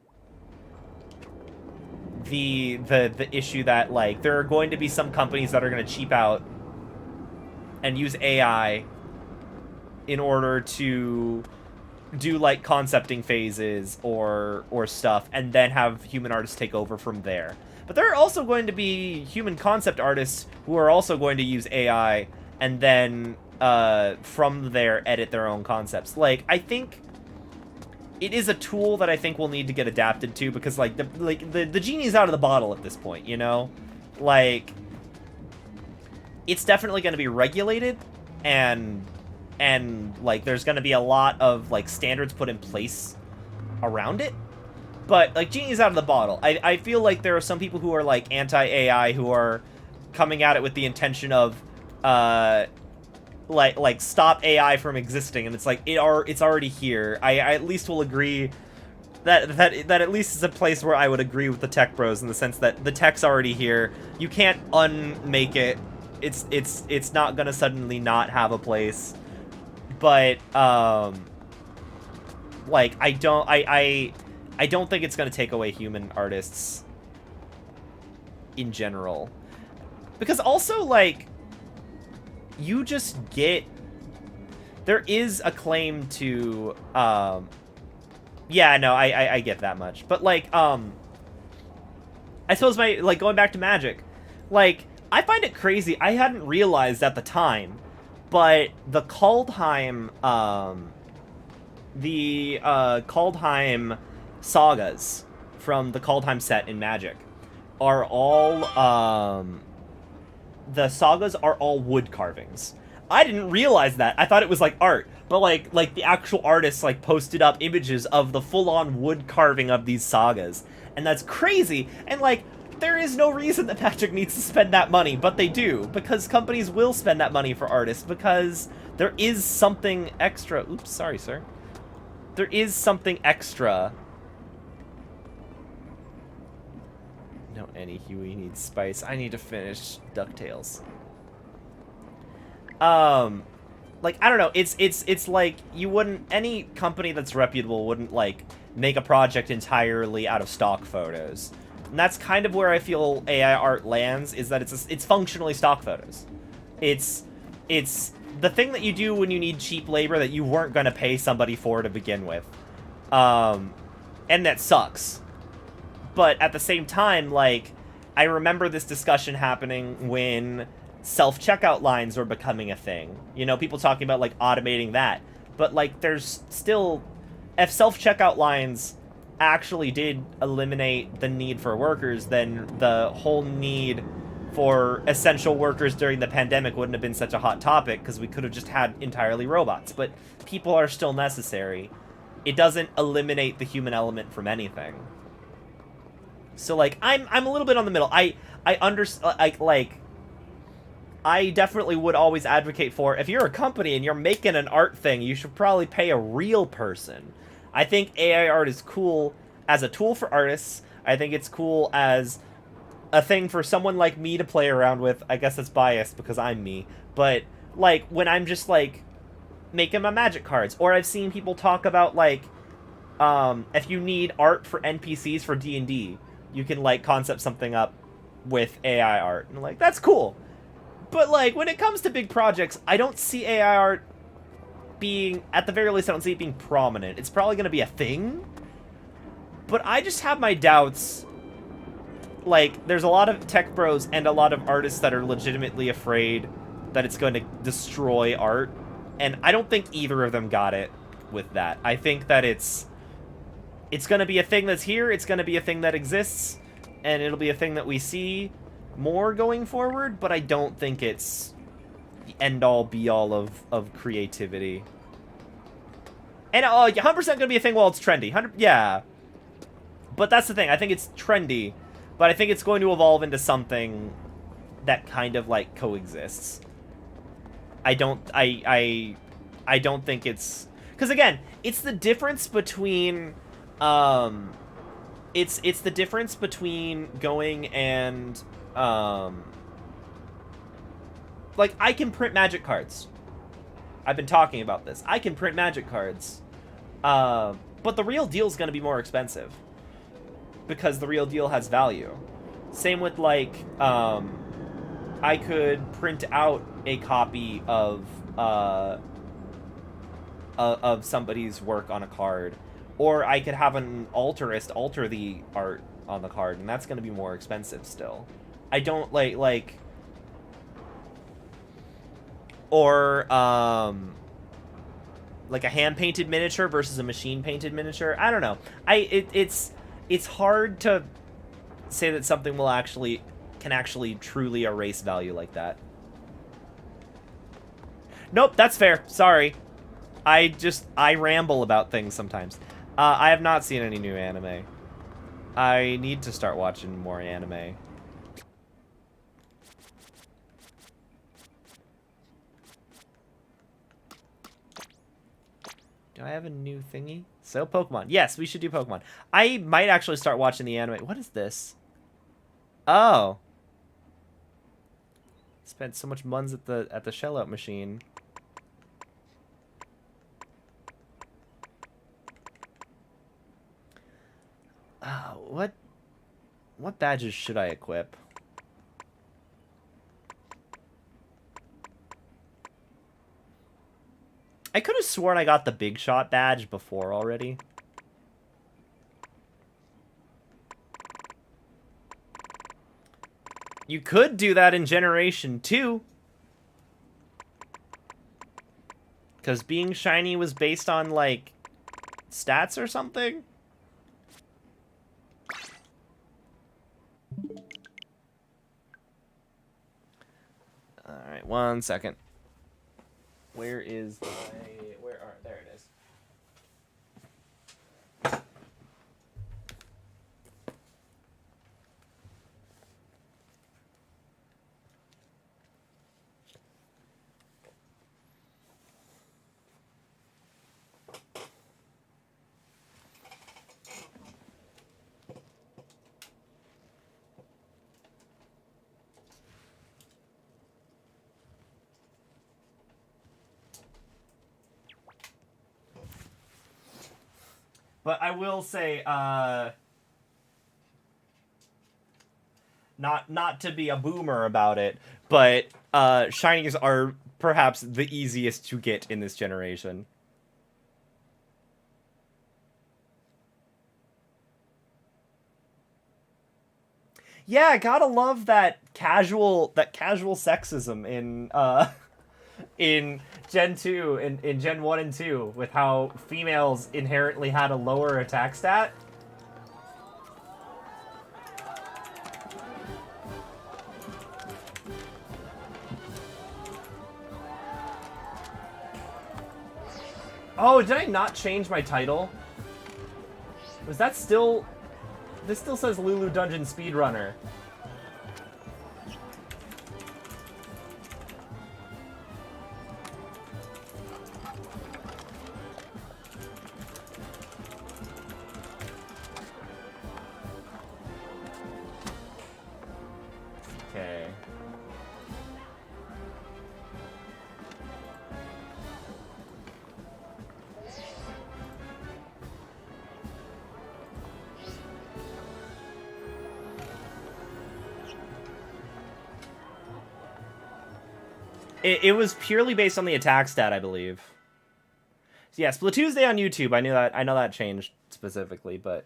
The issue that, like, there are going to be some companies that are going to cheap out and use AI in order to do, like, concepting phases or stuff, and then have human artists take over from there. But there are also going to be human concept artists who are also going to use AI and then from there edit their own concepts. Like, I think it is a tool that I think will need to get adapted to, because like the genie's out of the bottle at this point, you know? Like, it's definitely going to be regulated, and like there's going to be a lot of like standards put in place around it. But like, genie's out of the bottle. I feel like there are some people who are like anti-AI who are coming at it with the intention of like stop AI from existing, and it's like it's already here. I at least will agree that at least is a place where I would agree with the tech bros, in the sense that the tech's already here. You can't unmake it. It's not gonna suddenly not have a place. But like, I don't think it's gonna take away human artists in general, because also, like, you just get, there is a claim to yeah, no, I get that much, but like I suppose like going back to Magic, like, I find it crazy, I hadn't realized at the time, but the Kaldheim Kaldheim sagas from the Kaldheim set in Magic are all the sagas are all wood carvings. I didn't realize that. I thought it was like art, but like the actual artists like posted up images of the full-on wood carving of these sagas, and that's crazy. And like, there is no reason that Magic needs to spend that money, but they do, because companies will spend that money for artists, because there is something extra. Oops, sorry, sir. There is something extra. No, any Huey needs spice. I need to finish DuckTales. Like, I don't know. It's like, you wouldn't, any company that's reputable wouldn't like make a project entirely out of stock photos. And that's kind of where I feel AI art lands, is that it's functionally stock photos. It's the thing that you do when you need cheap labor that you weren't going to pay somebody for to begin with. And that sucks. But at the same time, like, I remember this discussion happening when self-checkout lines were becoming a thing. You know, people talking about, like, automating that. But, like, there's still, if self-checkout lines actually did eliminate the need for workers, then the whole need for essential workers during the pandemic wouldn't have been such a hot topic, because we could have just had entirely robots. But people are still necessary. It doesn't eliminate the human element from anything. So like, I'm a little bit on the middle. I definitely would always advocate for, if you're a company and you're making an art thing, you should probably pay a real person. I think AI art is cool as a tool for artists. I think it's cool as a thing for someone like me to play around with. I guess it's biased because I'm me. But like, when I'm just like making my Magic cards, or I've seen people talk about like, if you need art for NPCs for D&D, you can like concept something up with AI art. And like, that's cool. But like, when it comes to big projects, I don't see AI art being, at the very least, I don't see it being prominent. It's probably going to be a thing, but I just have my doubts. Like, there's a lot of tech bros and a lot of artists that are legitimately afraid that it's going to destroy art, and I don't think either of them got it with that. I think that it's going to be a thing that's here, it's going to be a thing that exists, and it'll be a thing that we see more going forward, but I don't think it's the end-all, be-all of creativity. And 100% going to be a thing while it's trendy. Yeah. But that's the thing. I think it's trendy, but I think it's going to evolve into something that kind of, like, coexists. I don't think it's... Because, again, it's the difference between... It's the difference between going and... like, I can print Magic cards. I've been talking about this. I can print magic cards. But the real deal is going to be more expensive. Because the real deal has value. Same with, like, I could print out a copy of somebody's work on a card. Or I could have an alter the art on the card, and that's going to be more expensive still. I don't, like... Or, like a hand-painted miniature versus a machine-painted miniature. I don't know. It's hard to say that something can actually truly erase value like that. Nope, that's fair. Sorry. I ramble about things sometimes. I have not seen any new anime. I need to start watching more anime. Do I have a new thingy? So, Pokemon. Yes, we should do Pokemon. I might actually start watching the anime. What is this? Oh. Spent so much muns at the shell-out machine. What badges should I equip? I could have sworn I got the Big Shot badge before already. You could do that in Generation 2. Because being shiny was based on, like, stats or something? Alright, 1 second. Where is my... there it is. But I will say, not to be a boomer about it, but shinies are perhaps the easiest to get in this generation. Yeah, gotta love that casual sexism in Gen 2, in Gen 1 and 2, with how females inherently had a lower attack stat. Oh, did I not change my title? Was that still... This still says Lulu Dungeon Speedrunner. Okay. It was purely based on the attack stat, I believe. So yeah, Splatuesday on YouTube. I know that changed specifically, but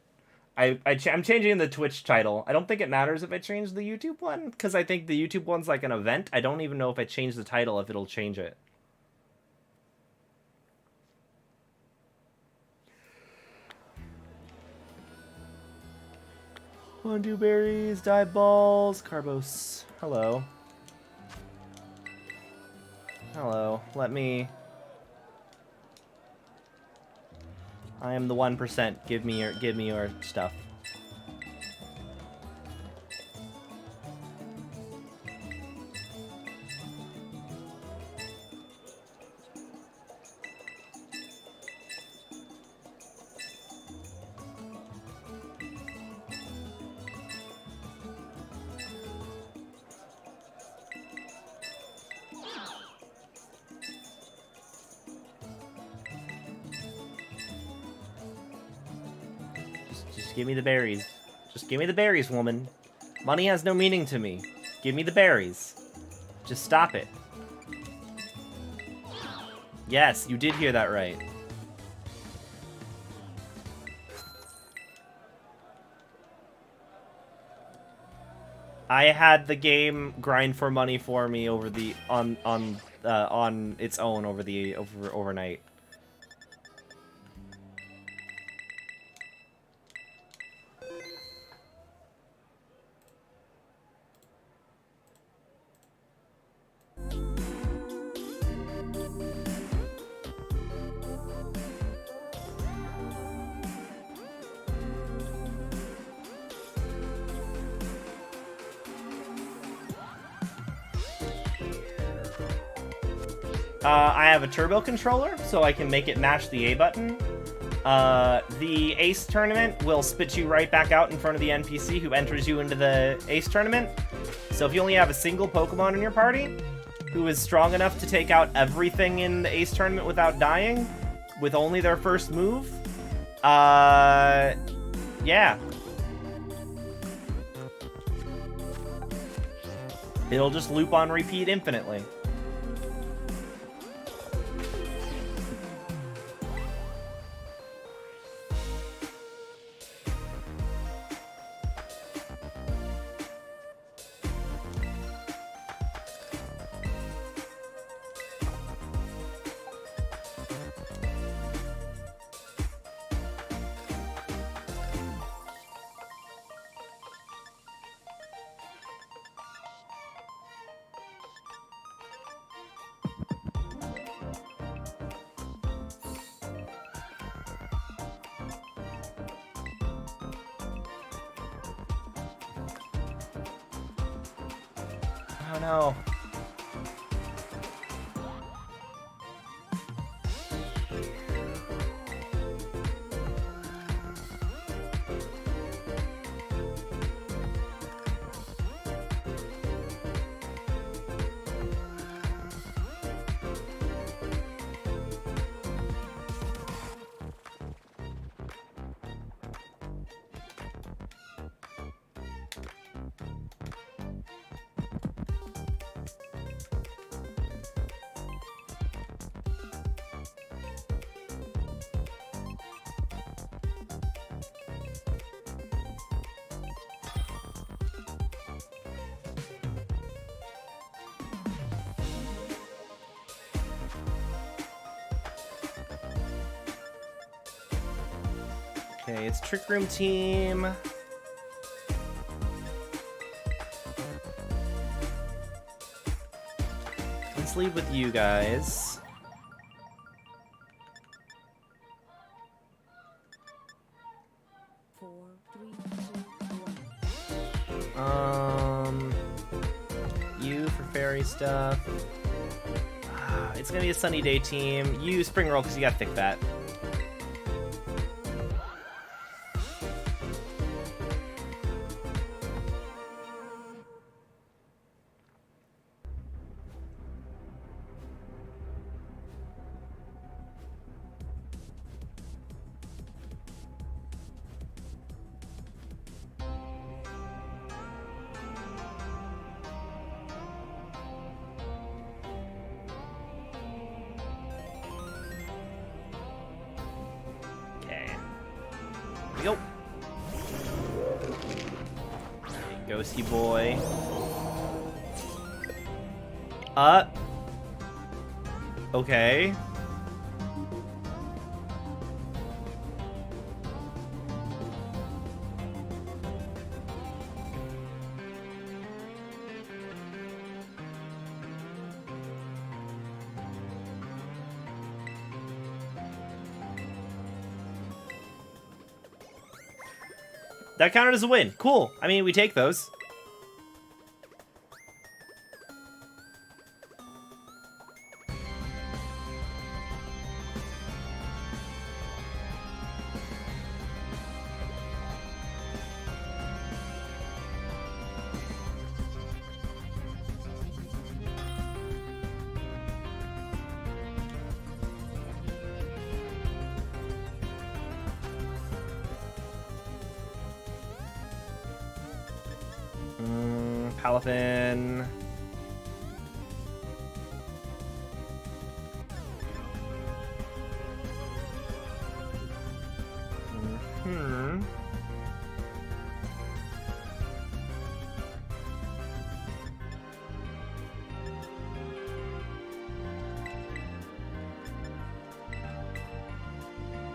I'm changing the Twitch title. I don't think it matters if I change the YouTube one, because I think the YouTube one's like an event. I don't even know if I change the title if it'll change it. Hondu berries, dive balls, Carbos. Hello. Hello. Let me... I am the 1%. Give me your stuff. Just give me the berries. Just give me the berries, woman. Money has no meaning to me. Give me the berries. Just stop it. Yes, you did hear that right. I had the game grind for money for me over the on its own overnight. I have a turbo controller, so I can make it mash the A button. The Ace tournament will spit you right back out in front of the NPC who enters you into the Ace tournament. So if you only have a single Pokemon in your party who is strong enough to take out everything in the Ace tournament without dying, with only their first move, yeah. It'll just loop on repeat infinitely. Oh no. Okay, it's Trick Room Team. Let's lead with you guys. You for fairy stuff. It's gonna be a sunny day team. You spring roll because you got thick bat. Yo. Ghosty boy. Okay. That counted as a win. Cool. I mean, we take those. Palathin.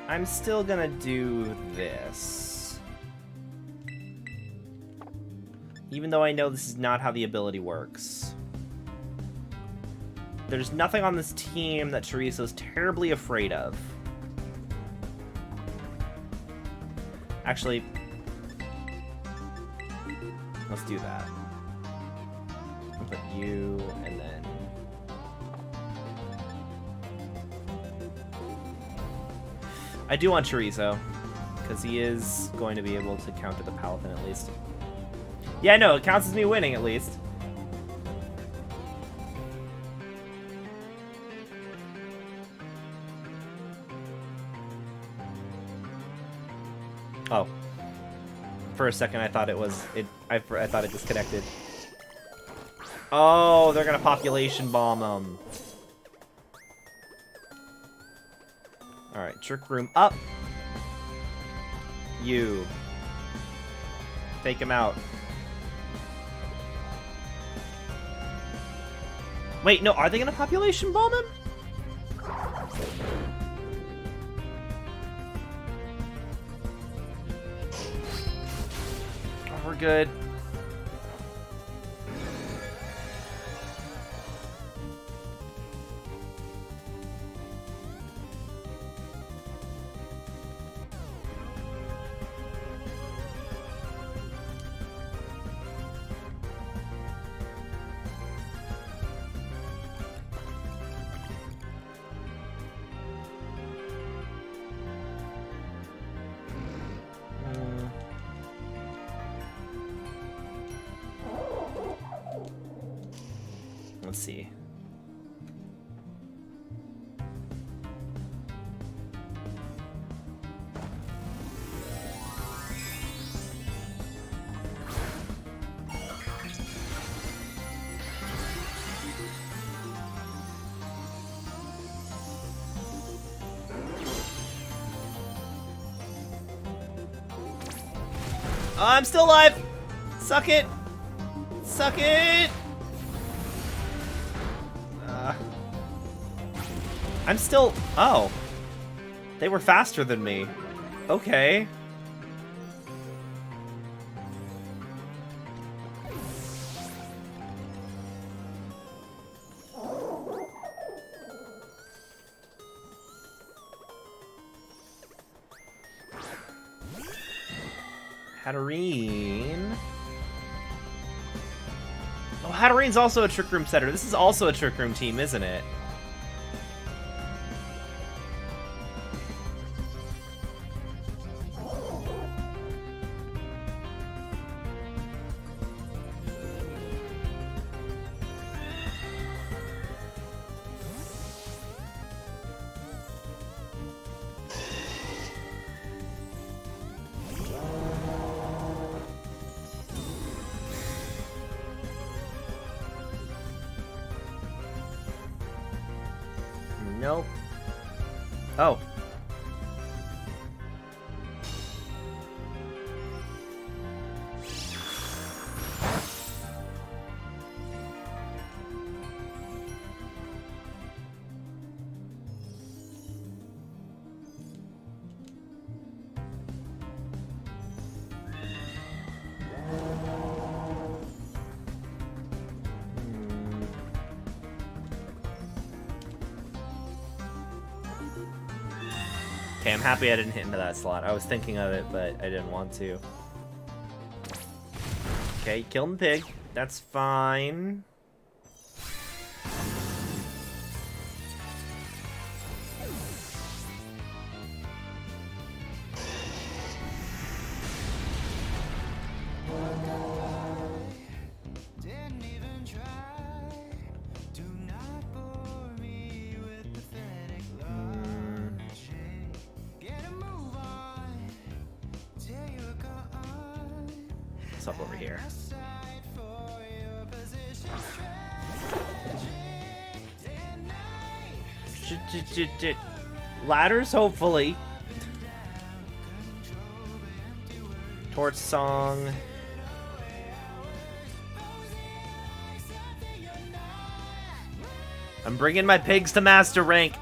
I'm still gonna do this. Even though I know this is not how the ability works. There's nothing on this team that Teresa's terribly afraid of. Actually, let's do that. I'll put you, and then... I do want Chorizo, because he is going to be able to counter the Paladin at least. Yeah, no, it counts as me winning at least. Oh. For a second I thought it was... I thought it disconnected. Oh, they're gonna population bomb them. Alright, Trick Room up. You. Take him out. Wait, no, are they gonna population bomb him? Oh, we're good. Let's see. Oh, I'm still alive! Suck it! Suck it! I'm still... Oh. They were faster than me. Okay. Hatterene. Oh, Hatterene's also a Trick Room setter. This is also a Trick Room team, isn't it? Nope. Oh. Okay, I'm happy I didn't hit into that slot. I was thinking of it, but I didn't want to. Okay, killed the pig. That's fine. What's up over here? Ladders, hopefully. Torch song. I'm bringing my pigs to master rank.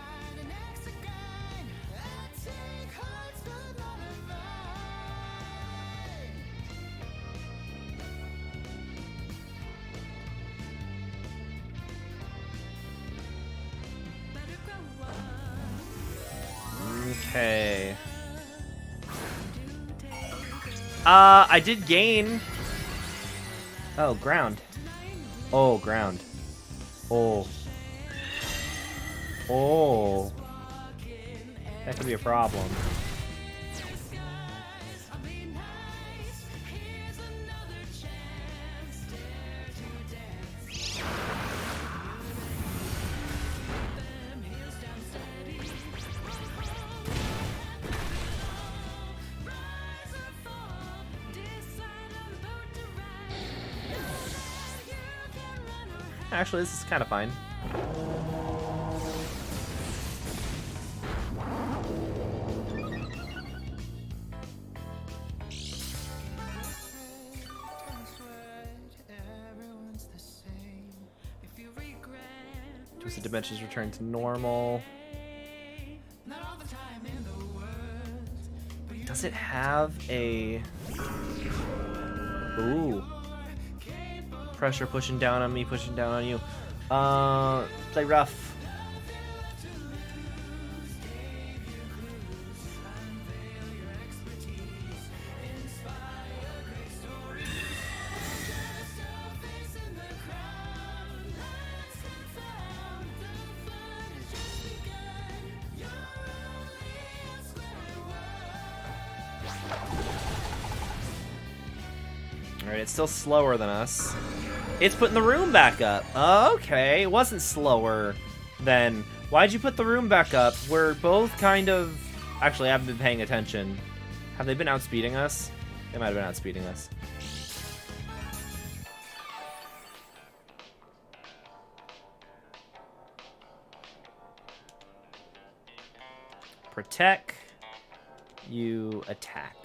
Okay. I did gain. Oh, ground. Oh, ground. Oh. Oh. That could be a problem. Actually, this is kind of fine. Twisted Dimensions return to normal. Does it have a... Ooh. Pressure pushing down on me, pushing down on you. Play rough. Alright, it's still slower than us. It's putting the room back up. Okay, it wasn't slower then. Why'd you put the room back up? We're both kind of... Actually, I haven't been paying attention. Have they been outspeeding us? They might have been outspeeding us. Protect. You attack.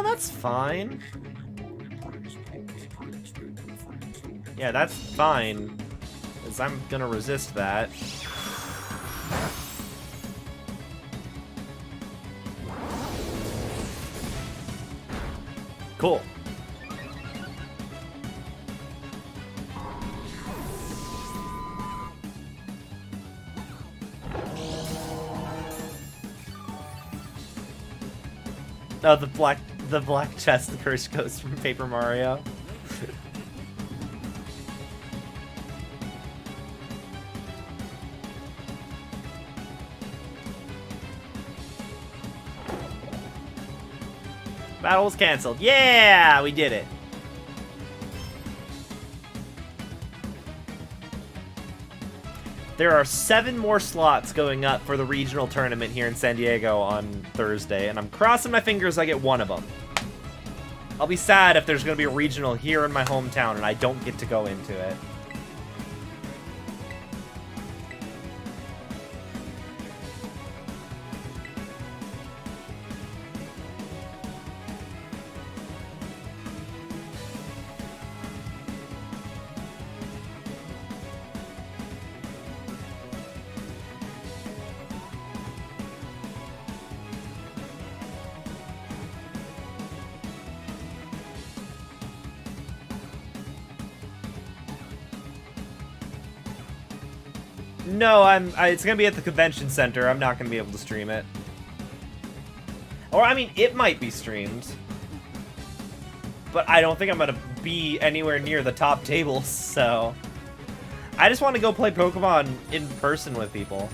That's fine. Yeah, that's fine. Because I'm gonna resist that. Cool. Oh, the black chest, the curse ghost from Paper Mario. Battle was canceled. Yeah, we did it. There are 7 more slots going up for the regional tournament here in San Diego on Thursday, and I'm crossing my fingers I get one of them. I'll be sad if there's going to be a regional here in my hometown and I don't get to go into it. No, it's gonna be at the convention center. I'm not gonna be able to stream it. Or, I mean, it might be streamed. But I don't think I'm gonna be anywhere near the top tables, so... I just want to go play Pokemon in person with people.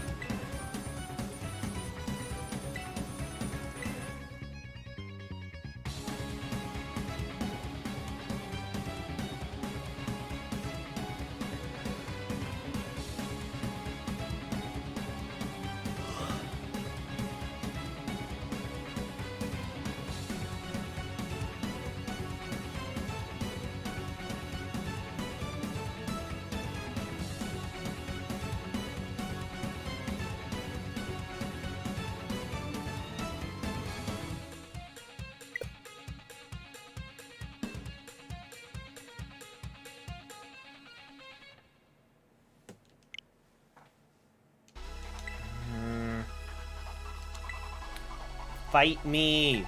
Fight me.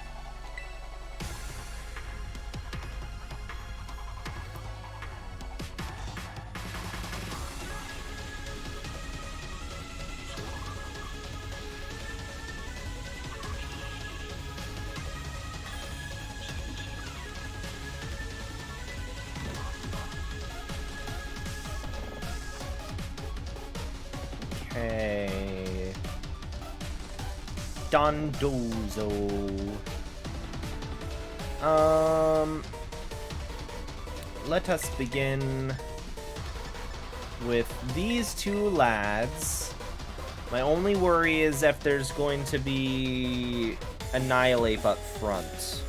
Okay. Dondozo. Let us begin with these two lads. My only worry is if there's going to be Annihilate up front.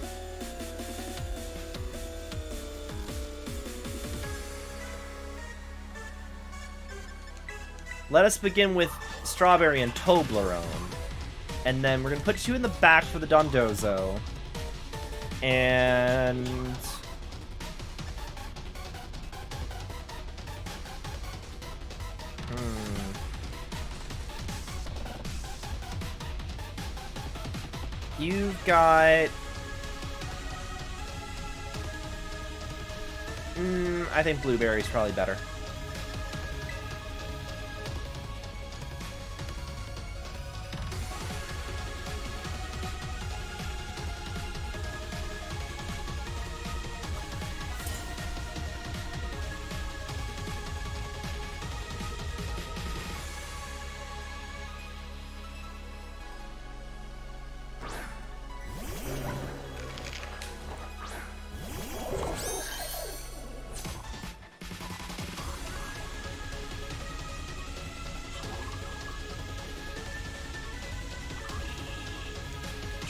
Let us begin with Strawberry and Toblerone. And then we're going to put you in the back for the Dondozo. And... You've got... I think Blueberry's probably better.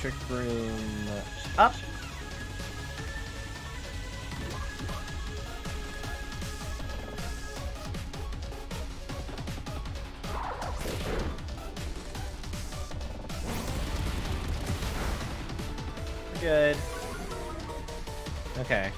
Trick Room up. We're good. Okay.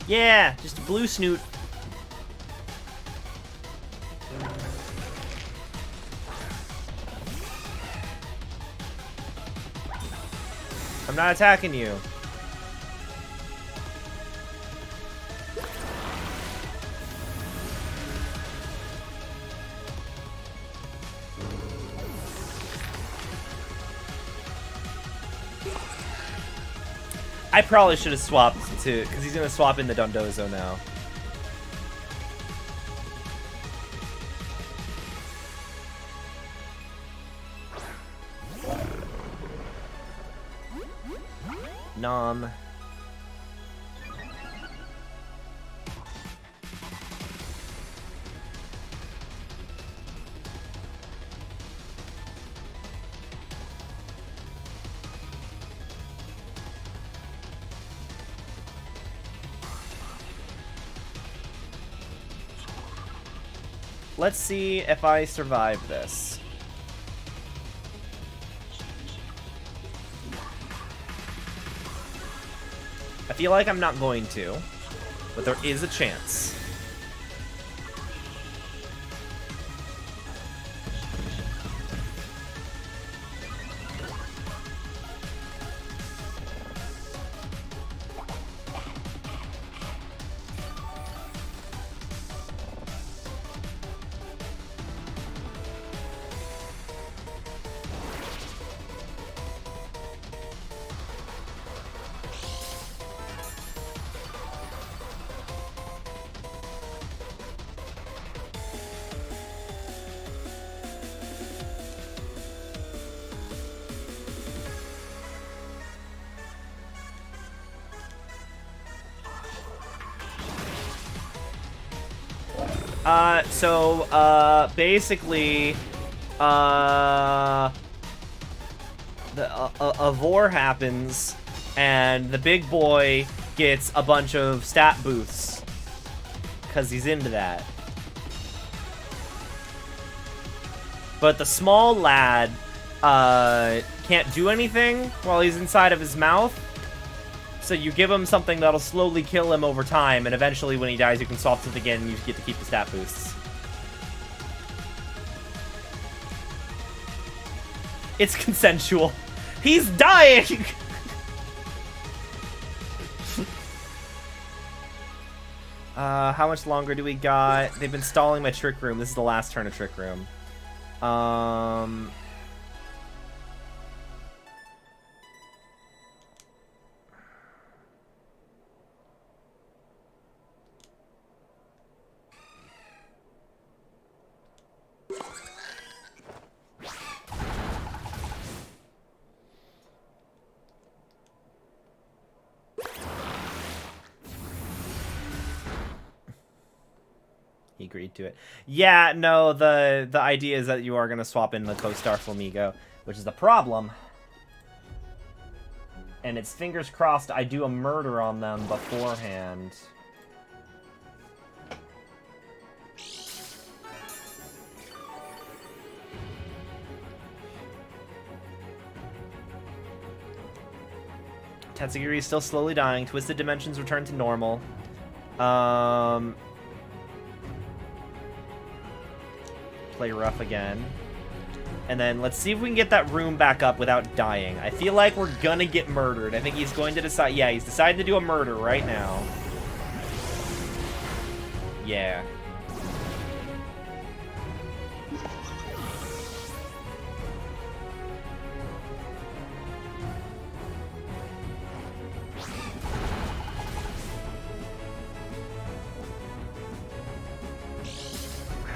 Yeah, just a blue snoot. I'm not attacking you. I probably should have swapped too, because he's gonna swap in the Dondozo now. Nom. Let's see if I survive this. I feel like I'm not going to, but there is a chance. Basically, a vor happens, and the big boy gets a bunch of stat boosts because he's into that. But the small lad can't do anything while he's inside of his mouth. So you give him something that'll slowly kill him over time, and eventually when he dies you can swap it again and you get to keep the stat boosts. It's consensual. He's dying! How much longer do we got? They've been stalling my trick room. This is the last turn of trick room. He agreed to it. Yeah, no, the idea is that you are going to swap in the co-star Flamigo, which is the problem. And it's fingers crossed I do a murder on them beforehand. Tatsugiri is still slowly dying. Twisted Dimensions return to normal. Play rough again. And then let's see if we can get that room back up without dying. I feel like we're gonna get murdered. I think he's going to decide. Yeah, he's decided to do a murder right now. Yeah.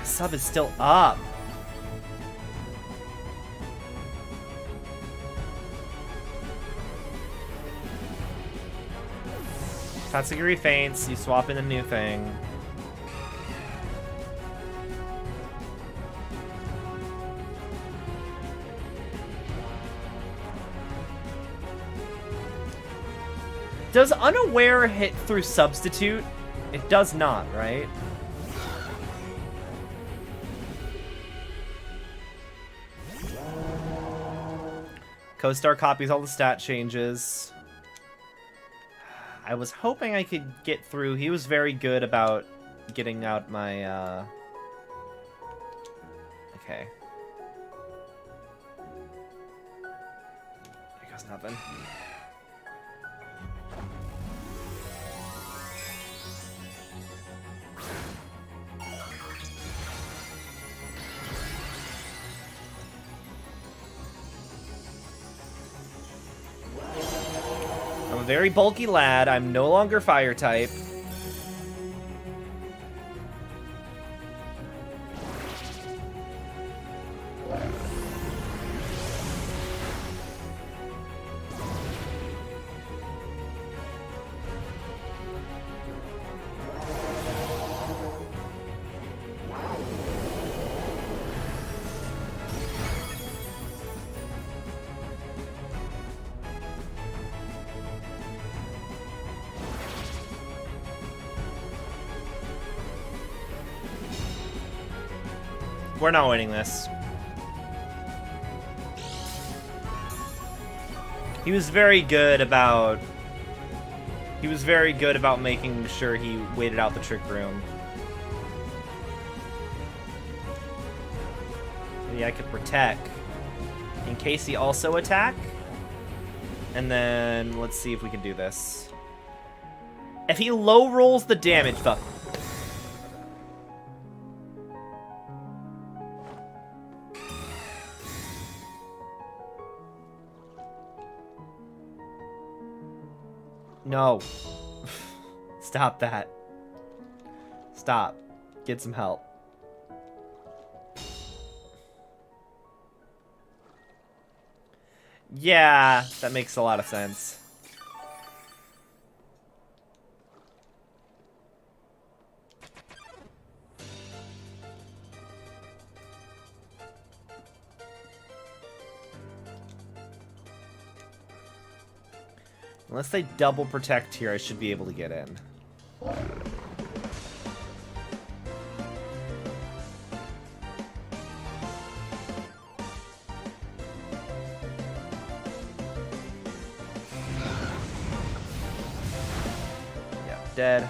Sub is still up. Tatsugiri faints, you swap in a new thing. Does Unaware hit through Substitute? It does not, right? Co-star copies all the stat changes. I was hoping I could get through. He was very good about getting out my, Okay. There goes nothing. I'm a very bulky lad. I'm no longer fire type. We're not winning this. He was very good about making sure he waited out the trick room. Maybe I could protect in case he also attack. And then let's see if we can do this. If he low rolls the damage, fuck. No. Stop that. Stop. Get some help. Yeah, that makes a lot of sense. Unless they double protect here, I should be able to get in. Yeah, dead.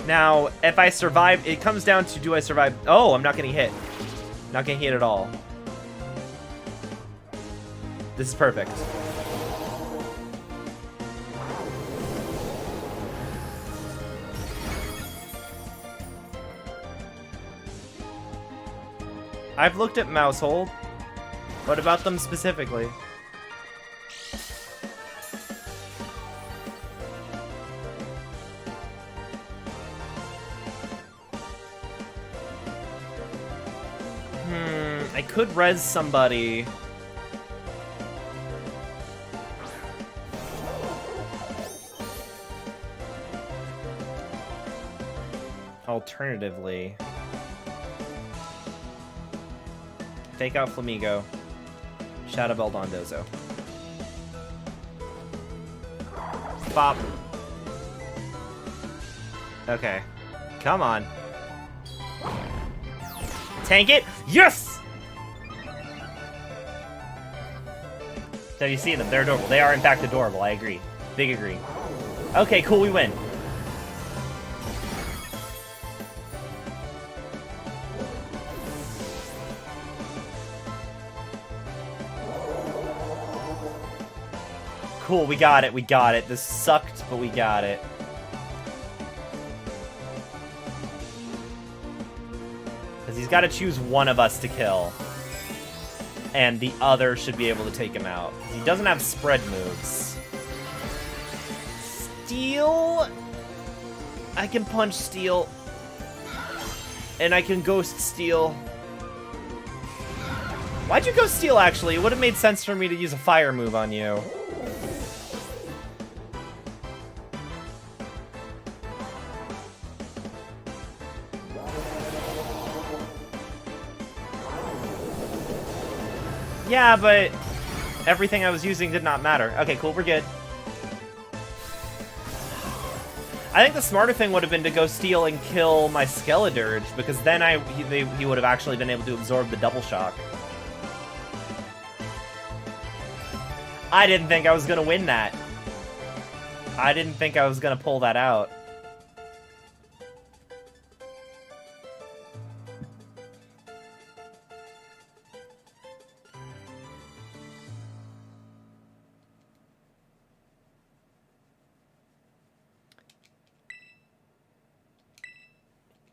Now, if I survive, it comes down to, do I survive? Oh, I'm not getting hit. Not getting hit at all. This is perfect. I've looked at Mousehold. What about them specifically? I could res somebody. Alternatively, take out Flamigo. Shadow Bell Dondozo. Bop. Okay. Come on. Tank it. Yes! So you see them. They're adorable. They are, in fact, adorable. I agree. Big agree. Okay, cool. We win. Cool, we got it, we got it. This sucked, but we got it. Because he's got to choose one of us to kill. And the other should be able to take him out. He doesn't have spread moves. Steel? I can punch Steel. And I can Ghost Steel. Why'd you go Steel, actually? It would have made sense for me to use a fire move on you. Yeah, but everything I was using did not matter. Okay, cool, we're good. I think the smarter thing would have been to go steal and kill my Skeledirge, because then he would have actually been able to absorb the double shock. I didn't think I was going to win that. I didn't think I was going to pull that out.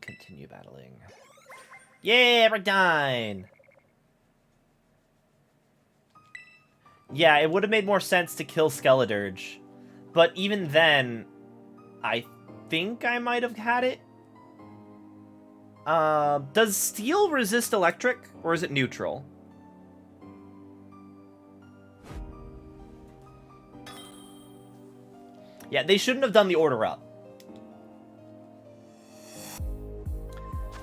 Continue battling. Yeah, we're done! Yeah, it would have made more sense to kill Skeledirge. But even then, I think I might have had it. Does Steel resist electric, or is it neutral? Yeah, they shouldn't have done the order up.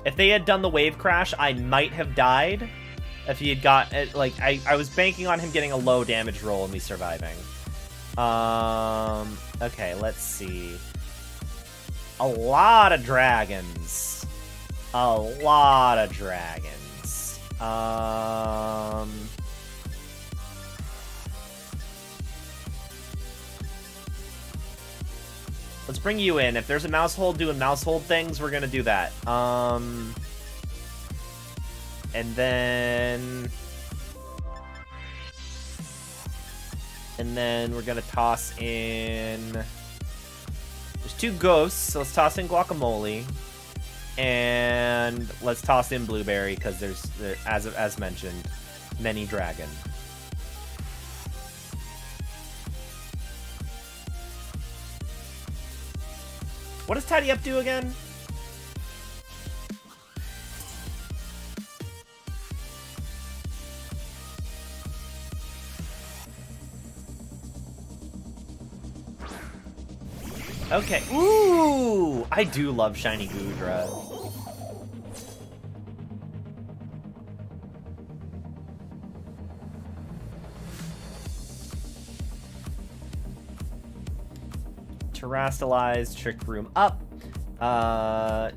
If they had done the wave crash, I might have died. If he had got, like, I was banking on him getting a low damage roll and me surviving. Okay, let's see. A lot of dragons. A lot of dragons. Let's bring you in. If there's a Mousehold doing Mousehold things, we're gonna do that. And then we're gonna toss in. There's two ghosts, so let's toss in Guacamole, and let's toss in Blueberry because there's, as mentioned, many dragon. What does Tidy Up do again? Okay. Ooh! I do love Shiny Goodra. Terrastalize, Trick Room up.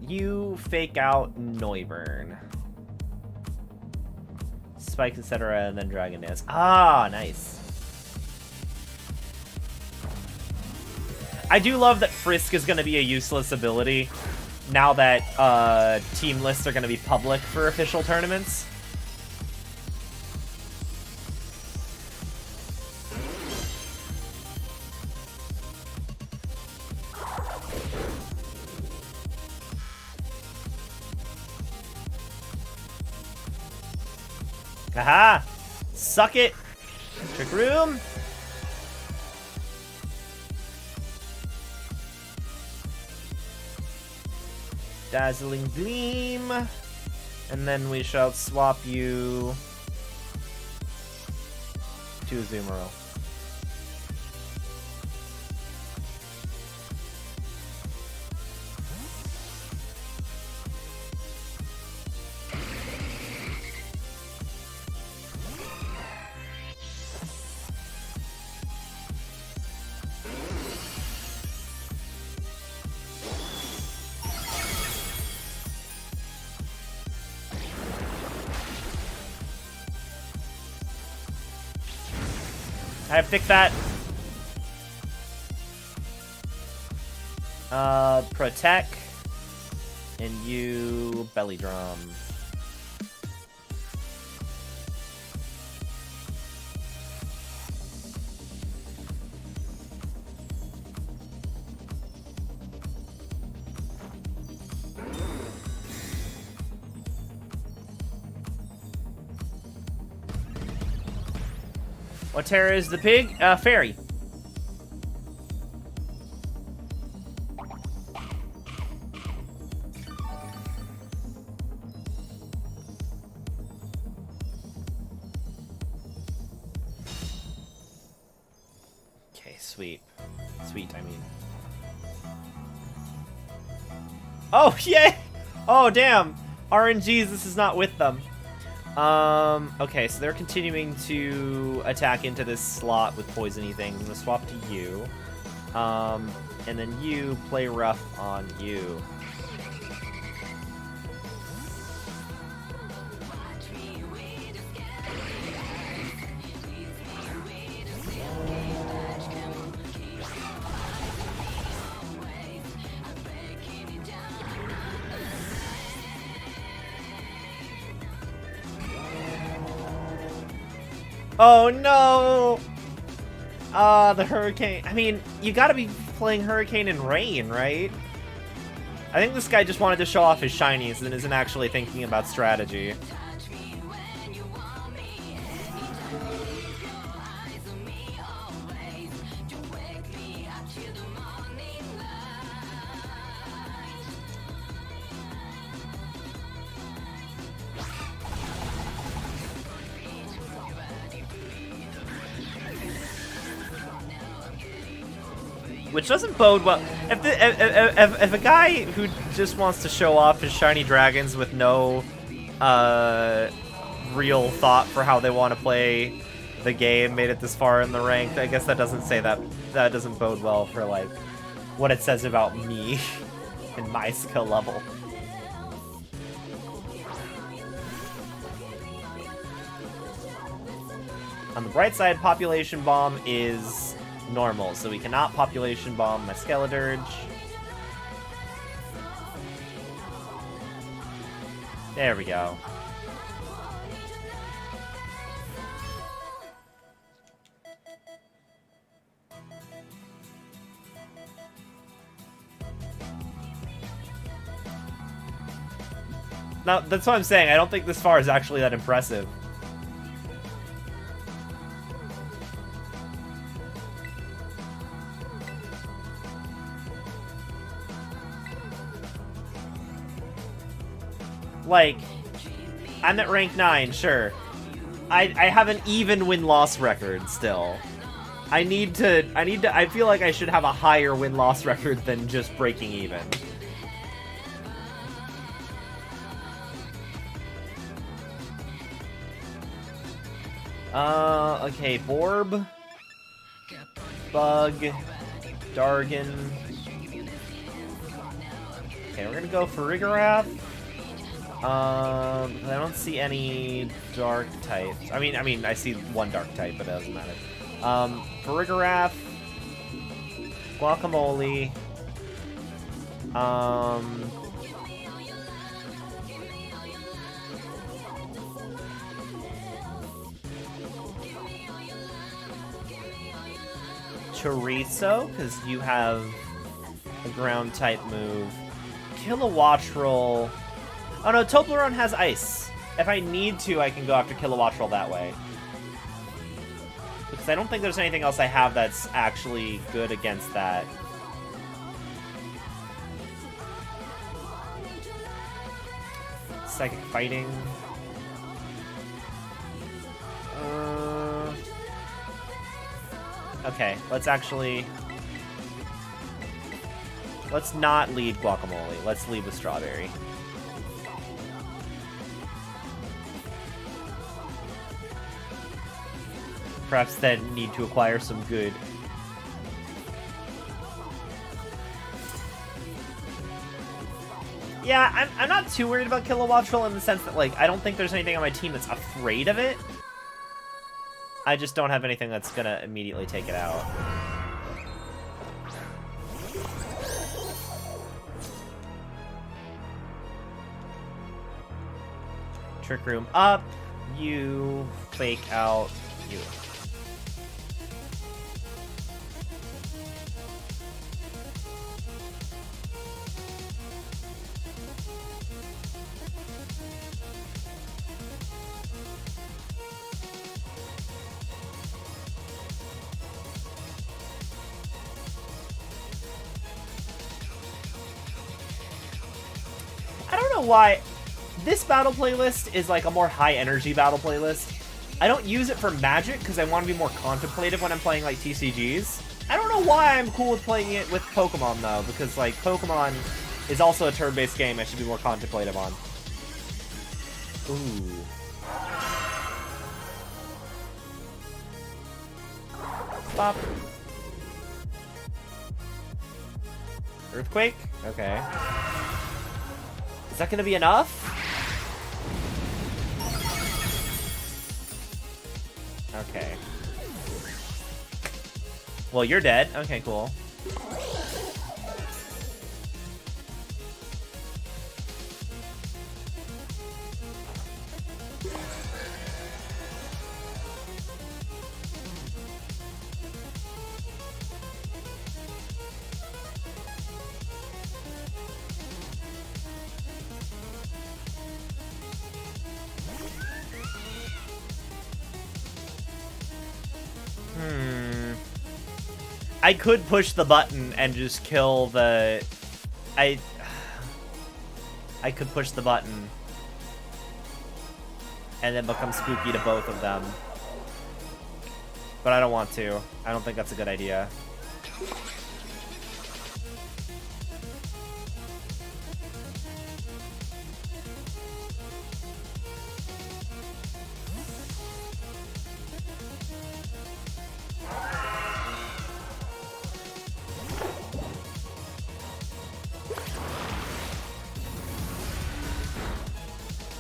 You fake out Neuburn. Spike, etc., and then Dragon Dance. Ah, nice. I do love that Frisk is going to be a useless ability now that team lists are going to be public for official tournaments. Aha! Suck it! Trick Room! Dazzling Gleam! And then we shall swap you to Azumarill. I have picked that. Protect. And you Belly Drum. What terror is the pig? Fairy. Okay, sweet. Sweet, I mean. Oh, yay! Oh, damn! RNGs, this is not with them. Okay, so they're continuing to attack into this slot with poisony things. I'm gonna swap to you. And then you play rough on you. Oh no! The Hurricane. I mean, you gotta be playing Hurricane and Rain, right? I think this guy just wanted to show off his shinies and isn't actually thinking about strategy. Which doesn't bode well. If a guy who just wants to show off his shiny dragons with no real thought for how they want to play the game made it this far in the ranked, I guess that doesn't say that. That doesn't bode well for like what it says about me and my skill level. On the bright side, Population Bomb is normal, so we cannot Population Bomb my Skeledirge. There we go. Now, that's what I'm saying. I don't think this far is actually that impressive. Like, I'm at rank 9, sure. I have an even win-loss record still. I feel like I should have a higher win-loss record than just breaking even. Okay, Borb. Bug. Dargan. Okay, we're gonna go for Rigorath. I don't see any dark types. I mean, I see one dark type, but it doesn't matter. For Rigorath, Guacamole. Chorizo, because you have a ground type move. Kilowattrel. Oh no, Toblerone has ice. If I need to, I can go after Kilowattrel that way. Because I don't think there's anything else I have that's actually good against that. Psychic Fighting. Okay, let's not lead Guacamole. Let's lead with Strawberry. Perhaps then need to acquire some good. Yeah, I'm not too worried about Kilowattrel in the sense that, like, I don't think there's anything on my team that's afraid of it. I just don't have anything that's gonna immediately take it out. Trick Room up. You fake out. You. I don't know why this battle playlist is like a more high energy battle playlist. I don't use it for Magic because I want to be more contemplative when I'm playing like TCGs. I don't know why I'm cool with playing it with Pokemon though, because like Pokemon is also a turn-based game I should be more contemplative on. Ooh. Bop. Earthquake? Okay. Is that gonna be enough? Okay. Well, you're dead. Okay, cool. I could push the button and just kill the... I could push the button and then become spooky to both of them. But I don't want to. I don't think that's a good idea.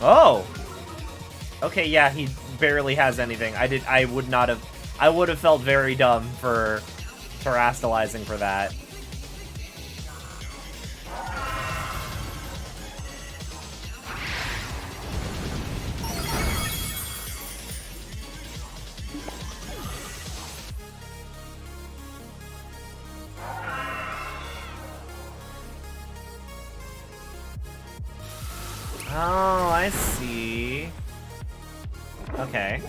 Oh! Okay, yeah, he barely has anything. I would have felt very dumb for terastallizing for that. Oh, I see. Okay.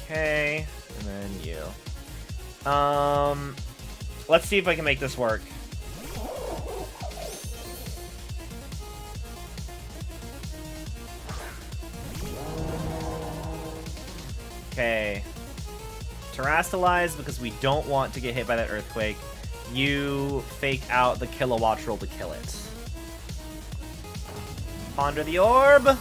Okay, and then you. Let's see if I can make this work. Okay. Terastallize because we don't want to get hit by that earthquake. You fake out the Kilowattrel to kill it. Ponder the orb.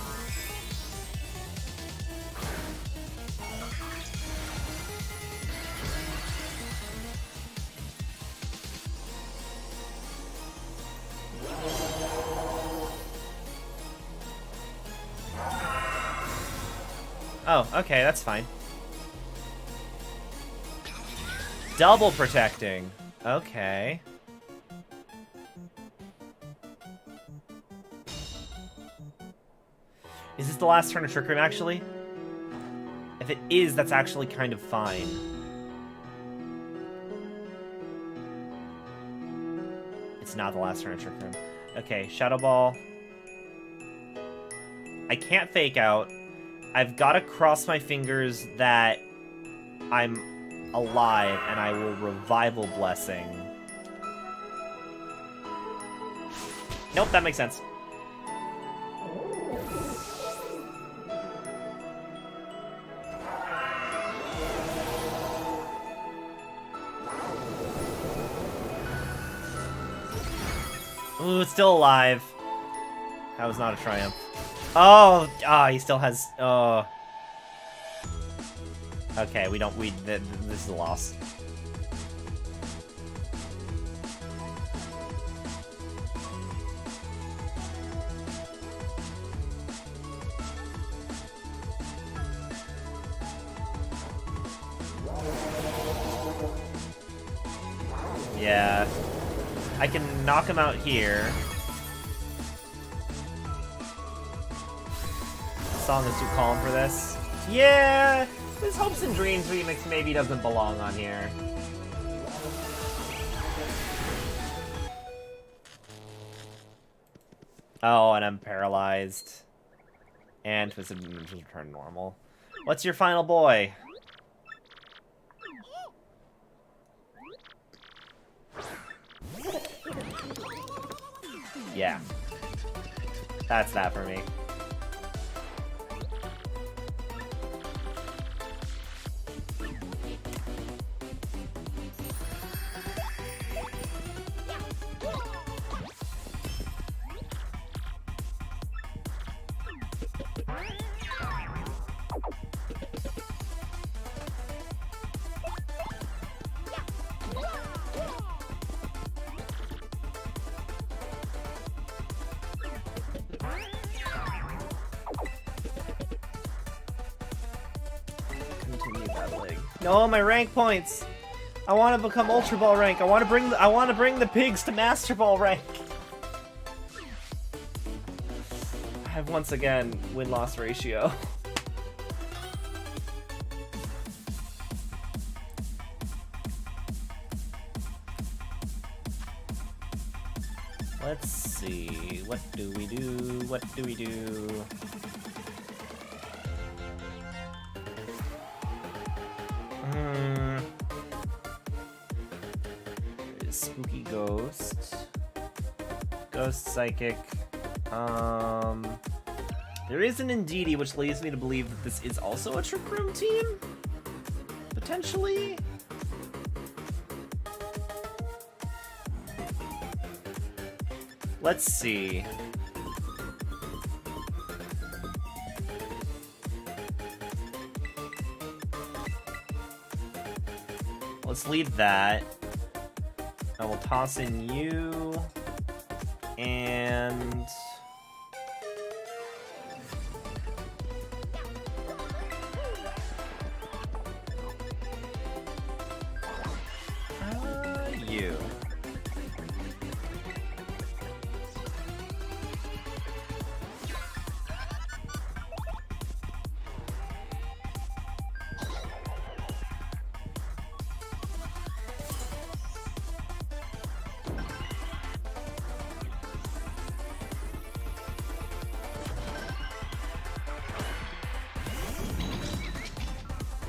Oh, okay, that's fine. Double protecting. Okay. Is this the last turn of Trick Room, actually? If it is, that's actually kind of fine. It's not the last turn of Trick Room. Okay, Shadow Ball. I can't fake out. I've got to cross my fingers that I'm alive, and I will Revival Blessing. Nope, that makes sense. Ooh, it's still alive. That was not a triumph. Oh, he still has. Oh. Okay, this is a loss. Yeah. I can knock him out here. The song is too calm for this. Yeah! This Hopes and Dreams remix maybe doesn't belong on here. Oh, and I'm paralyzed. And Twisted Dimensions return normal. What's your final boy? Yeah. That's that for me. No, my rank points. I want to become Ultra Ball rank. I want to bring the pigs to Master Ball rank. I have once again win-loss ratio. Let's see. What do we do? What do we do? Spooky Ghost. Ghost Psychic. There is an Indeedee, which leads me to believe that this is also a Trick Room team? Potentially? Let's see. Let's leave that. I will toss in you. And... you.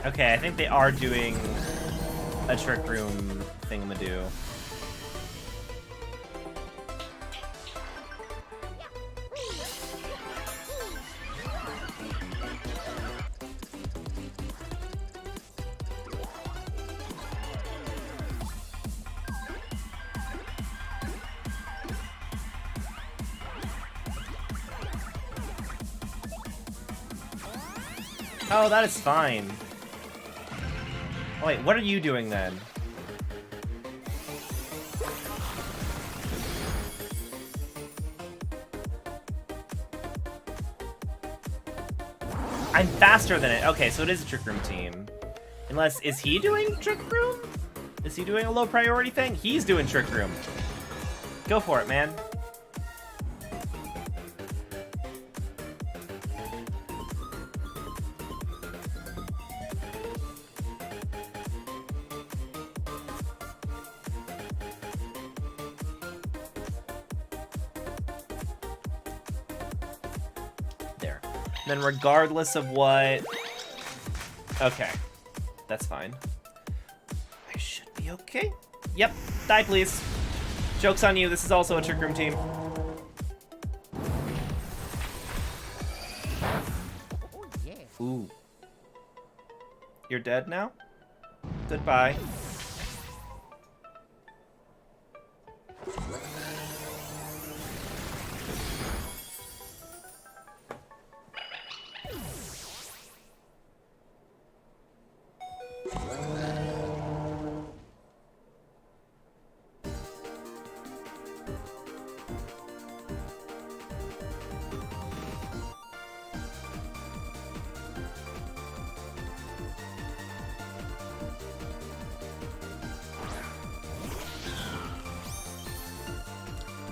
Okay, I think they are doing a Trick Room thingamadoo. Oh, that is fine. Oh, wait, what are you doing then? I'm faster than it. Okay, so it is a Trick Room team. Unless, is he doing Trick Room? Is he doing a low priority thing? He's doing Trick Room. Go for it, man. There. And then regardless of what... Okay. That's fine. I should be okay. Yep. Die, please. Joke's on you. This is also a Trick Room team. Ooh. You're dead now? Goodbye.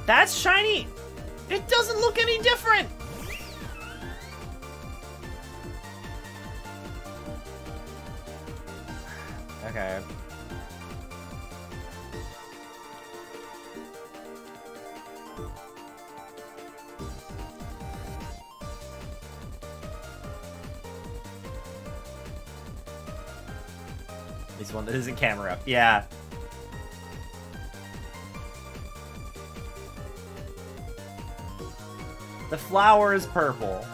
That's shiny! It doesn't look any different! Okay. At least one that isn't camera up. Yeah. The flower is purple.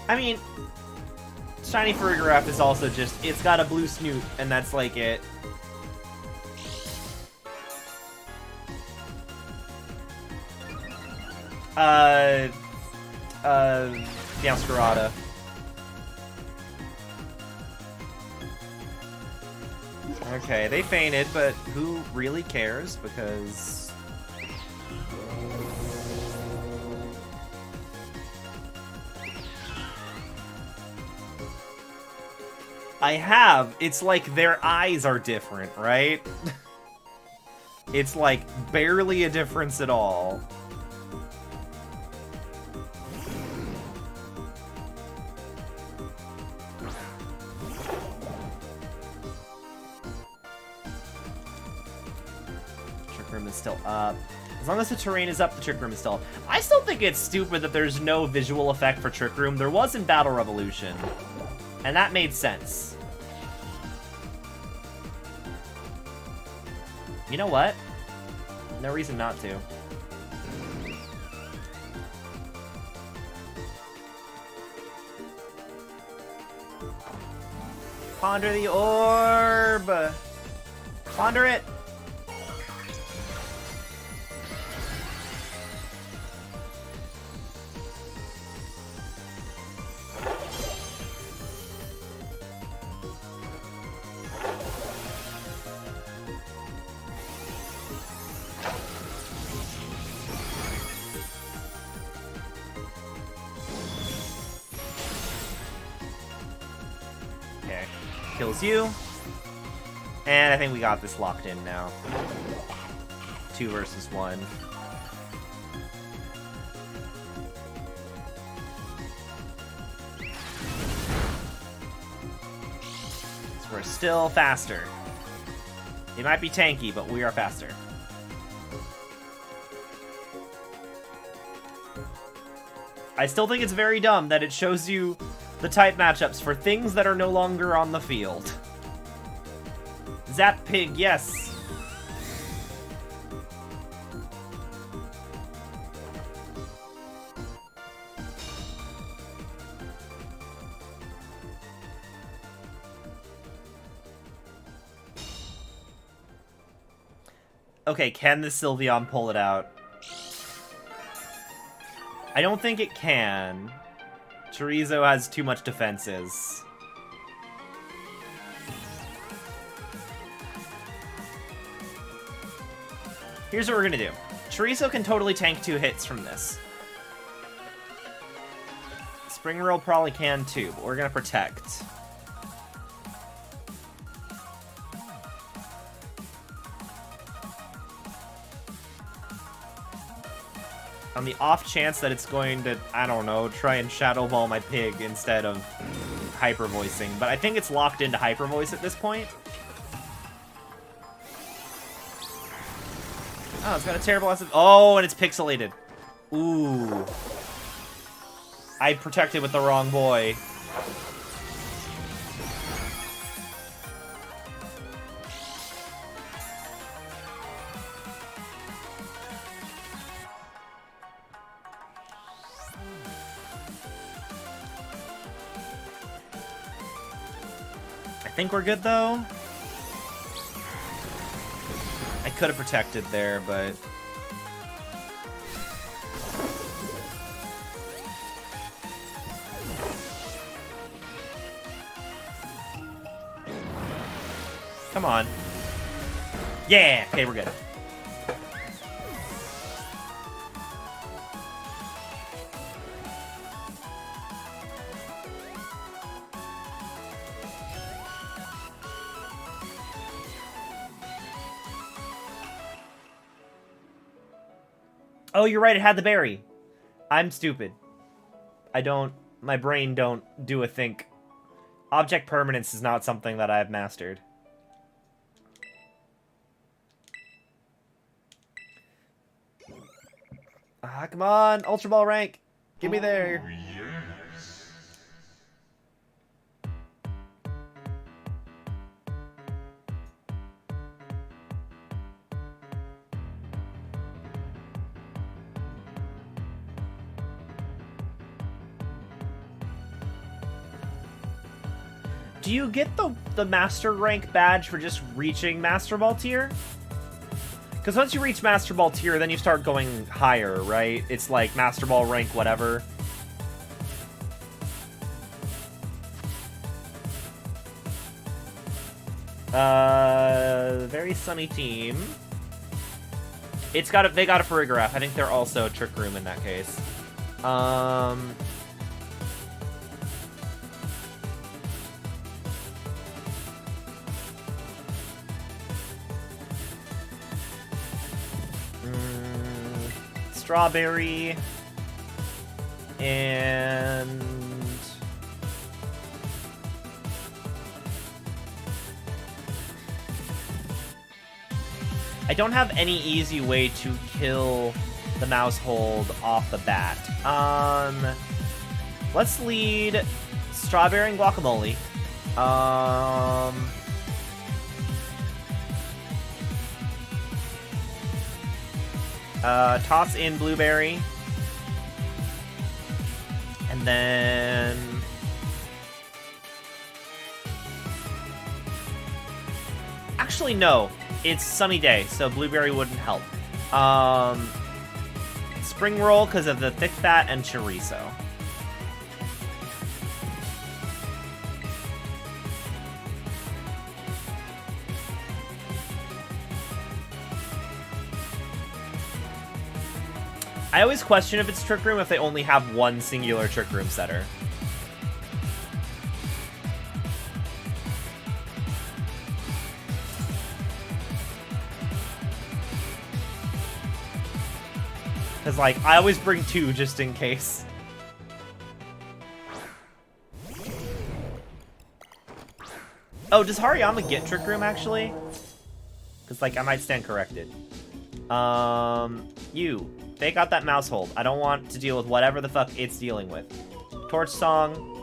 I mean, shiny Farigiraf is also just, it's got a blue snoot, and that's like it. Meowscarada. Okay, they fainted, but who really cares? Because... I have. It's like their eyes are different, right? It's like barely a difference at all. Trick Room is still up. As long as the terrain is up, the Trick Room is still up. I still think it's stupid that there's no visual effect for Trick Room. There was in Battle Revolution. And that made sense. You know what? No reason not to. Ponder the orb! Ponder it! Kills you. And I think we got this locked in now. 2 versus 1. So we're still faster. It might be tanky, but we are faster. I still think it's very dumb that it shows you the type matchups for things that are no longer on the field. Zap Pig, yes. Okay, can the Sylveon pull it out? I don't think it can. Chorizo has too much defenses. Here's what we're gonna do. Chorizo can totally tank 2 hits from this. Spring Roll probably can too, but we're gonna protect. On the off chance that it's going to, I don't know, try and Shadow Ball my pig instead of Hyper Voicing. But I think it's locked into Hyper Voice at this point. Oh, it's got a terrible ass. Oh, and it's pixelated. Ooh. I protected with the wrong boy. I think we're good, though. I could have protected there, but... Come on. Yeah! Okay, we're good. Oh, you're right, it had the berry. I'm stupid. My brain don't do a think. Object permanence is not something that I have mastered. Ah, come on, Ultra Ball rank. Get me there. Oh, yes. Do you get the Master Rank badge for just reaching Master Ball tier? Because once you reach Master Ball tier, then you start going higher, right? It's like Master Ball rank whatever. Very sunny team. They got a Farigiraf. I think they're also Trick Room in that case. Strawberry and I don't have any easy way to kill the mouse hold off the bat. Let's lead Strawberry and Guacamole. Toss in Blueberry. And then... Actually, no. It's sunny day, so Blueberry wouldn't help. Spring Roll because of the thick fat and chorizo. I always question if it's Trick Room if they only have one singular Trick Room setter. Because, like, I always bring two just in case. Oh, does Hariyama get Trick Room, actually? Because, like, I might stand corrected. They got that mouse hold. I don't want to deal with whatever the fuck it's dealing with. Torch Song.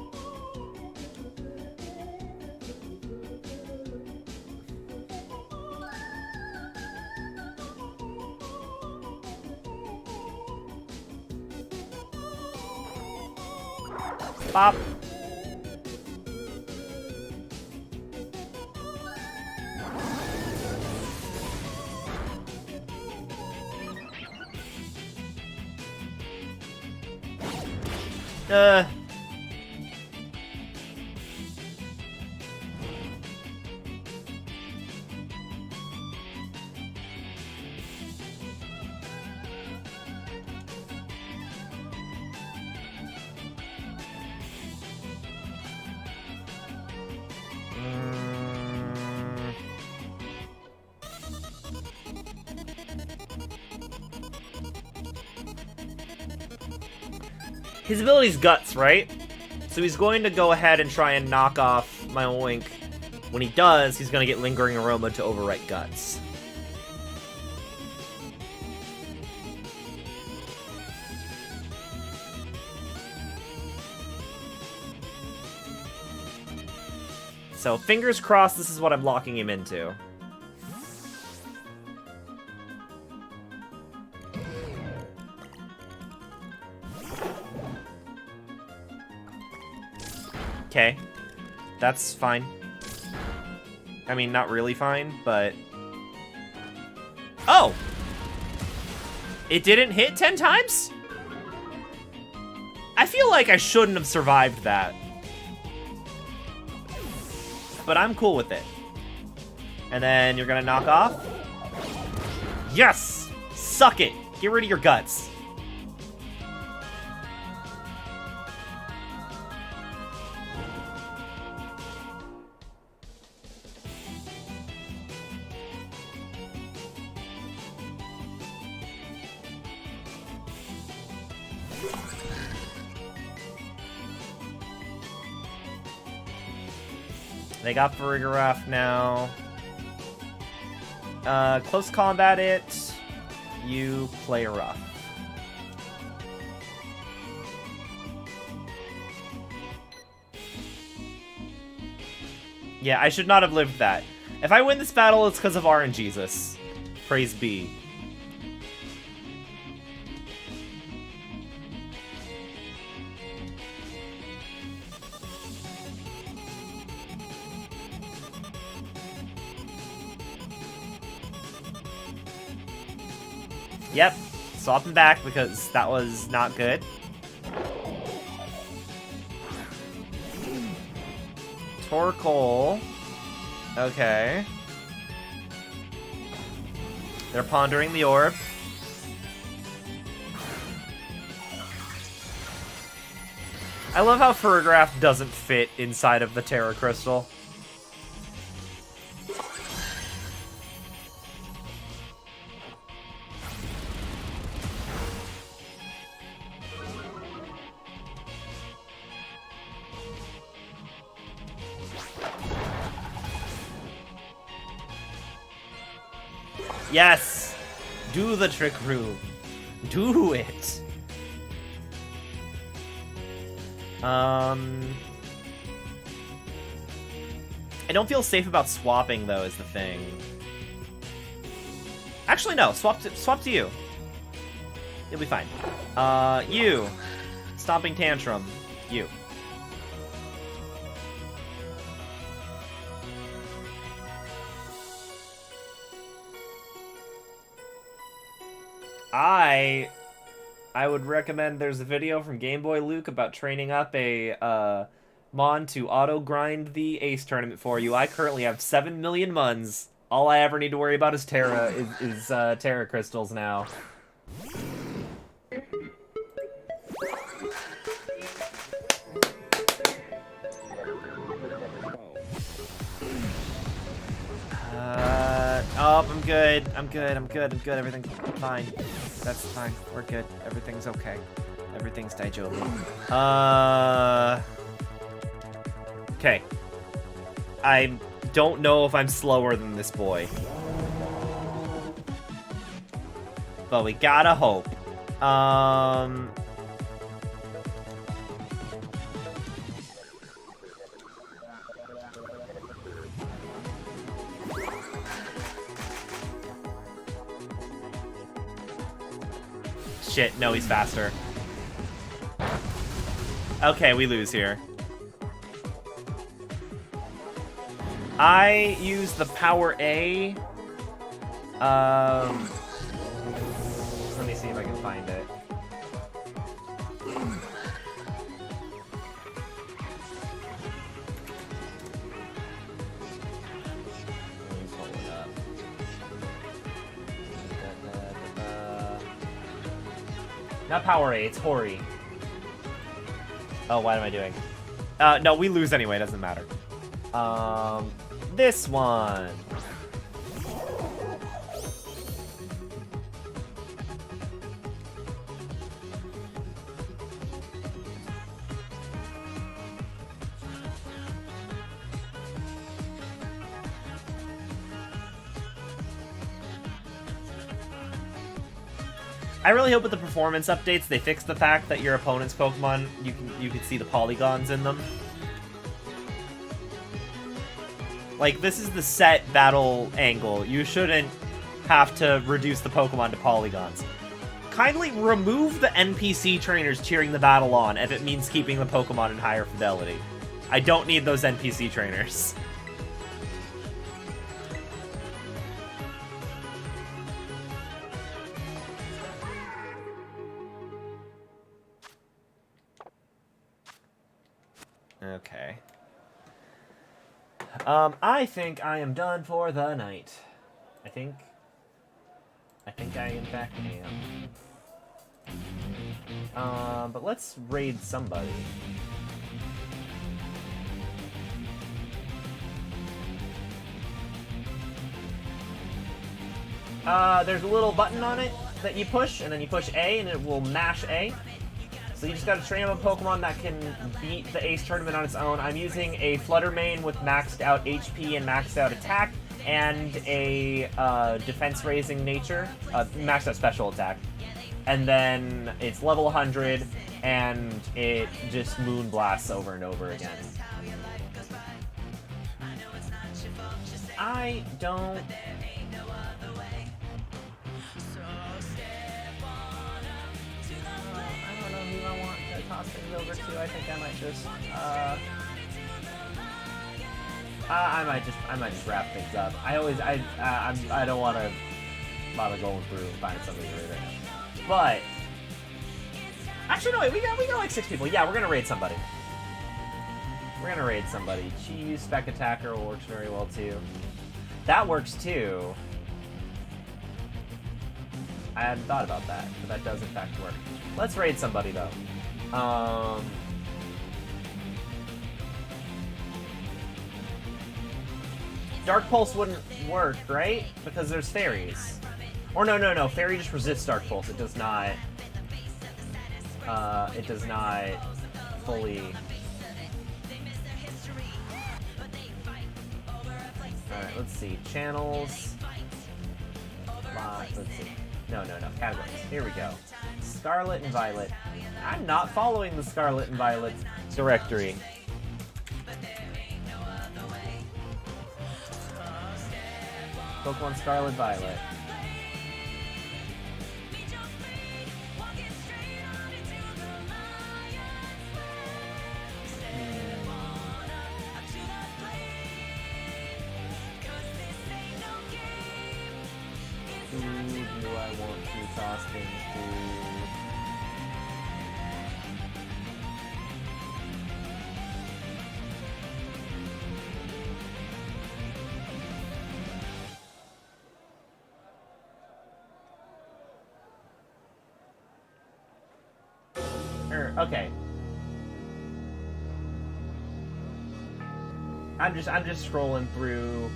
Bop. His ability's Guts, right? So he's going to go ahead and try and knock off my Oink. When he does, he's going to get Lingering Aroma to overwrite Guts. So, fingers crossed this is what I'm locking him into. Okay. That's fine. I mean, not really fine, but... Oh! It didn't hit 10 times? I feel like I shouldn't have survived that. But I'm cool with it. And then you're gonna knock off? Yes! Suck it! Get rid of your guts. They got Farigiraf now. Close combat it. You play rough. Yeah, I should not have lived that. If I win this battle, it's because of RNGesus. Praise be. Yep, swapping back because that was not good. Torkoal. Okay. They're pondering the orb. I love how Farigiraf doesn't fit inside of the Terra Crystal. Yes! Do the trick room. Do it! I don't feel safe about swapping, though, is the thing. Actually, no. Swap to you. You'll be fine. You. Stomping Tantrum. You. I would recommend there's a video from Game Boy Luke about training up a Mon to auto-grind the Ace tournament for you. I currently have 7 million Mons. All I ever need to worry about is Terra Terra Crystals now. Oh, I'm good. I'm good. Everything's fine. That's fine. We're good. Everything's okay. Everything's daijoubu. Okay. I don't know if I'm slower than this boy. But we gotta hope. Shit, no, he's faster. Okay, we lose here. I use the power A. Let me see if I can find it. Not Power A, it's Hori. Oh, what am I doing? No, we lose anyway, doesn't matter. This one. I really hope with the performance updates they fix the fact that your opponent's Pokemon, you can see the polygons in them. Like, this is the set battle angle. You shouldn't have to reduce the Pokemon to polygons. Kindly remove the NPC trainers cheering the battle on if it means keeping the Pokemon in higher fidelity. I don't need those NPC trainers. Okay. I think I am done for the night. I think I in fact am. But let's raid somebody. There's a little button on it that you push, and then you push A, and it will mash A. So you just gotta train up a Pokemon that can beat the Ace Tournament on its own. I'm using a Fluttermane with maxed out HP and maxed out attack, and a defense-raising nature, maxed out special attack. And then it's level 100, and it just moon blasts over and over again. I don't know who I want to toss things over to. I think I might just, I might just wrap things up. I don't want to bother going through and find somebody to raid right now. But actually, no, wait, we got like 6 people. Yeah, we're gonna raid somebody. We're gonna raid somebody. Cheese, Spec Attacker works very well too. That works too. I hadn't thought about that, but that does in fact work. Let's raid somebody though. Dark Pulse wouldn't work, right? Because there's fairies. Or no, fairy just resists Dark Pulse. It does not fully. Alright, let's see. Channels. Let's see. No. Categories. Here we go. Scarlet and Violet. I'm not following the Scarlet and Violet directory. Pokemon Scarlet Violet. Who do I want to toss things to? Okay. I'm just scrolling through,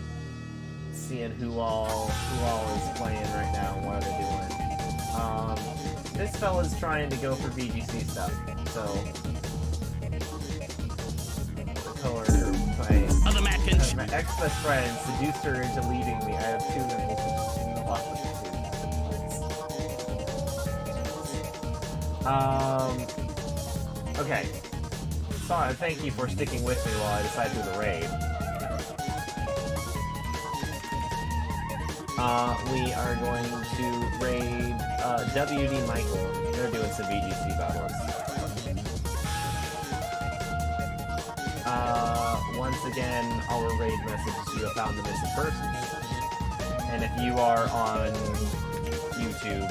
seeing who all is playing right now and what are they doing. This fella's trying to go for VGC stuff, so my ex-best friend seduced her into leaving me. I have 2 minutes. Okay. Sorry, thank you for sticking with me while I decide who to raid. We are going to raid WD Michael. They're doing some VGC battles. Once again, our raid message is you have found the missing person. And if you are on YouTube,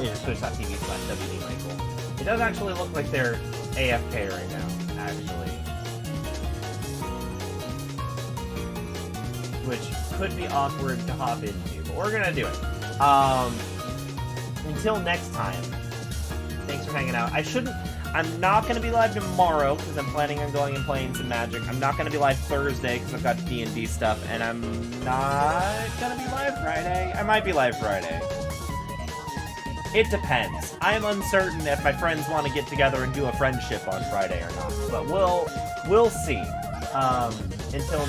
it is twitch.tv/WD Michael. It does actually look like they're AFK right now, actually. Which could be awkward to hop into, but we're gonna do it. Until next time, thanks for hanging out. I'm not gonna be live tomorrow, because I'm planning on going and playing some Magic. I'm not gonna be live Thursday, because I've got D&D stuff, and I'm not gonna be live Friday. I might be live Friday. It depends. I am uncertain if my friends want to get together and do a friendship on Friday or not, but we'll see. Until